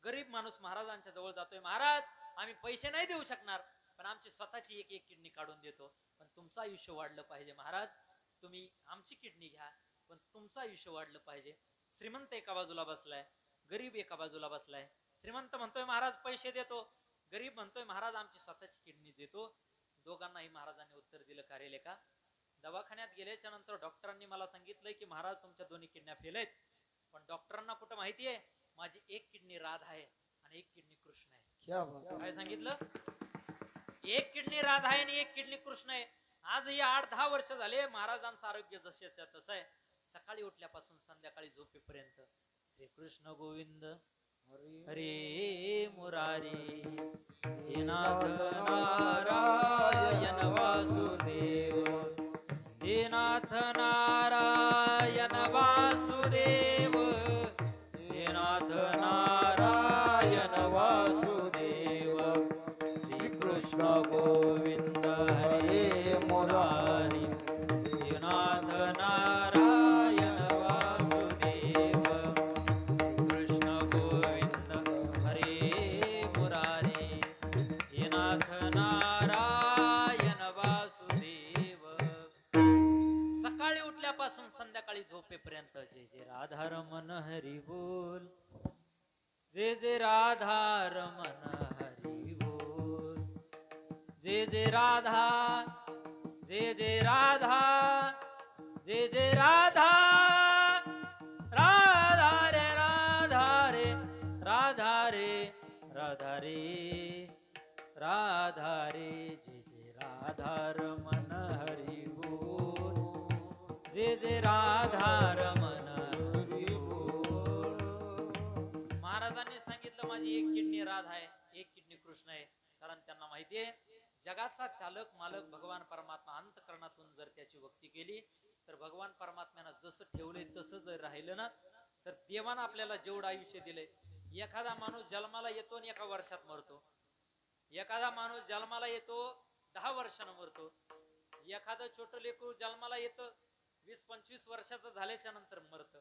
गरीब माणूस महाराजांच्या जवळ जातोय. महाराज आम्ही पैसे नाही देऊ शकणार, पण आमची स्वतःची एक किडनी काढून देतो, पण तुमचं आयुष्य वाढलं पाहिजे. महाराज तुम्ही आमची किडनी घ्या, पण तुमचं आयुष्य वाढलं पाहिजे. श्रीमंत एका बाजूला बसलाय, गरीब एका बाजूला बसलाय. श्रीमंत म्हणतोय महाराज पैसे देतो, गरीब म्हणतोय महाराज आमची स्वतःची किडनी देतो. दोघांनाही महाराजांनी उत्तर दिलं का रे लेका. दवाखान्यात गेल्याच्या नंतर डॉक्टरांनी मला सांगितलंय की महाराज तुमच्या दोन्ही किडन्या फेल आहेत, पण डॉक्टरांना कुठं माहितीये माझी एक किडनी राधा आहे आणि एक किडनी कृष्ण आहे. काय सांगितलं? एक किडनी राधा आहे आणि एक किडनी कृष्ण आहे. आज या 8-10 वर्ष झाले महाराजांचं आरोग्य जसेच्या तसं आहे. सकाळी उठल्यापासून संध्याकाळी झोपेपर्यंत श्री कृष्ण गोविंद हरे मुरारी हे नाथ नारायण वासुदेव, हे नाथ नारायण वासुदेव, हे नाथ नारायण वासुदेव. श्री कृष्ण गोविंद हरे मुरारी हे नाथ नारायण वासुदेव, श्री कृष्ण गोविंद हरे मुरारी हे नाथ नारायण वासुदेव. सकाळी उठल्यापासून संध्याकाळी झोपेपर्यंत जे जे राधारमण हरी बोल, जे जे राधारमण हरी बोल, जे जे राधा, जे जे राधा, जे जे राधा, राधा रे राधा रे राधा रे राधा रे राधा रे, जे जे राधारमण हरी बोल, जे जे राधारमण हरी बोल. महाराजांनी सांगितलं माझी एक किडनी राधा आहे, एक किडनी कृष्ण आहे, कारण त्यांना माहितीये जगाचा चालक मालक भगवान परमात्मा. अंतःकरणातून जर त्याची भक्ती केली तर भगवान परमात्म्यानं जसं ठेवलंय तसं जर राहिलं ना तर देवानं आपल्याला जेवढं आयुष्य दिलंय. एखादा माणूस जन्माला येतो आणि 1 वर्षात मरतो, एखादा माणूस जन्माला येतो 10 वर्षानं मरतो, एखादं छोटं लेकरू जन्माला येतं 20-25 वर्षाचं झाल्याच्या नंतर मरतं.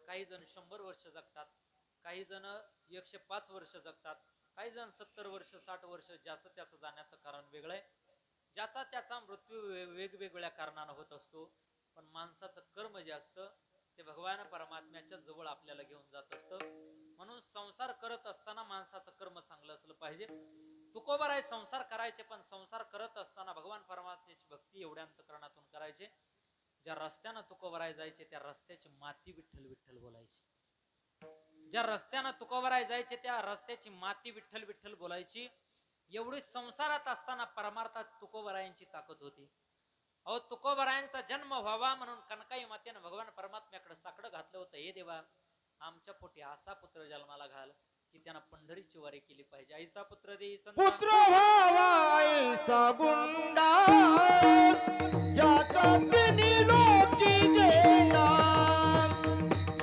काही जण 100 वर्ष जगतात, काही जण 105 वर्ष जगतात, काही जण 70 वर्ष 60 वर्ष. ज्याचं त्याचं जाण्याचं कारण वेगळं आहे, ज्याचा त्याचा मृत्यू वेगवेगळ्या कारणानं होत असतो. पण माणसाचं कर्म जे असतं ते भगवान परमात्म्याच्या जवळ आपल्याला घेऊन जात असतं. म्हणून संसार करत असताना माणसाचं कर्म चांगलं असलं पाहिजे. तुकोबर आहे संसार करायचे, पण संसार करत असताना भगवान परमात्म्याची भक्ती एवढ्या अंतःकरणातून करायचे. ज्या रस्त्यानं तुकोबराय जायचे त्या रस्त्याची माती विठ्ठल विठ्ठल बोलायची. ज्या रस्त्यानं तुकोबराय जायचे त्या रस्त्याची माती विठ्ठल विठ्ठल बोलायची. एवढी संसारात असताना परमार्थात तुकोबरायांची ताकद होती. अहो तुकोबरायांचा जन्म व्हावा म्हणून कनकाई मातेनं भगवान परमात्म्याकडे साकडं घातलं होतं. हे देवा आमच्या पोटी असा पुत्र जन्माला घाल की त्यांना पंढरीची वारी केली पाहिजे. ऐसा पुत्र दे पुत्र व्हावा ऐसा गुंडा ज्याचा तिन्ही लोकी घेणा,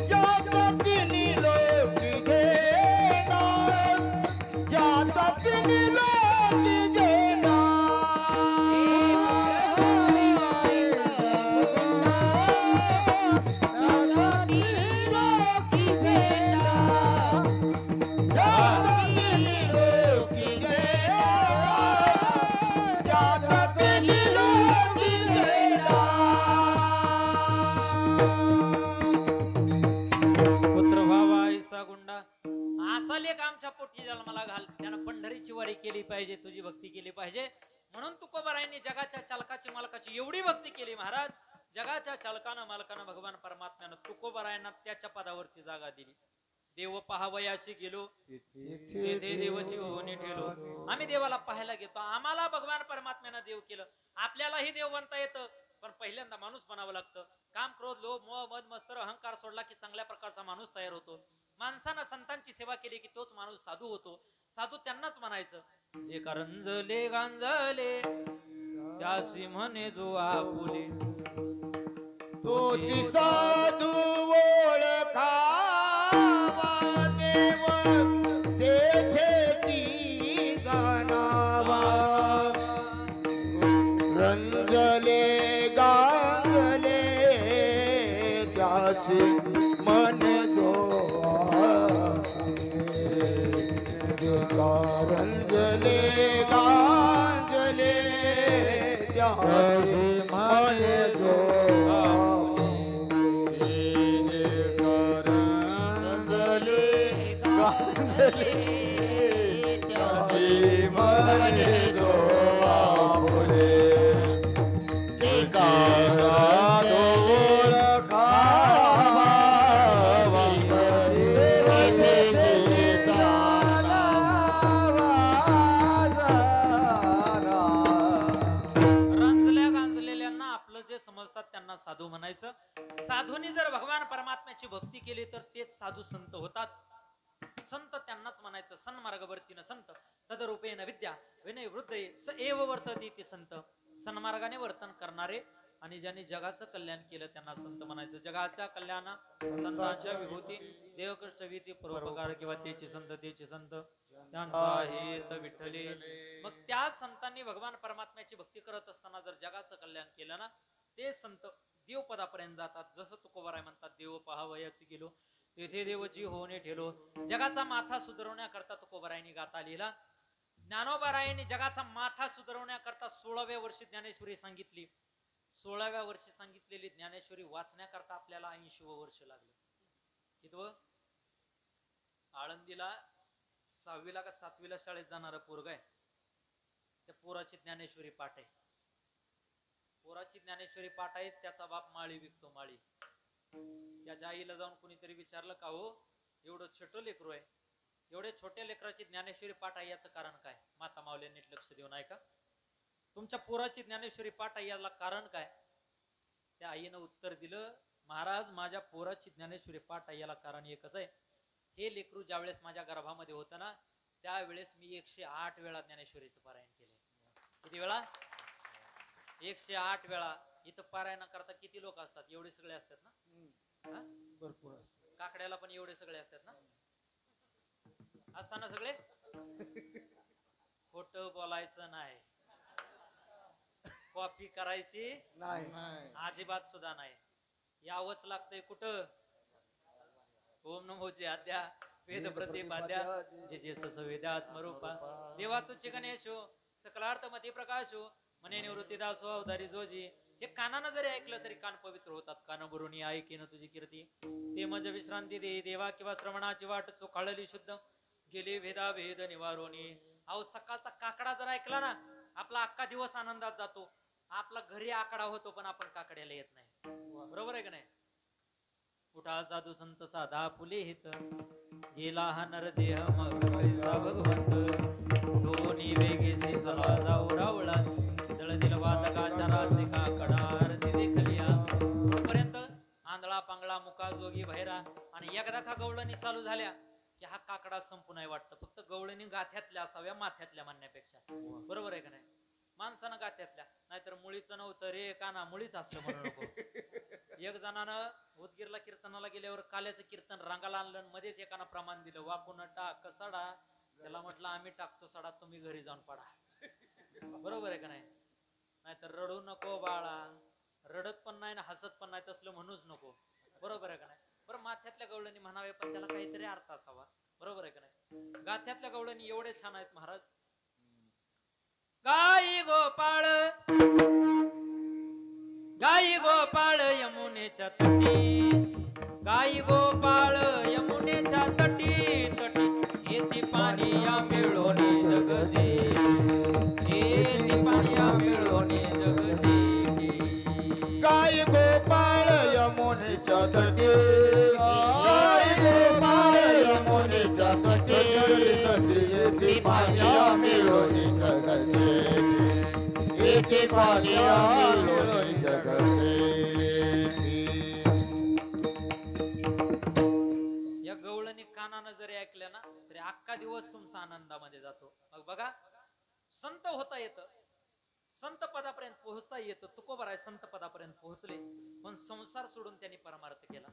ज्याचा तिन्ही लोकी घेणा, ज्याचा तिन्ही लोकी घेणा. लेक आमच्या पोटी जन्माला घाल, त्यानं पंढरीची वारी केली पाहिजे, तुझी भक्ती केली पाहिजे. म्हणून तुकोबारायांनी जगाच्या चालकाची मालकाची एवढी भक्ती केली महाराज. जगाच्या चालकानं मालकानं भगवान परमात्म्यानं तुकोबारायांना त्याच्या पदावरती जागा दिली. देव पाहावयाशी गेलो तेथे देवाची होणे ठेलो. आम्ही देवाला पाहायला घेतो. आम्हाला भगवान परमात्म्यानं देव केलं. आपल्यालाही देव बनता येतं, पण पहिल्यांदा माणूस बनावं लागतं. काम, क्रोध, लोभ, मोह, मद, मत्सर, अहंकार सोडला की चांगल्या प्रकारचा माणूस तयार होतो. माणसानं संतांची सेवा केली की तोच माणूस साधू होतो. साधू त्यांनाच म्हणायचं जे करंजले गांजले त्यासी म्हणे जो आपुले. तोची साधू ओळखावा देव तेथेची गाणावा. रंजले गांजले त्यासी मन जो रंजले गांजले त्यासी मन जो त्यांना साधू म्हणायचं. साधूंनी जर भगवान परमात्म्याची भक्ती केली तर तेच साधू संत होतात. संत त्यांनाच म्हणायचं. सन्मार्गवर्तीन संत तदरूपेन विद्या विनय वृद्ध स एव वर्तती ती संत. सन्मार्गाने वर्तन करणारे आणि ज्यांनी जगाचं कल्याण केलं त्यांना संत म्हणायचं. जगाच्या कल्याणा संतांच्या विभूती देवकृष्ट विधी परोपकार किंवा तेचे संत त्यांचा हेत विठ्ठली. मग त्या संतांनी भगवान परमात्म्याची भक्ती करत असताना जर जगाचं कल्याण केलं ना, ते संत देवपदापर्यंत जातात. जसं तुकोबाराय म्हणतात, देव पाहावयासी गेलो तेथे देवची होणे ठेलो. जगाचा माथा सुधारवण्याकरता तुकोबारायांनी गाथा लिहिला. ज्ञानोबारायांनी जगाचा माथा सुधारवण्याकरता 16व्या वर्षी ज्ञानेश्वरी सांगितली. 16व्या वर्षी सांगितलेली ज्ञानेश्वरी वाचण्याकरता आपल्याला 80 वर्ष लागले. कितवं? आळंदीला 6वीला का 7वीला शाळेत जाणारा पोरग आहे. त्या पोराची ज्ञानेश्वरी पाठ आहे. पोराची ज्ञानेश्वरी पाठ आहे. त्याचा बाप माळी विकतो. माळी. त्याच्या आईला जाऊन कुणीतरी विचारलं, का हो एवढं छोटं लेकरू आहे, एवढे छोट्या लेकराची ज्ञानेश्वरी पाठ आहे, याचं कारण काय? माता माऊली नीट लक्ष देऊन ऐका. तुमच्या पोराची ज्ञानेश्वरी पाठ आहे याला कारण काय? त्या आईनं उत्तर दिलं, महाराज माझ्या पोराची ज्ञानेश्वरी पाठ आहे याला कारण एकच आहे. हे लेकरू ज्यावेळेस माझ्या गर्भामध्ये होतं ना, त्यावेळेस मी 108 वेळा ज्ञानेश्वरीचं पारायण केले. किती वेळा? 108 वेळा. इथं पारायण करता किती लोक असतात? एवढे सगळे असतात ना? भरपूर. काकड्याला पण एवढे सगळे असतात ना? असताना सगळे खोट बोलायचं नाही, कॉपी करायची नाही, अजिबात सुद्धा नाही. यावंच लागतंय कुठं? ओम नमो आद्या वेद प्रतिपाद्या जे जे सवेदात्मरूपा देवा तुच्छ गणेशो सकलार्थ मती प्रकाशो मने निवृत्ती दासो अवधारी जोजी. हे कानानं जरी ऐकलं तरी कान पवित्र होतात. कान भरून ऐकेन तुझी कीर्ती. ते मज विश्रांती दे देवा किंवा श्रवणाची वाट चोखाळली शुद्ध गेले भेदा भेद निवारोनी. अहो सकाळचा काकडा जर ऐकला ना, आपला अख्खा दिवस आनंदात जातो. आपला घरी आकडा होतो पण आपण काकड्याला येत नाही. बरोबर आहे का नाही? उठा साधू संत साधा फुले हित गेला हा नर देह मग भगवंत दोन्ही वेगेसे चला जाऊ रावळास दळ दिल वादकाच्या रासे काकडार देखलिया. तोपर्यंत आंधळा पांगळा मुका जोगी भैरा. आणि एकदा का गवळणी चालू झाल्या की हा काकडा संपू नाही वाटतं. फक्त गवळणी गाथ्यातल्या असाव्या, माथ्यातल्या म्हणण्यापेक्षा. बरोबर आहे का नाही? माणसानं गाथ्यातल्या, नाहीतर मुळीचं नव्हतं रे काना मुळीच असलं म्हणू नको. एक जणानं उदगीरला कीर्तनाला गेल्यावर काल्याचं कीर्तन रंगाला आणलं, मध्येच एकानं प्रमाण दिलं, वाकून टाक सडा. त्याला म्हटलं आम्ही टाकतो सडा, तुम्ही घरी जाऊन पडा. बरोबर आहे का नाही? नाहीतर रडू नको बाळा, रडत पण नाही ना हसत पण नाही, तसलं म्हणूच नको. बरोबर आहे का नाही? बरं माथ्यातल्या गवळणी म्हणावे पण त्याला काहीतरी अर्थ असावा. बरोबर आहे का नाही? गाथ्यातल्या गवळणी एवढे छान आहेत महाराज. गाई गोपाळ गाई गोपाळ यमुनेच्या तटी, गाई गोपाळ यमुनेच्या तटी तटी. हे पाणिया मिळोनी जग जेठी पाणिया मिळोनी जग जेठी गाय गोपाळ यमुनेच्या तटी गाय गोपाळ यमुनेच्या तटी ती पानिया मिळोनी जगते एके पानिया मिळोनी जगते या गवळणी कानानं जरी ऐकल्या ना तरी अख्खा दिवस तुमचा आनंदामध्ये जातो. मग बघा संत होता येतं, संत पदापर्यंत पोहोचता येतं. तुकोबाराय संत पदापर्यंत पोहोचले पण संसार सोडून त्यांनी परमार्थ केला.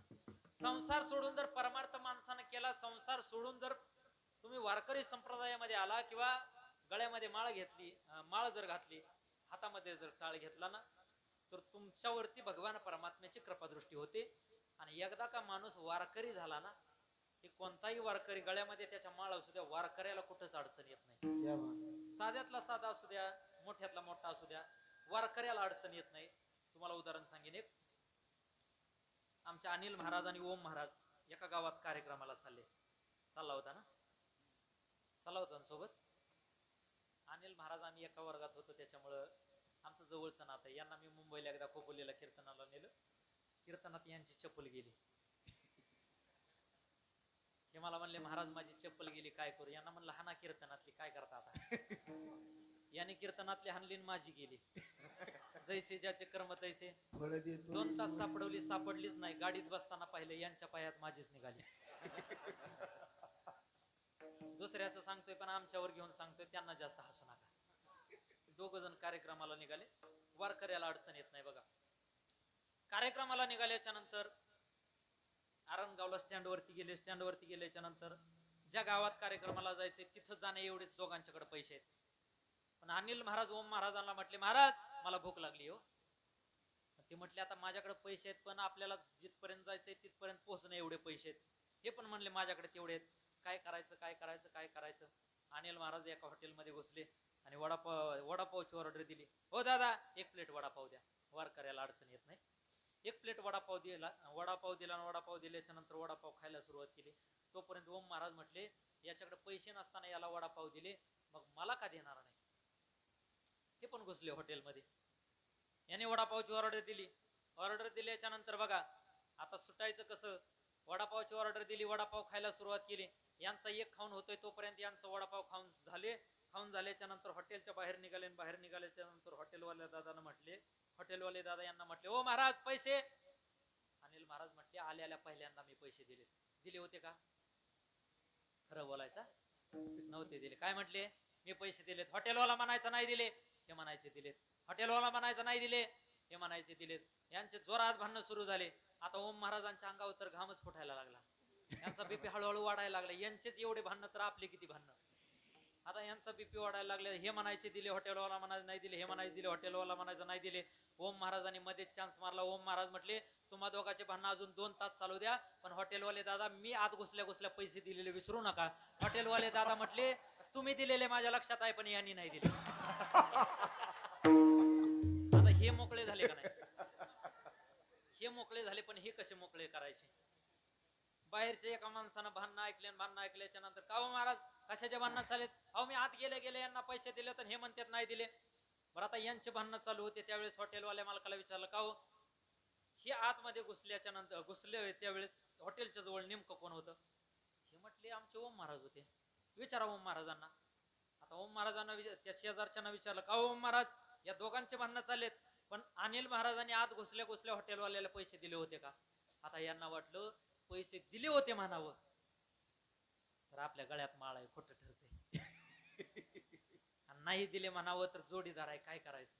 संसार सोडून जर परमार्थ माणसानं केला, संसार सोडून जर तुम्ही वारकरी संप्रदायामध्ये आला किंवा गळ्यामध्ये माळ घेतली, माळ जर घातली, हातामध्ये जर टाळ घेतला ना तर तुमच्यावरती भगवान परमात्म्याची कृपादृष्टी होते. आणि एकदा का माणूस वारकरी झाला ना की कोणताही वारकरी गळ्यामध्ये त्याच्या माळ असू द्या, वारकऱ्याला कुठंच अडचण येत नाही. साध्यातला साधा असू द्या, मोठ्यातला मोठा असू द्या, वारकऱ्याला अडचण येत नाही. तुम्हाला उदाहरण सांगेन एक. आमच्या अनिल महाराज आणि ओम महाराज एका गावात कार्यक्रमाला चालला होता ना सोबत. अनिल महाराज आम्ही एका वर्गात होतो त्याच्यामुळं आमचं जवळचं नातं. यांना मी मुंबईला एकदा खोपोलीला कीर्तनाला नेलं. कीर्तनात यांची चप्पल गेली. हे मला म्हणले महाराज माझी चप्पल गेली काय करू. यांना म्हणलं हाना कीर्तनातली काय करता आता. याने कीर्तनातली हानली माझी गेली. जैसे ज्याचे कर्म तैसे. 2 तास सापडलीच नाही. गाडीत बसताना पाहिलं यांच्या पायात माझीच निघाली. दुसऱ्याचं सांगतोय पण आमच्यावर घेऊन सांगतोय त्यांना जास्त हसू नका. 2 जण कार्यक्रमाला निघाले. वारकऱ्याला अडचण येत नाही बघा. कार्यक्रमाला निघाल्याच्या नंतर आरणगावला स्टँडवरती गेले. स्टँडवरती गेल्याच्या नंतर ज्या गावात कार्यक्रमाला जायचे तिथं जाणे एवढेच दोघांच्याकडे पैसे आहेत. पण अनिल महाराज ओम महाराजांना म्हटले महाराज मला भूक लागली हो. ते म्हटले आता माझ्याकडे पैसे आहेत पण आपल्याला जिथपर्यंत जायचंय तिथपर्यंत पोहोचणे एवढे पैसे आहेत. हे पण म्हणले माझ्याकडे तेवढे आहेत. काय करायचं. अनिल महाराज एका हॉटेलमध्ये घुसले आणि वडापावची ऑर्डर दिली. हो दादा 1 प्लेट वडापाव द्या. वारकऱ्याला अडचण येत नाही. 1 प्लेट वडापाव दिला आणि वडापाव दिल्याच्या नंतर वडापाव खायला सुरुवात केली. तोपर्यंत ओम महाराज म्हटले याच्याकडे पैसे नसताना याला वडापाव दिले मग मला का देणार नाही. हे पण घुसले हॉटेलमध्ये. याने वडापावची ऑर्डर दिली. ऑर्डर दिल्याच्या नंतर बघा आता सुटायचं कसं. वडापावची ऑर्डर दिली, वडापाव खायला सुरुवात केली. यांचा एक खाऊन होतोय तोपर्यंत यांचा वडापाव खाऊन झाल्याच्या नंतर हॉटेलच्या बाहेर निघाले. बाहेर निघाल्याच्या नंतर हॉटेलवाल्या दादा यांना म्हटले ओ महाराज पैसे. अनिल महाराज म्हटले आल्याला पहिल्यांदा मी पैसे दिले होते का. खरं बोलायचा नव्हते दिले. काय म्हटले मी पैसे दिलेत. हॉटेलवाला म्हणायचं नाही दिले, हे म्हणायचे दिलेत. हॉटेलवाला म्हणायचं नाही दिले, हे म्हणायचे दिलेत. यांचे जोरात भांडणं सुरू झाले. आता ओम महाराजांच्या अंगावर तर घामच फुटायला लागला. यांचा बीपी हळूहळू वाढायला लागला. यांचेच एवढे भांडणं तर आपले किती भांडणं. आता यांचा बीपी वाढायला लागले. हे म्हणायचे दिले, हॉटेलवाला म्हणायचं नाही दिले, हे म्हणायचे दिले, हॉटेलवाला म्हणायचं नाही दिले. ओम महाराजांनी मध्ये चान्स मारला. ओम महाराज म्हटले तुम्हा दोघांचे भांडणं अजून 2 तास चालू द्या पण हॉटेलवाले दादा मी आत घुसल्या पैसे दिलेले विसरू नका. हॉटेलवाले दादा म्हटले तुम्ही दिलेले माझ्या लक्षात आहे पण यांनी नाही दिले. आता हे मोकळे झाले का नाही. हे मोकळे झाले पण हे कसे मोकळे करायचे. बाहेरचे एका माणसानं भांडणं ऐकल्याच्या नंतर का हो महाराज कशाच्या भांडणं चालेत. अहो मी आत गेले यांना पैसे दिले तर हे म्हणतात नाही दिले. बरं आता यांचे भांडणं चालू होते त्यावेळेस हॉटेलवाल्या मालकाला विचारलं का हो हे आतमध्ये घुसले त्यावेळेस हॉटेलच्या जवळ नेमकं कोण होतं. हे म्हटले आमचे ओम महाराज होते. विचारा ओम महाराजांना. आता ओम महाराजांना त्या शेजारच्यांना विचारलं का ओम महाराज या दोघांचे भांडणं चाललेत पण अनिल महाराजांनी आत घुसल्या हॉटेलवाल्याला पैसे दिले होते का. आता यांना वाटलं पैसे दिले होते म्हणावं तर आपल्या गळ्यात माळ आहे खोटं ठरते. नाही दिले म्हणावं तर जोडीदार आहे काय करायचं.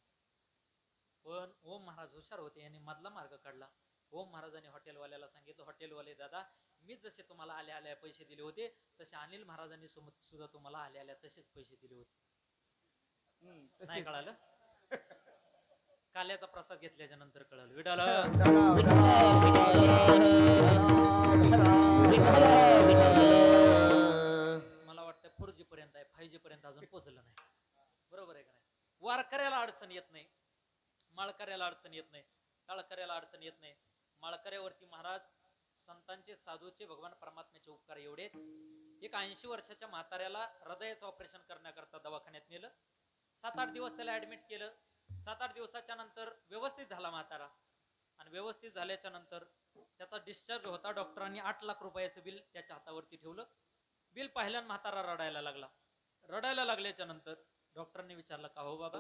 पण ओम महाराज हुशार होते. यांनी मधला मार्ग काढला. ओम महाराजांनी हॉटेलवाल्याला सांगितलं हॉटेलवाले दादा मी जसे तुम्हाला आल्या पैसे दिले होते तसे अनिल महाराजांनी सुद्धा तुम्हाला आल्या तसेच पैसे दिले होते. नाही कळालं. काल्याचा प्रसाद घेतल्याच्या नंतर कळालं. मला वाटतं 4G पर्यंत आहे 5G पर्यंत अजून पोहोचलं नाही. बरोबर आहे का नाही. वारकऱ्याला अडचण येत नाही, माळकऱ्याला अडचण येत नाही, टाळकऱ्याला अडचण येत नाही. माळकऱ्यावरती महाराज संतांचे साधूचे भगवान परमात्म्याचे उपकार एवढे एक 80 वर्षाच्या म्हाताऱ्याला हृदयाचं ऑपरेशन करण्याकरता दवाखान्यात नेलं. 7-8 दिवस त्याला ऍडमिट केलं. 7-8 दिवसाच्या नंतर व्यवस्थित झाला म्हातारा. आणि व्यवस्थित झाल्याच्या नंतर त्याचा डिस्चार्ज होता. डॉक्टरांनी 8 लाख रुपयाचं बिल त्याच्या हातावरती ठेवलं. बिल पाहिल्यानं म्हातारा रडायला लागला. रडायला लागल्याच्या नंतर डॉक्टरांनी विचारलं, का हो बाबा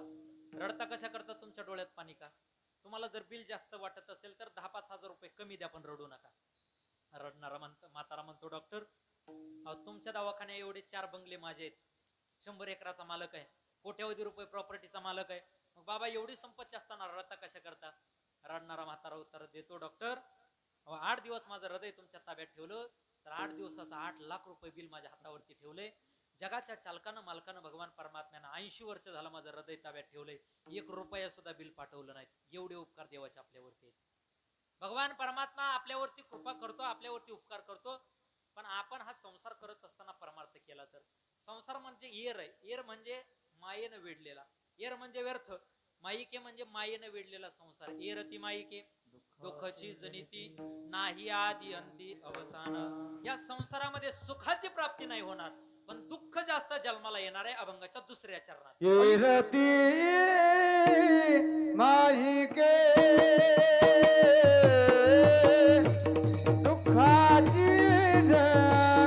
रडता कशा करता, तुमच्या डोळ्यात पाणी का? तुम्हाला जर बिल जास्त वाटत असेल तर 10-5 हजार रुपये कमी द्या, पण रडू नका. रडणारा म्हातारा म्हणतो, डॉक्टर तुमच्या दवाखान्या एवढे 4 बंगले माझे आहेत, 100 एकराचा मालक आहे, कोट्यावधी रुपये प्रॉपर्टीचा मालक आहे, मग बाबा एवढी संपत्ती असताना रडता कशा करता? रडणारा म्हातारा उत्तर देतो, डॉक्टर 8 दिवस माझं हृदय तुमच्या ताब्यात ठेवलं तर 8 दिवसाचं 8 लाख रुपये बिल माझ्या हातावरती ठेवलंय. जगाच्या चालकानं मालकानं भगवान परमात्म्यानं 80 वर्ष झालं माझं हृदय ताब्यात ठेवलंय, 1 रुपया सुद्धा बिल पाठवलं नाही. एवढे उपकार देवाचे आपल्यावरती आहेत. भगवान परमात्मा आपल्यावरती कृपा करतो, आपल्यावरती उपकार करतो. पण आपण हा संसार करत असताना परमार्थ केला तर संसार म्हणजे येर आहे. येर म्हणजे मायेनं वेढलेला, येर म्हणजे व्यर्थ, माईके म्हणजे मायेनं वेढलेला संसार. येरती माईके दुःखाची जनिती, नाही आदी अंती अवसान. या संसारामध्ये सुखाची प्राप्ती नाही होणार, पण दुःख जास्त जन्माला येणार आहे अभंगाच्या दुसऱ्या चरणात. येरती माईके दुःखाची जनाती,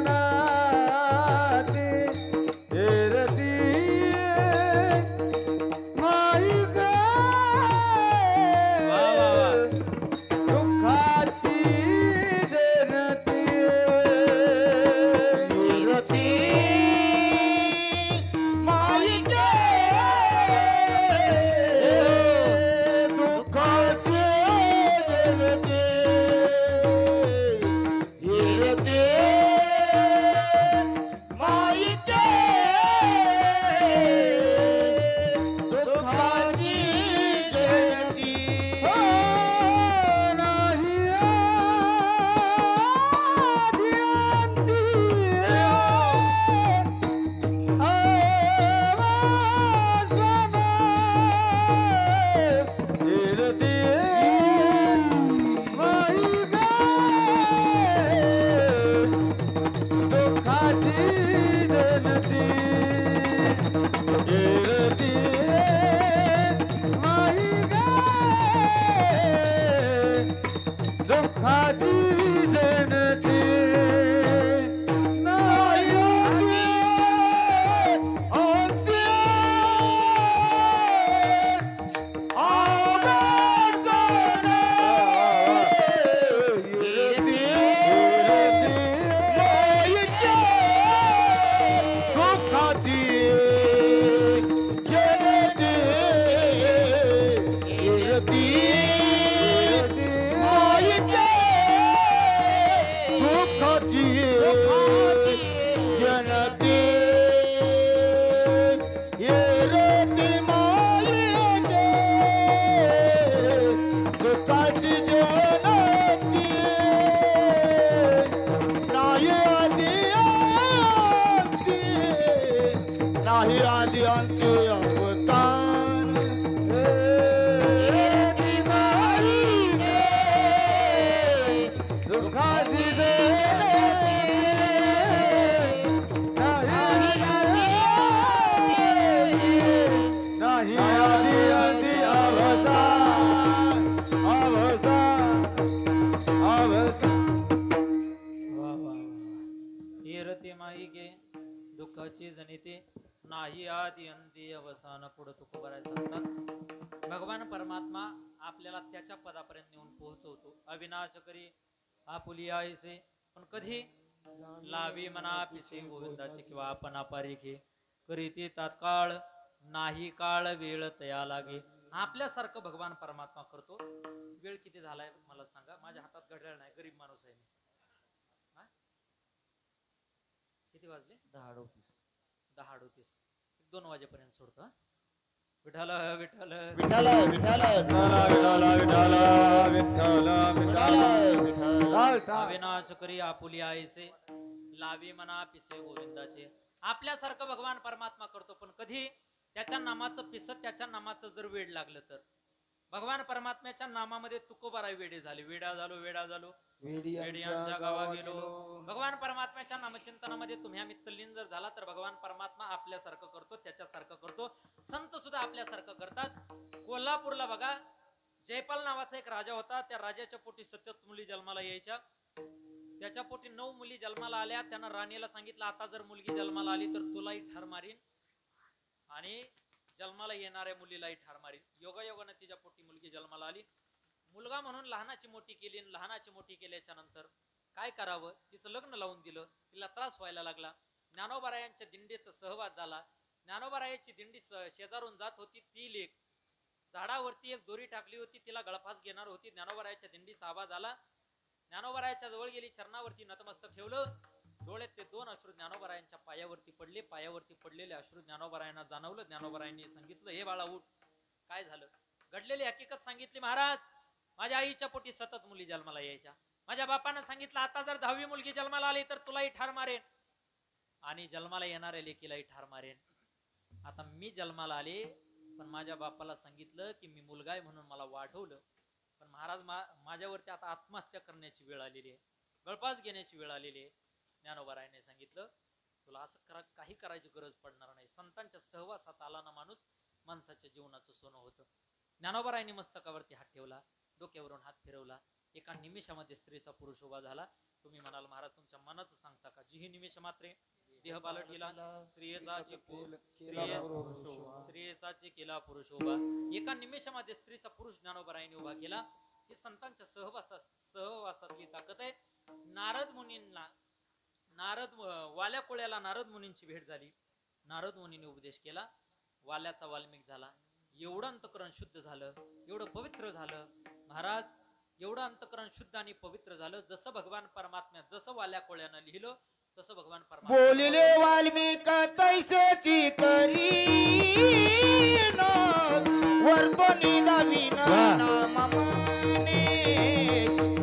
येरती माईके दुःखाची जनाती, येरती माईके दुःखाची जनाती, येरती माईके दुःखाची जनाती. हो नाही आदी अंती अवसान, येरती माईके दुःखाची जनाती, येरती माईके दुःखाची जनाती. नाही अंती अवसान, येरती माईके दुःखाची जनाती, येरती माईके दुःखाची जनाती, येरती माईके दुःखाची जनाती. नाही आदी अंती, नाही आदी अंती अवसान, येरती माईके दुःखाची जनाती, नाही आदी अंती अवसान, अवसान, अवसान. वा वा वा. येरती माईके दुःखाची जनिते, नाही आदी अंती अवसान. पुढे तुकोबाराय सांगतात, भगवान परमात्मा आपल्याला त्याच्या पदापर्यंत नेऊन पोहोचवतो. अविनाश करी आपुली आईसे, पण कधी लावी मना पिसे गोविंदाचे किंवा आपण अपारिखे करीती तात्काळ, नाही काळ वेळ तया लागे. आपल्यासारखं भगवान परमात्मा करतो. वेळ किती झालाय मला सांगा? माझ्या हातात घड्याळ नाही, गरीब माणूस आहे मी. हा? किती वाजले? 10:38. 2 वाजेपर्यंत सोडतो. हा? विठाल विठाल विठ्ठल विठ्ठल विठ्ठल विठ्ठल विठ्ठल. अविनाश करी आपुली आईसे, लावी मना पिसे गोविंदाचे. आपल्यासारखं भगवान परमात्मा करतो, पण कधी त्याच्या नामाचं पिसत, त्याच्या नामाचं जर वेळ लागलं तर भगवान परमात्म्याच्या नामामध्ये तुकोबाराय वेडे झाले. वेडा झालो वेडियांच्या वेडियांच्या गावा गेलो. भगवान परमात्म्याच्या नामचिंतनामध्ये तुम्ही आम्ही तल्लीन जर झाला तर भगवान परमात्मा आपल्यासारखं करतो, त्याच्यासारखं करतो. संत सुद्धा आपल्यासारखं करतात. कोल्हापूरला बघा, जयपाल नावाचा एक राजा होता. त्या राजाच्या पोटी 77 मुली जन्माला यायच्या. त्याच्या पोटी 9 मुली जन्माला आल्या. त्यानं राणीला सांगितलं, आता जर मुलगी जन्माला आली तर तुलाही ठार मारीन आणि जन्माला येणाऱ्या मुलीलाही ठार मारीन. योगायोगानं तिच्या पोटी मुलगी जन्माला आली. मुलगा म्हणून लहानाची मोठी केली. लहानाची मोठी केल्याच्या नंतर काय करावं, तिचं लग्न लावून दिलं. तिला त्रास व्हायला लागला. ज्ञानोबारायांच्या दिंडीचा सहवास झाला. ज्ञानोबारायांची दिंडी शेजारून जात होती. ती लेक झाडावरती एक दोरी टाकली होती, तिला गळफास घेणार होती. ज्ञानोबारायांच्या दिंडीचा आवाज आला. ज्ञानोबारायांच्या जवळ गेली, चरणावरती नतमस्तक ठेवलं. डोळ्यात ते 2 अश्रू ज्ञानोबारायांच्या पायावरती पडले. पायावरती पडलेले अश्रू ज्ञानोबारायांना जाणवलं. ज्ञानोबारायांनी सांगितलं, हे बाळा उठ, काय झालं? घडलेली हकीकत सांगितली. महाराज, माझ्या आईच्या पोटी 7 मुली जन्माला यायच्या. माझ्या बापानं सांगितलं, आता जर 10वी मुलगी जन्माला आली तर तुलाही ठार मारेन आणि जन्माला येणाऱ्या लेकीलाही ठार मारेन. आता मी जन्माला आले, पण माझ्या बापाला सांगितलं की मी मुलगा आहे म्हणून मला वाढवलं. पण महाराज, माझ्यावरती आता आत्महत्या करण्याची वेळ आलेली आहे, गळफास घेण्याची वेळ आलेली आहे. ज्ञानोबारायांनी सांगितलं, तुला असं काही करायची गरज पडणार नाही. संतांच्या सहवासात आला ना माणूस, माणसाच्या जीवनाचं सोनं होतं. ज्ञानोबारायांनी मस्तकावरती हात ठेवला, डोक्यावरून हात फिरवला. एका निमिषामध्ये स्त्रीचा पुरुष उभा झाला. तुम्ही म्हणाल, महाराज तुमच्या मनाचं सांगता का? जी ही निमिष मात्रे देह पालटिला, स्त्रियेचाचे केला पुरुष उभा. एका निमिषामध्ये स्त्रीचा पुरुष ज्ञानोबारायांनी उभा केला. ही संतांच्या सहवासातली ताकद आहे. वाल्या कोळ्याला नारद मुनींची भेट झाली. नारद मुनींनी उपदेश केला. वाल्याचा वाल्मिक झाला. एवढं अंतकरण शुद्ध झालं, एवढं पवित्र झालं महाराज, एवढं अंतकरण शुद्ध आणि पवित्र झालं. जसं भगवान परमात्म्या, जसं वाल्या कोळ्यानं लिहिलं तसं भगवान परमात्मा बोलिले वाल्मिक तैसेची करी वर्तो निदाविन नाम मने,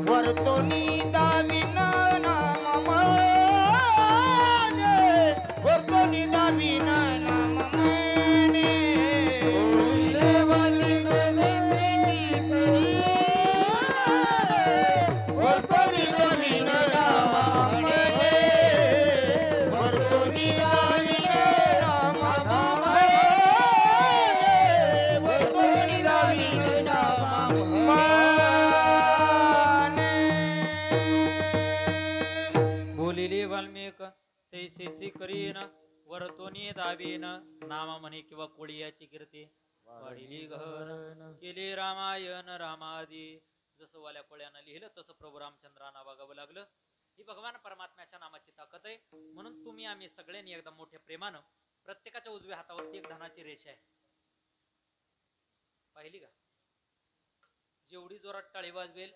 वर्तो निदाविन नाम मने, वर्तो निदाविन नाम मने. बोलिले वाल्मिक तैसेची करी वर्तो निदाविन नाम मने, वर्तो निदाविन नाम मने, वर्तो निदाविन नाम मने. बोलिले वाल्मिक तैसेची करीन वरतोनी दाबीन नाम म्हणे किंवा कोळीयाची कीर्ती वाढिली गहन केली रामायण रामादी. जसं वाल्या कोळ्यानं लिहिलं तसं प्रभू रामचंद्रांना बघावं लागलं. ही भगवान परमात्म्याच्या नामाची ताकद आहे. म्हणून तुम्ही आम्ही सगळ्यांनी एकदम मोठ्या प्रेमानं, प्रत्येकाच्या उजव्या हातावरती एक धनाची रेषा आहे, पाहिली का? जेवढी जोरात टाळी वाजवेल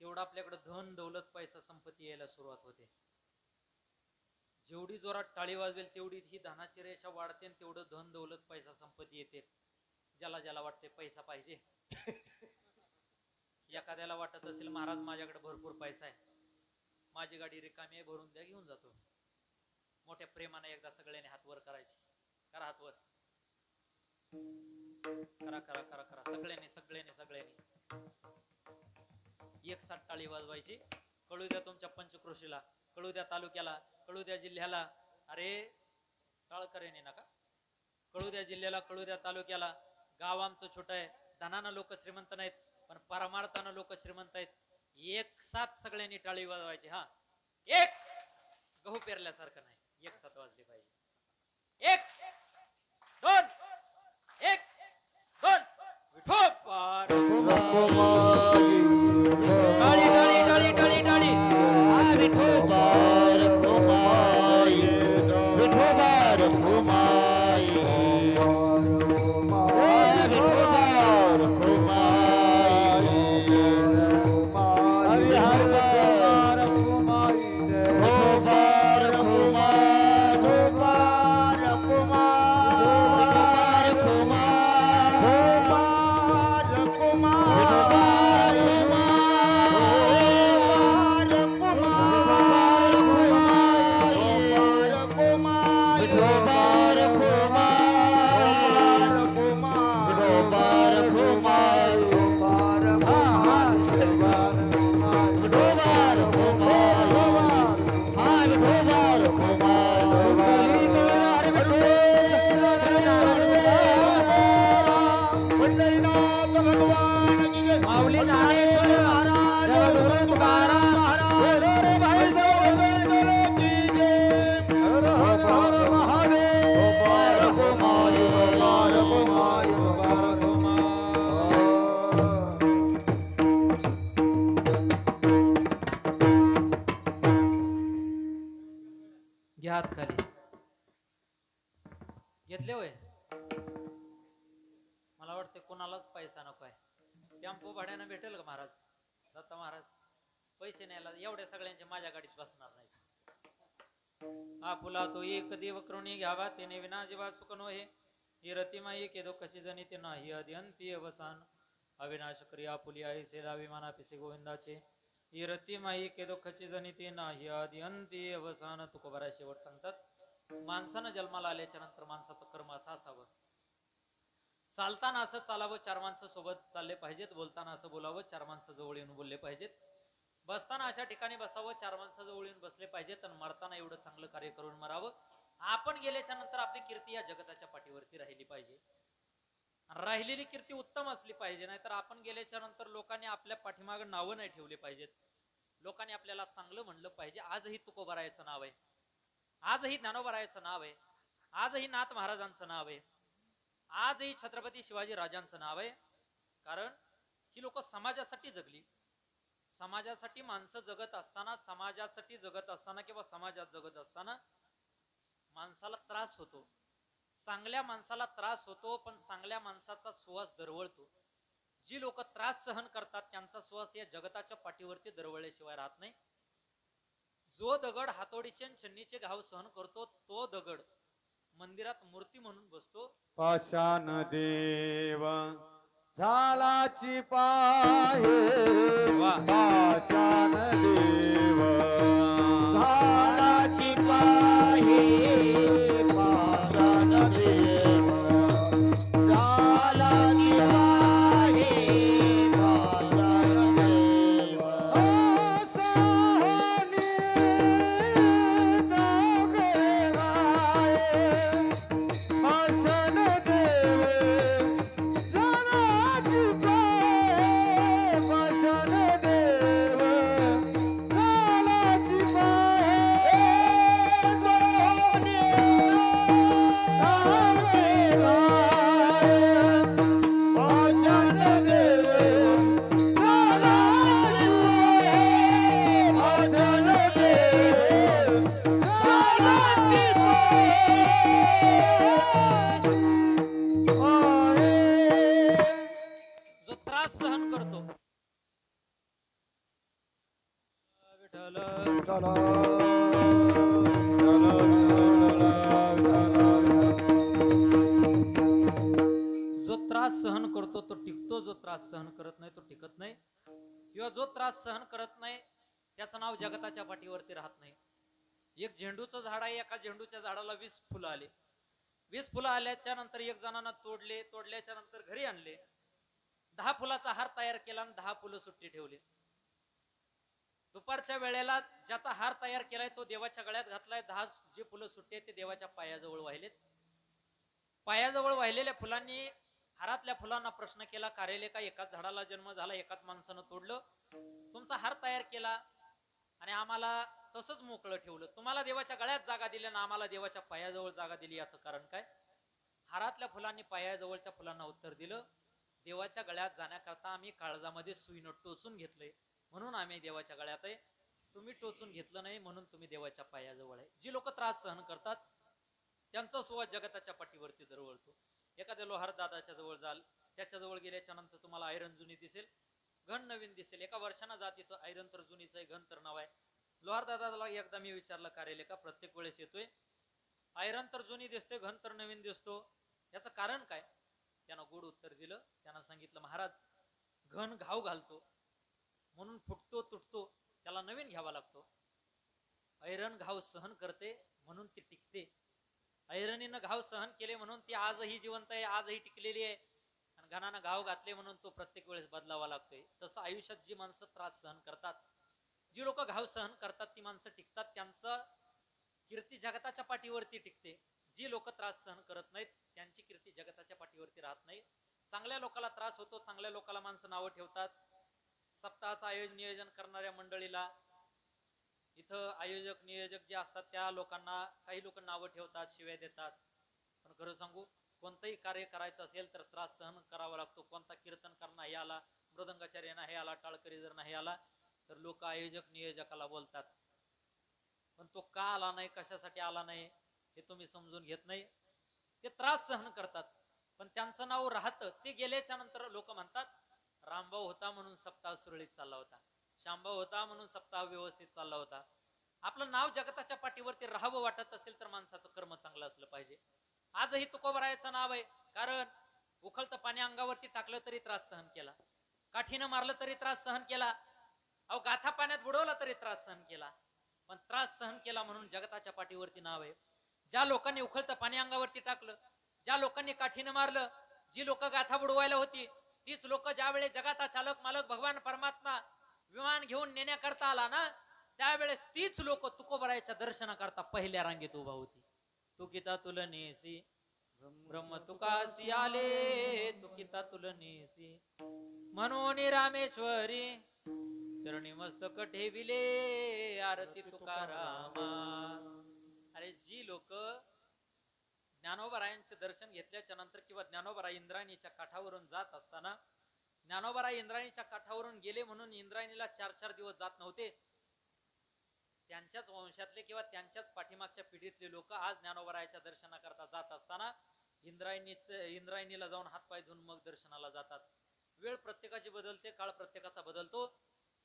तेवढं आपल्याकडे धन दौलत पैसा संपत्ती यायला सुरुवात होते. जेवढी जोरात टाळी वाजवेल तेवढी ही धनाची रेषा वाढते आणि तेवढं धन दौलत पैसा संपत्ती येते. ज्याला ज्याला वाटते पैसा पाहिजे, एखाद्याला वाटत असेल महाराज माझ्याकडे भरपूर पैसा आहे, माझी गाडी रिकामी आहे, भरून द्या, घेऊन जातो. मोठ्या प्रेमाने एकदा सगळ्यांनी हात वर करायचे. करा हात वर, करा करा करा करा, सगळ्यांनी सगळ्यांनी सगळ्यांनी एक साथ टाळी वाजवायची. कळू द्या तुमच्या पंचक्रोशीला, कळू द्या तालुक्याला, कळू द्या जिल्ह्याला. अरे टाळकरेने नका, कळू द्या जिल्ह्याला, कळू द्या तालुक्याला. गाव आमचं छोटं आहे, धनानं लोक श्रीमंत नाहीत पण परमार्थानं लोक श्रीमंत आहेत. एक साथ सगळ्यांनी टाळी वाजवायची. हा, एक गहू पेरल्यासारखं नाही, एक साथ वाजली पाहिजे. एक दोन, एक दोन, विठोबा. टाळी टाळी टाळी टाळी टाळी. विठोबा रखुमाई, विठोबा रखुमाई, विठोबा रखुमाई, विठोबा रखुमाई, विठोबा रखुमाई, विठोबा रखुमाई, विठोबा रखुमाई, विठोबा घ्या हात खाली. घेतले होय. मला वाटते कोणालाच पैसा नको आहे. टेम्पो भाड्यानं भेटेल का महाराज? दत्ता महाराज पैसे न्यायला एवढ्या सगळ्यांचे माझ्या गाडीत बसणार नाही. हा फुला तो एक देव करुणी घ्यावा तेने विना जीवा सुख नोहे. ही रतिमाई के दुःखाची जणी ते नाही अध्यंती अवसान. अविनाश क्रिया फुली आई सेला विमाना पिसे गोविंदाचे. ही रतिमाई के दुःखाची जणी ते नाही अध्यंती अवसान. तुकोबारा शेवट सांगतात माणसानं जन्माला आल्याच्या नंतर माणसाचं कर्म असं असावं. चालताना असं चालावं, चार माणसं सोबत चालले पाहिजेत. बोलताना असं बोलावं, चार माणसं जवळ येऊन बोलले पाहिजेत. बसताना अशा ठिकाणी बसावं, चार माणसं जवळ येऊन बसले पाहिजेत. आणि मरताना एवढं चांगलं कार्य करून मरावं. आपण गेल्याच्या नंतर आपली कीर्ती या जगताच्या पाठीवरती राहिली पाहिजे. राहिलेली कीर्ती उत्तम असली पाहिजे. नाहीतर आपण गेल्याच्या नंतर लोकांनी आपल्या पाठीमागे नावं नाही ठेवले पाहिजेत. लोकांनी आपल्याला चांगलं म्हणलं पाहिजे. आजही तुकोबारायचं नाव आहे, आजही ज्ञानोबारायचं नाव आहे, आजही नाथ महाराजांचं नाव आहे, आजही छत्रपती शिवाजी राजांचं नाव आहे. कारण ही लोक समाजासाठी जगली. समाजासाठी माणसं जगत असताना, समाजासाठी जगत असताना किंवा समाजात जगत असताना माणसाला त्रास होतो. चांगल्या माणसाला त्रास होतो, पण चांगल्या माणसाचा सुवास दरवळतो. जी लोक त्रास सहन करतात त्यांचा सुवास या जगताच्या पाठीवरती दरवळल्याशिवाय राहत नाही. जो दगड हातोडीचे आणि छन्नीचे घाव सहन करतो तो दगड मंदिरात मूर्ती म्हणून बसतो. पाषाण देव झालाची पाहे वा. पाषाण देव झालाची पाहे पाषाण देव झालाची पाहे पाषाण देव जो त्रास सहन करतो. विठ्ठल जो त्रास सहन करतो तो टिकतो. जो त्रास सहन करत नाही तो टिकत नाही. किंवा जो त्रास सहन करत नाही त्याचं नाव जगताच्या पाठीवरती राहत नाही. एक झेंडूचं झाड आहे, एका झेंडूच्या झाडाला 20 फुलं आले. 20 फुलं आल्याच्या नंतर एक जणांना तोडले. तोडल्याच्या नंतर घरी आणले. 10 फुलाचा हार तयार केला आणि 10 फुलं सुट्टी ठेवली. दुपारच्या वेळेला ज्याचा हार तयार केलाय तो देवाच्या गळ्यात घातलाय. 10 जे फुलं सुट्टी आहेत ते देवाच्या पायाजवळ वाहिलेत. पायाजवळ वाहिलेल्या फुलांनी हारातल्या फुलांना प्रश्न केला, कारेले का एकाच झाडाला जन्म झाला, एकाच माणसानं तोडलं, तुमचा हार तयार केला आणि आम्हाला तसंच मोकळं ठेवलं. तुम्हाला देवाच्या गळ्यात जागा दिली ना आम्हाला देवाच्या पायाजवळ जागा दिली, याचं कारण काय? हारातल्या फुलांनी पायाजवळच्या फुलांना उत्तर दिलं, देवाच्या गळ्यात जाण्याकरता आम्ही काळजामध्ये सुईनं टोचून घेतलंय म्हणून आम्ही देवाच्या गळ्यात आहे. तुम्ही टोचून घेतलं नाही म्हणून तुम्ही देवाच्या पायाजवळ आहे. जी लोक त्रास सहन करतात त्यांचा सुवास जगताच्या पाठीवरती दरवळतो. एखाद्या लोहार दादाच्या जवळ जाल, त्याच्या जवळ गेल्याच्या नंतर तुम्हाला आयरन जुनी दिसेल, घन नवीन दिसेल. एका वर्षानं जात येतं, आयरन तर जुनीच आहे, घन तर नाव आहे. लोहार दादाला एकदा मी विचारलं, कारेले का प्रत्येक वेळेस येतोय, आयरन तर जुनी दिसते, घन तर नवीन दिसतो, याचं कारण काय? त्यानं गोड उत्तर दिलं. त्यानं सांगितलं, महाराज घन घाव घालतो म्हणून फुटतो तुटतो, त्याला नवीन घ्यावा लागतो. ऐरण घाव सहन करते म्हणून ती टिकते. ऐरणीनं घाव सहन केले म्हणून ती आजही जिवंत आहे, आजही टिकलेली आहे. आणि घनानं घाव घातले म्हणून तो प्रत्येक वेळेस बदलावा लागतोय. तसं आयुष्यात जी माणसं त्रास सहन करतात, जी लोक घाव सहन करतात, ती माणसं टिकतात. त्यांचं कीर्ती जगताच्या पाठीवरती टिकते. जी लोक त्रास सहन करत नाहीत त्यांची कीर्ती जगताच्या पाठीवरती राहत नाही. चांगल्या लोकाला त्रास होतो, चांगल्या लोकाला माणसं नावं ठेवतात. सप्ताहाचं आयोजन नियोजन करणाऱ्या मंडळीला, इथं आयोजक नियोजक जे असतात त्या लोकांना काही लोक नावं ठेवतात, शिव्या देतात. पण खरं सांगू, कोणतंही कार्य करायचं असेल तर त्रास सहन करावा लागतो. कोणता कीर्तनकार नाही आला, मृदंगाचार्य नाही आला, टाळकरी जर नाही आला तर लोक आयोजक नियोजकाला बोलतात. पण तो का आला नाही, कशासाठी आला नाही हे तुम्ही समजून घेत नाही. ते त्रास सहन करतात, पण त्यांचं नाव राहतं. ते गेल्याच्या नंतर लोक म्हणतात रामभाऊ होता म्हणून सप्ताह सुरळीत चालला होता, श्यामभाऊ होता म्हणून सप्ताह व्यवस्थित चालला होता. आपलं नाव जगताच्या पाठीवरती राहावं वाटत असेल तर माणसाचं कर्म चांगलं असलं पाहिजे. आजही तुकोबरायाचं नाव आहे, कारण उखळतं पाणी अंगावरती टाकलं तरी त्रास सहन केला, काठीनं मारलं तरी त्रास सहन केला, अहो गाथा पाण्यात बुडवला तरी त्रास सहन केला, पण त्रास सहन केला म्हणून जगताच्या पाठीवरती नाव आहे. ज्या लोकांनी उखळतं पाणी अंगावरती टाकलं, ज्या लोकांनी काठीनं मारलं, जी लोक गाथा बुडवायला होती, तीच लोक ज्यावेळेस जगाचा चालक मालक भगवान परमात्मा विमान घेऊन नेण्याकरता आला ना, त्यावेळेस तीच लोक तुकोबरायाच्या दर्शनाकरता पहिल्या रांगेत उभा होती. तुकिता तुलनेसी ब्रह्म तुकासी आले, तुकिता तुलनेसी म्हणून रामेश्वरी चरणी मस्तक ठेविले, आरती तुकारामा. अरे जी लोक ज्ञानोबरायांचे दर्शन घेतल्याच्या नंतर किंवा ज्ञानोबराय इंद्रायणीच्या काठावरून जात असताना, ज्ञानोबराय इंद्रायणीच्या काठावरून गेले म्हणून इंद्रायणीला 4-4 दिवस जात नव्हते. त्यांच्याच वंशातले किंवा त्यांच्याच पाठीमागच्या पिढीतले लोक आज ज्ञानोबरायाच्या दर्शनाकरता जात असताना इंद्रायणीला जाऊन हातपाय धुवून मग दर्शनाला जातात. वेळ प्रत्येकाची बदलते, काळ प्रत्येकाचा बदलतो.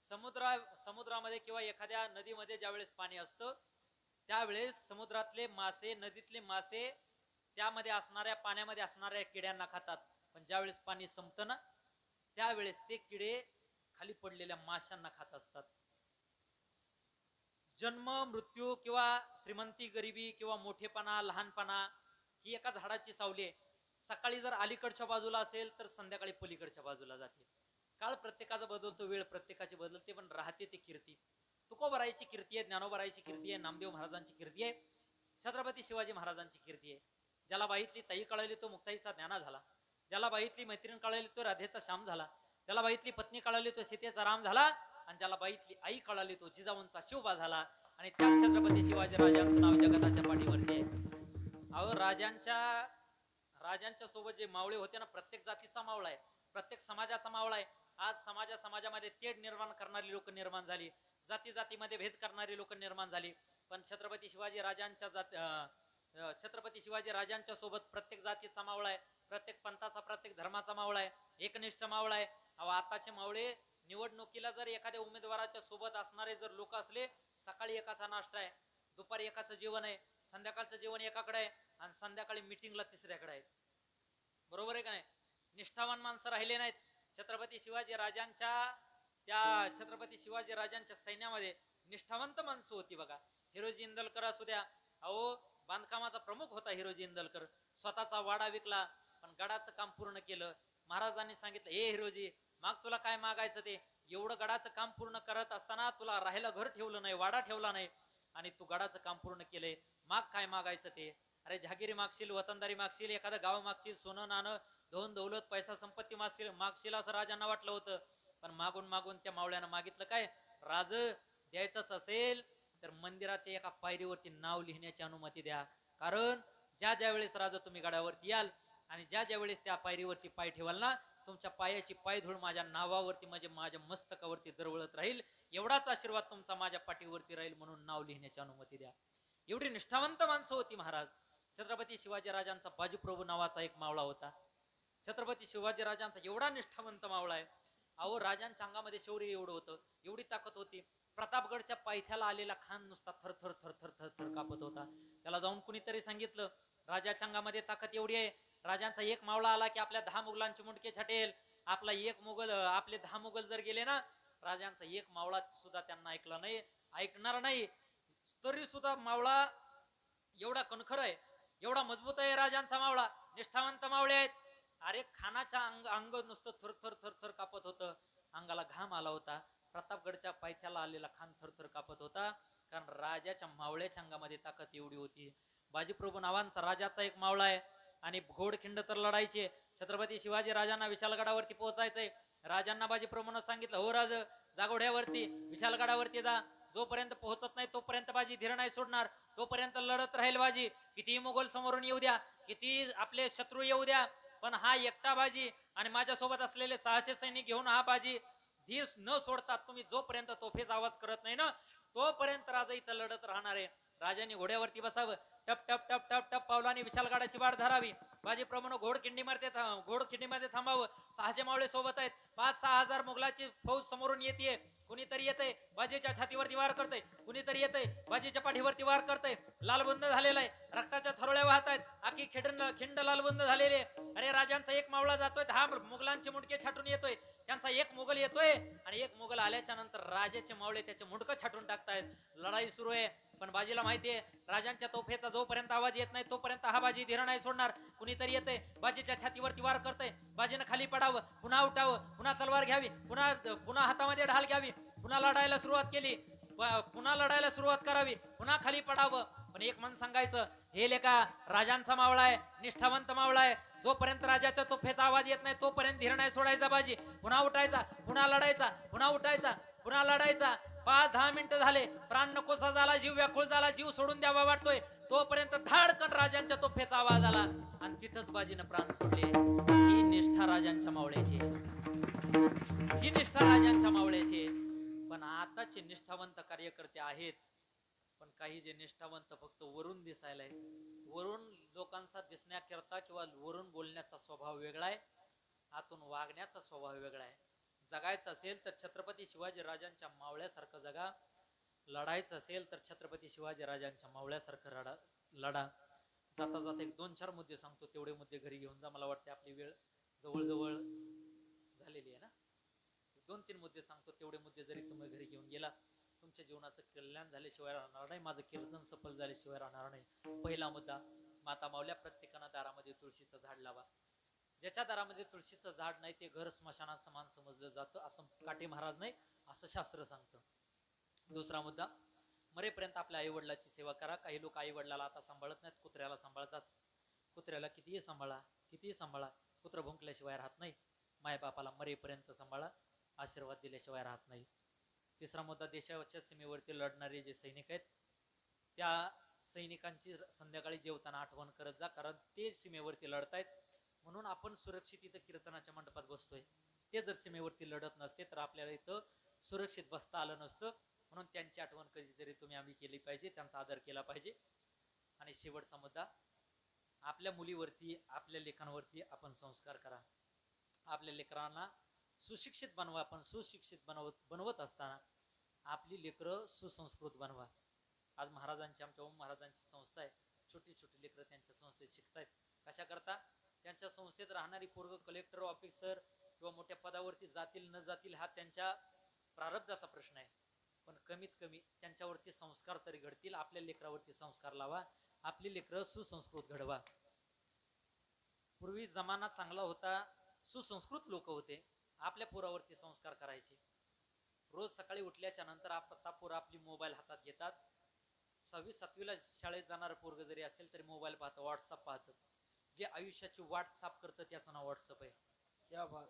समुद्रामध्ये किंवा एखाद्या नदीमध्ये ज्यावेळेस पाणी असतं त्यावेळेस समुद्रातले मासे, नदीतले मासे त्यामध्ये असणाऱ्या पाण्यामध्ये असणाऱ्या किड्यांना खातात, पण ज्यावेळेस पाणी संपतं ना त्यावेळेस ते किडे खाली पडलेल्या माशांना खात असतात. जन्म मृत्यू किंवा श्रीमंती गरिबी किंवा मोठेपणा लहानपणा ही एका झाडाची सावली आहे. सकाळी जर अलीकडच्या बाजूला असेल तर संध्याकाळी पलीकडच्या बाजूला जाते. काळ प्रत्येकाचा बदलतो, वेळ प्रत्येकाची बदलते, पण राहते ती कीर्ती. तुकोबरायाची कीर्ती आहे, ज्ञानोबरायाची कीर्ती आहे, नामदेव महाराजांची कीर्ती आहे, छत्रपती शिवाजी महाराजांची कीर्ती आहे. ज्याला बाईतली ताई कळली तो मुक्ताईचा ज्ञाना झाला, ज्याला बाईतली मैत्रीण कळली तो राधेचा श्याम झाला, ज्याला बाईतली पत्नी कळली तो सीतेचा राम झाला, आणि ज्याला बाईतली आई कळली तो जिजाऊंचा शिवबा झाला. आणि त्या छत्रपती शिवाजी राजांचं नाव जगताच्या पाठीवरती आहे. अहो राजांच्या सोबत जे मावळे होते ना, प्रत्येक जातीचा मावळा आहे, प्रत्येक समाजाचा मावळा आहे. आज समाजामध्ये तेढ निर्माण करणारी लोक निर्माण झाली, जाती जातीमध्ये भेद करणारी लोक निर्माण झाली, पण छत्रपती शिवाजी राजांच्या सोबत प्रत्येक जातीचा मावळा आहे, प्रत्येक पंथाचा प्रत्येक धर्माचा मावळा आहे, एकनिष्ठ मावळा आहे. अहो आताचे मावळे निवडणुकीला जर एखाद्या उमेदवाराच्या सोबत असणारे जर लोक असले, सकाळी एकाचा नाश्ता आहे, दुपारी एकाचं जेवण आहे, संध्याकाळचं जेवण एकाकडे आहे, आणि संध्याकाळी मिटिंगला तिसऱ्याकडे आहे. बरोबर आहे का नाही? निष्ठावान माणसं राहिले नाहीत. छत्रपती शिवाजी राजांच्या सैन्यामध्ये निष्ठावंत माणसं होती बघा. हिरोजी इंदलकर असू द्या, अहो बांधकामाचा प्रमुख होता हिरोजी इंदलकर, स्वतःचा वाडा विकला पण गडाचं काम पूर्ण केलं. महाराजांनी सांगितलं, हे हिरोजी माग तुला काय मागायचं ते, एवढं गडाचं काम पूर्ण करत असताना तुला राहायला घर ठेवलं नाही, वाडा ठेवला नाही, आणि तू गडाचं काम पूर्ण केलंय, माग काय मागायचं ते. अरे जहागिरी मागशील, वतनदारी मागशील, एखादं गाव मागशील, सोनं नाणं धन दौलत पैसा संपत्ती मागशील असं राजांना वाटलं होतं, पण मागून मागून त्या मावळ्यानं मागितलं काय, राज द्यायचंच असेल तर मंदिराच्या एका पायरीवरती नाव लिहिण्याची अनुमती द्या. कारण ज्या वेळेस राजा तुम्ही गडावरती याल आणि ज्या वेळेस त्या पायरीवरती पाय ठेवाल ना, तुमच्या पायाची पायधूळ माझ्या नावावरती म्हणजे माझ्या मस्तकावरती दरवळत राहील, एवढाच आशीर्वाद तुमचा माझ्या पाठीवरती राहील, म्हणून नाव लिहिण्याची अनुमती द्या. एवढी निष्ठावंत माणसं होती महाराज. छत्रपती शिवाजी राजांचा बाजीप्रभू नावाचा एक मावळा होता. छत्रपती शिवाजी राजांचा एवढा निष्ठावंत मावळा आहे. अहो राजांच्या अंगामध्ये शौर्य एवढं होतं, एवढी ताकद होती. प्रतापगडच्या पायथ्याला आलेला खान नुसता थर थर थर थर थर थर कापत होता. त्याला जाऊन कुणीतरी सांगितलं, राजाच्या अंगामध्ये ताकद एवढी आहे, राजांचा एक मावळा आला की आपल्या 10 मुघलांचे मुंडके छाटेल. आपले 10 मुघल जर गेले ना, राजांचा एक मावळा सुद्धा त्यांना ऐकणार नाही. तरी सुद्धा मावळा एवढा कणखर आहे, एवढा मजबूत आहे राजांचा मावळा, निष्ठावंत मावळे आहेत. अरे खानाच्या अंग नुसतं थर थर थर थर कापत होतं, अंगाला घाम आला होता. प्रतापगडच्या पायथ्याला आलेला खान थरथर कापत होता, कारण राजाच्या मावळ्याच्या अंगामध्ये ताकद एवढी होती. बाजीप्रभू नावांचा राजाचा एक मावळा आहे, आणि घोडखिंड तर लढायचे. छत्रपती शिवाजी राजांना विशालगडावरती पोहोचायचंय. राजांना बाजीप्रभूनं सांगितलं, हो राज जागोड्यावरती विशालगडावरती जा, जोपर्यंत पोहोचत नाही तोपर्यंत बाजी धीर नाही सोडणार, तोपर्यंत लढत राहील बाजी. किती मुघल समोरून येऊ द्या, किती आपले शत्रू येऊ द्या, पण हा एकटा बाजी आणि माझ्यासोबत असलेले 600 सैनिक घेऊन हा बाजी धीर न सोडतात तुम्ही जोपर्यंत तोफेचा आवाज करत नाही ना, तोपर्यंत राजा इथं लढत राहणार आहे. राजाने घोड्यावरती बसावं, टप टप टप टप टप पावलाने विशालगडाची वाट धरावी. बाजीप्रमाणे घोडखिंडीमध्ये थांबावं. 600 मावळे सोबत आहेत. 5-6 हजार मुघलाची फौज समोरून येते. कुणीतरी येतंय बाजीच्या छातीवरती वार करतंय, कुणीतरी येतंय बाजीच्या पाठीवरती वार करतंय. लालबुंद झालेला आहे, रक्ताच्या थरोळ्या वाहत आहेत, आखी खिंड लालबुंद झालेली आहे. अरे राजांचा एक मावळा जातोय, 10 मुघलांचे मुंडके छाटून येतोय. त्यांचा एक मुघल येतोय आणि एक मुघल आल्याच्या नंतर राजाचे मावळे त्याचे मुंडकं छाटून टाकतायत. लढाई सुरू आहे. पण बाजीला माहितीये राजांच्या तोफेचा जोपर्यंत आवाज येत नाही तोपर्यंत हा बाजी धीर नाही सोडणार. कुणीतरी येतंय बाजीच्या छातीवरती वार करतंय. बाजीनं खाली पडावं, पुन्हा उठावं, पुन्हा तलवार घ्यावी, पुन्हा हातामध्ये ढाल घ्यावी, पुन्हा लढायला सुरुवात केली, पुन्हा लढायला सुरुवात करावी, पुन्हा खाली पडावं. पण एक मन सांगायचं, हे लेका राजांचा मावळा आहे, निष्ठावंत मावळा आहे. जोपर्यंत राजाच्या तोफेचा आवाज येत नाही तोपर्यंत धीर नाही सोडायचा बाजी. पुन्हा उठायचा, पुन्हा लढायचा, पुन्हा उठायचा, पुन्हा लढायचा. 5-10 मिनिटं झाले, प्राण नकोसा झाला, जीव व्याकुळ झाला, जीव सोडून द्यावा वाटतोय. तोपर्यंत धाडकन राजांच्या तोफेचा आवाज आला आणि तिथंच बाजीनं प्राण सोडले. ही निष्ठा राजांच्या मावळ्याची, ही निष्ठा राजांच्या मावळ्याची. पण आताचे निष्ठावंत कार्यकर्ते आहेत, पण काही जे निष्ठावंत फक्त वरून दिसायला आहे, वरून लोकांचा दिसण्याकरता किंवा वरून बोलण्याचा स्वभाव वेगळा आहे, आतून वागण्याचा स्वभाव वेगळा आहे. जगायचं असेल तर छत्रपती शिवाजी राजांच्या मावळ्यासारखं जगा, लढायचं असेल तर छत्रपती शिवाजी राजांच्या मावळ्यासारखं लढा. जाता जाता एक 2-4 मुद्दे सांगतो, तेवढे मुद्दे घरी घेऊन जा. मला वाटते आपली वेळ जवळजवळ झालेली आहे ना. 2-3 मुद्दे सांगतो, तेवढे मुद्दे जरी तुम्ही घरी घेऊन गेला तुमच्या जीवनाचं कल्याण झाल्याशिवाय राहणार नाही, माझं कीर्तन सफल झाल्याशिवाय राहणार नाही. पहिला मुद्दा, माता मावल्या प्रत्येकानं दारामध्ये तुळशीचं झाड लावा. ज्याच्या दारामध्ये तुळशीचं झाड नाही ते घर स्मशानात समान समजलं जातं, असं काटे महाराज नाही, असं शास्त्र सांगतं. दुसरा मुद्दा, मरेपर्यंत आपल्या आई वडिलाची सेवा करा. काही लोक आई वडिलाला आता सांभाळत नाहीत, कुत्र्याला सांभाळतात. कुत्र्याला कितीही सांभाळा, कुत्र भुंकल्याशिवाय राहत नाही. मायबापाला मरेपर्यंत सांभाळा, आशीर्वाद दिल्याशिवाय राहत नाही. तिसरा मुद्दा, देशाच्या सीमेवरती लढणारे जे सैनिक आहेत त्या सैनिकांची संध्याकाळी जेवताना आठवण करत जा, कारण ते सीमेवरती लढतायत म्हणून आपण सुरक्षित इथं कीर्तनाच्या मंडपात बसतोय. ते जर सीमेवरती लढत नसते तर आपल्याला इथं सुरक्षित बसता आलं नसतं. म्हणून त्यांची आठवण कधीतरी तुम्ही आम्ही केली पाहिजे, त्यांचा आदर केला पाहिजे. आणि शेवटचा मुद्दा, आपल्या मुलीवरती आपल्या लेखांवरती आपण संस्कार करा. आपल्या लेकरांना सुशिक्षित बनवा. आपण सुशिक्षित बनवत असताना आपली लेकरं सुसंस्कृत बनवा. आज महाराजांची, आमच्या ओम महाराजांची संस्था आहे, छोटी छोटी लेकरं त्यांच्या संस्थेत शिकतायत. कशा करता? त्यांच्या संस्थेत राहणारी पोरग कलेक्टर ऑफिसर किंवा मोठ्या पदावरती जातील न जातील हा त्यांच्या प्रारब्धाचा प्रश्न आहे, पण कमीत कमी त्यांच्यावरती संस्कार तरी घडतील. आपल्या लेकरावरती संस्कार लावा, आपली लेकरं सुसंस्कृत घडवा. पूर्वी जमाना चांगला होता, सुसंस्कृत लोक होते, आपल्या पोरावरती संस्कार करायचे. रोज सकाळी उठल्याच्या नंतर आता पोरं आपली मोबाईल हातात घेतात. 6वी-7वीला शाळेत जाणार पोरग जरी असेल तरी मोबाईल पाहतं, व्हॉट्सअप पाहतं. जे आयुष्याची वाट साफ करतं त्याचं नाव व्हॉट्सअप आहे.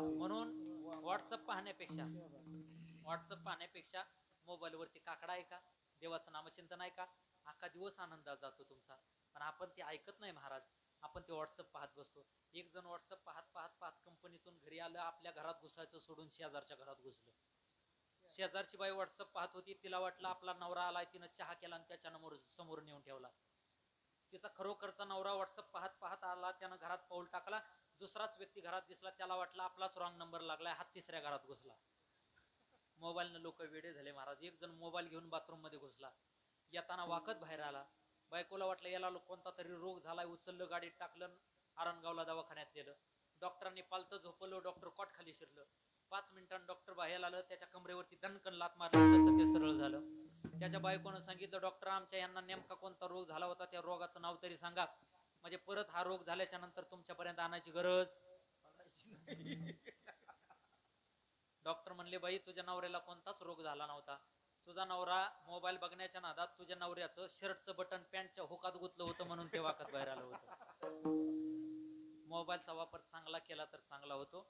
म्हणून व्हॉट्सअप पाहण्यापेक्षा मोबाईलवरती काकडा आहे का, देवाचं नामचिंतन आहे का, अख्खा दिवस आनंदात जातो तुमचा. पण आपण ते ऐकत नाही महाराज, आपण ते व्हॉट्सअप पाहत बसतो. एक जण व्हॉट्सअप पाहत कंपनीतून घरी आलं, आपल्या घरात घुसायचं सोडून शेजारच्या घरात घुसलं. शेजारची बाई व्हॉट्सअप पाहत होती, तिला वाटलं आपला नवरा आलाय, तिनं चहा केला आणि त्याच्या समोर नेऊन ठेवला. तिचा खरोखरचा नवरा व्हॉट्सअप पाहत आला, त्यानं घरात पाऊल टाकला. दुसराच व्यक्ती घरात दिसला, त्याला वाटलं आपलाच रॉंग नंबर लागलाय, हा तिसऱ्या घरात घुसला. मोबाईलनं लोक वेडे झाले महाराज. एक जण मोबाईल घेऊन बाथरूम मध्ये घुसला, येताना वाकत बाहेर आला. बायकोला वाटलं याला कोणता तरी रोग झालाय, उचललं, गाडीत टाकलं, आरणगावला दवाखान्यात नेलं. डॉक्टरांनी पालतं झोपवलं, डॉक्टर कॉट खाली शिरलं. 5 मिनिटांनी डॉक्टर बाहेर आलं, त्याच्या कमरेवरती दणकन लात मारली, तसं ते सरळ झालं. त्याच्या बायकोनं सांगितलं, डॉक्टर आमच्या यांना नेमका कोणता रोग झाला होता, त्या रोगाचं नाव तरी सांगा, म्हणजे परत हा रोग झाल्याच्या नंतर तुमच्यापर्यंत आणायची गरज. डॉक्टर म्हणले, बाई तुझ्या नवऱ्याला कोणताच रोग झाला नव्हता, तुझा नवरा मोबाईल बघण्याच्या नादात तुझ्या नवऱ्याचं शर्टचं बटन पॅन्टच्या हुकात गुतलं होतं म्हणून ते वाकत बाहेर आलं होतं. मोबाईलचा वापर चांगला केला तर चांगला होतो,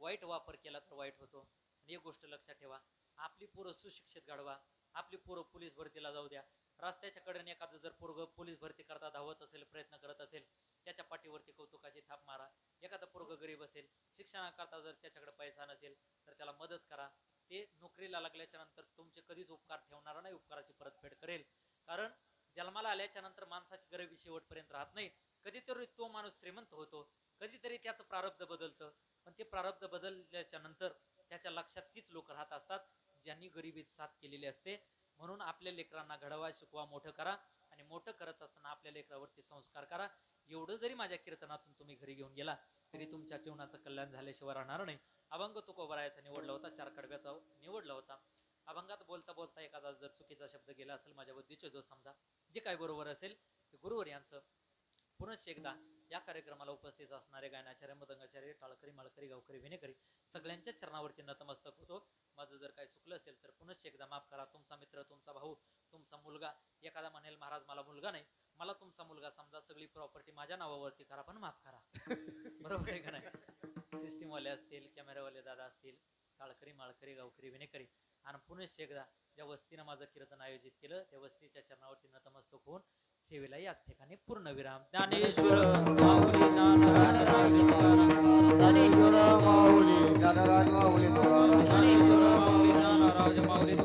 वाईट वापर केला तर वाईट होतो. आणि एक गोष्ट लक्षात ठेवा, आपली पोरं सुशिक्षित घडवा. आपली पोरं पोलीस भरतीला जाऊ द्या. रस्त्याच्या कडेने एखादं जर पोरग पोलीस भरती करता धावत असेल, प्रयत्न करत असेल, त्याच्या पाठीवरती कौतुकाची थाप मारा. एखादं पोरग गरीब असेल, शिक्षणाकरता जर त्याच्याकडे पैसा नसेल तर त्याला मदत करा. हे नोकरीला लागल्याच्या नंतर तुमचे कधीच उपकार ठेवणार नाही, उपकाराची परतफेड करेल. कारण जन्माला आल्याच्या नंतर माणसाची गरिबी शेवटपर्यंत राहत नाही. कधीतरी तो माणूस श्रीमंत होतो, कधीतरी त्याचं प्रारब्ध बदलतं, पण ते प्रारब्ध बदलल्याच्या नंतर त्याच्या लक्षात तीच लोक राहत असतात ज्यांनी गरिबीत साथ केलेली असते. म्हणून आपल्या लेकरांना घडवा, शिकवा, मोठं करा आणि मोठं करत असताना आपल्या लेकरावरती संस्कार करा. एवढं जरी माझ्या कीर्तनातून तुम्ही घरी घेऊन गेला तरी तुमच्या जीवनाचं कल्याण झाल्याशिवाय राहणार नाही. अभंग तुकोबरायाचा निवडला होता, 4 कडव्याचा निवडला होता. अभंगात बोलता बोलता एखादा जर चुकीचा शब्द गेला असेल माझ्या बुद्धीचे दोष समजा. जे काय बरोबर असेल ते गुरुवर यांचं. पुनश्च एकदा या कार्यक्रमाला उपस्थित असणारे गायनाचार्य, मदंगाचार्य, टाळकरी, माळकरी, गावकरी, विनेकरी सगळ्यांच्या चरणावरती नतमस्तक होतो. माझं जर काही चुकलं असेल तर पुनश्च एकदा माफ करा. तुमचा मित्र, तुमचा भाऊ, तुमचा मुलगा. एखादा म्हणेल महाराज मला मुलगा नाही, मला तुमचा मुलगा समजा, सगळी प्रॉपर्टी माझ्या नावावरती करा, पण माफ करा. बरोबर आहे का नाही? सिस्टीमवाले असतील, कॅमेरावाले दादा असतील, टाळकरी, माळकरी, गावकरी, विनेकरी. आणि पुनश्च एकदा ज्या वस्तीनं माझं कीर्तन आयोजित केलं त्या वस्तीच्या चरणावरती नतमस्तक होऊन सेवेला याच ठिकाणी पूर्णविराम. ज्ञानेश्वर माऊली ज्ञानराज ज्ञानेश्वर माऊली ज्ञानराज माऊली तुकाराम. ज्ञानेश्वर माऊली ज्ञानराज माऊली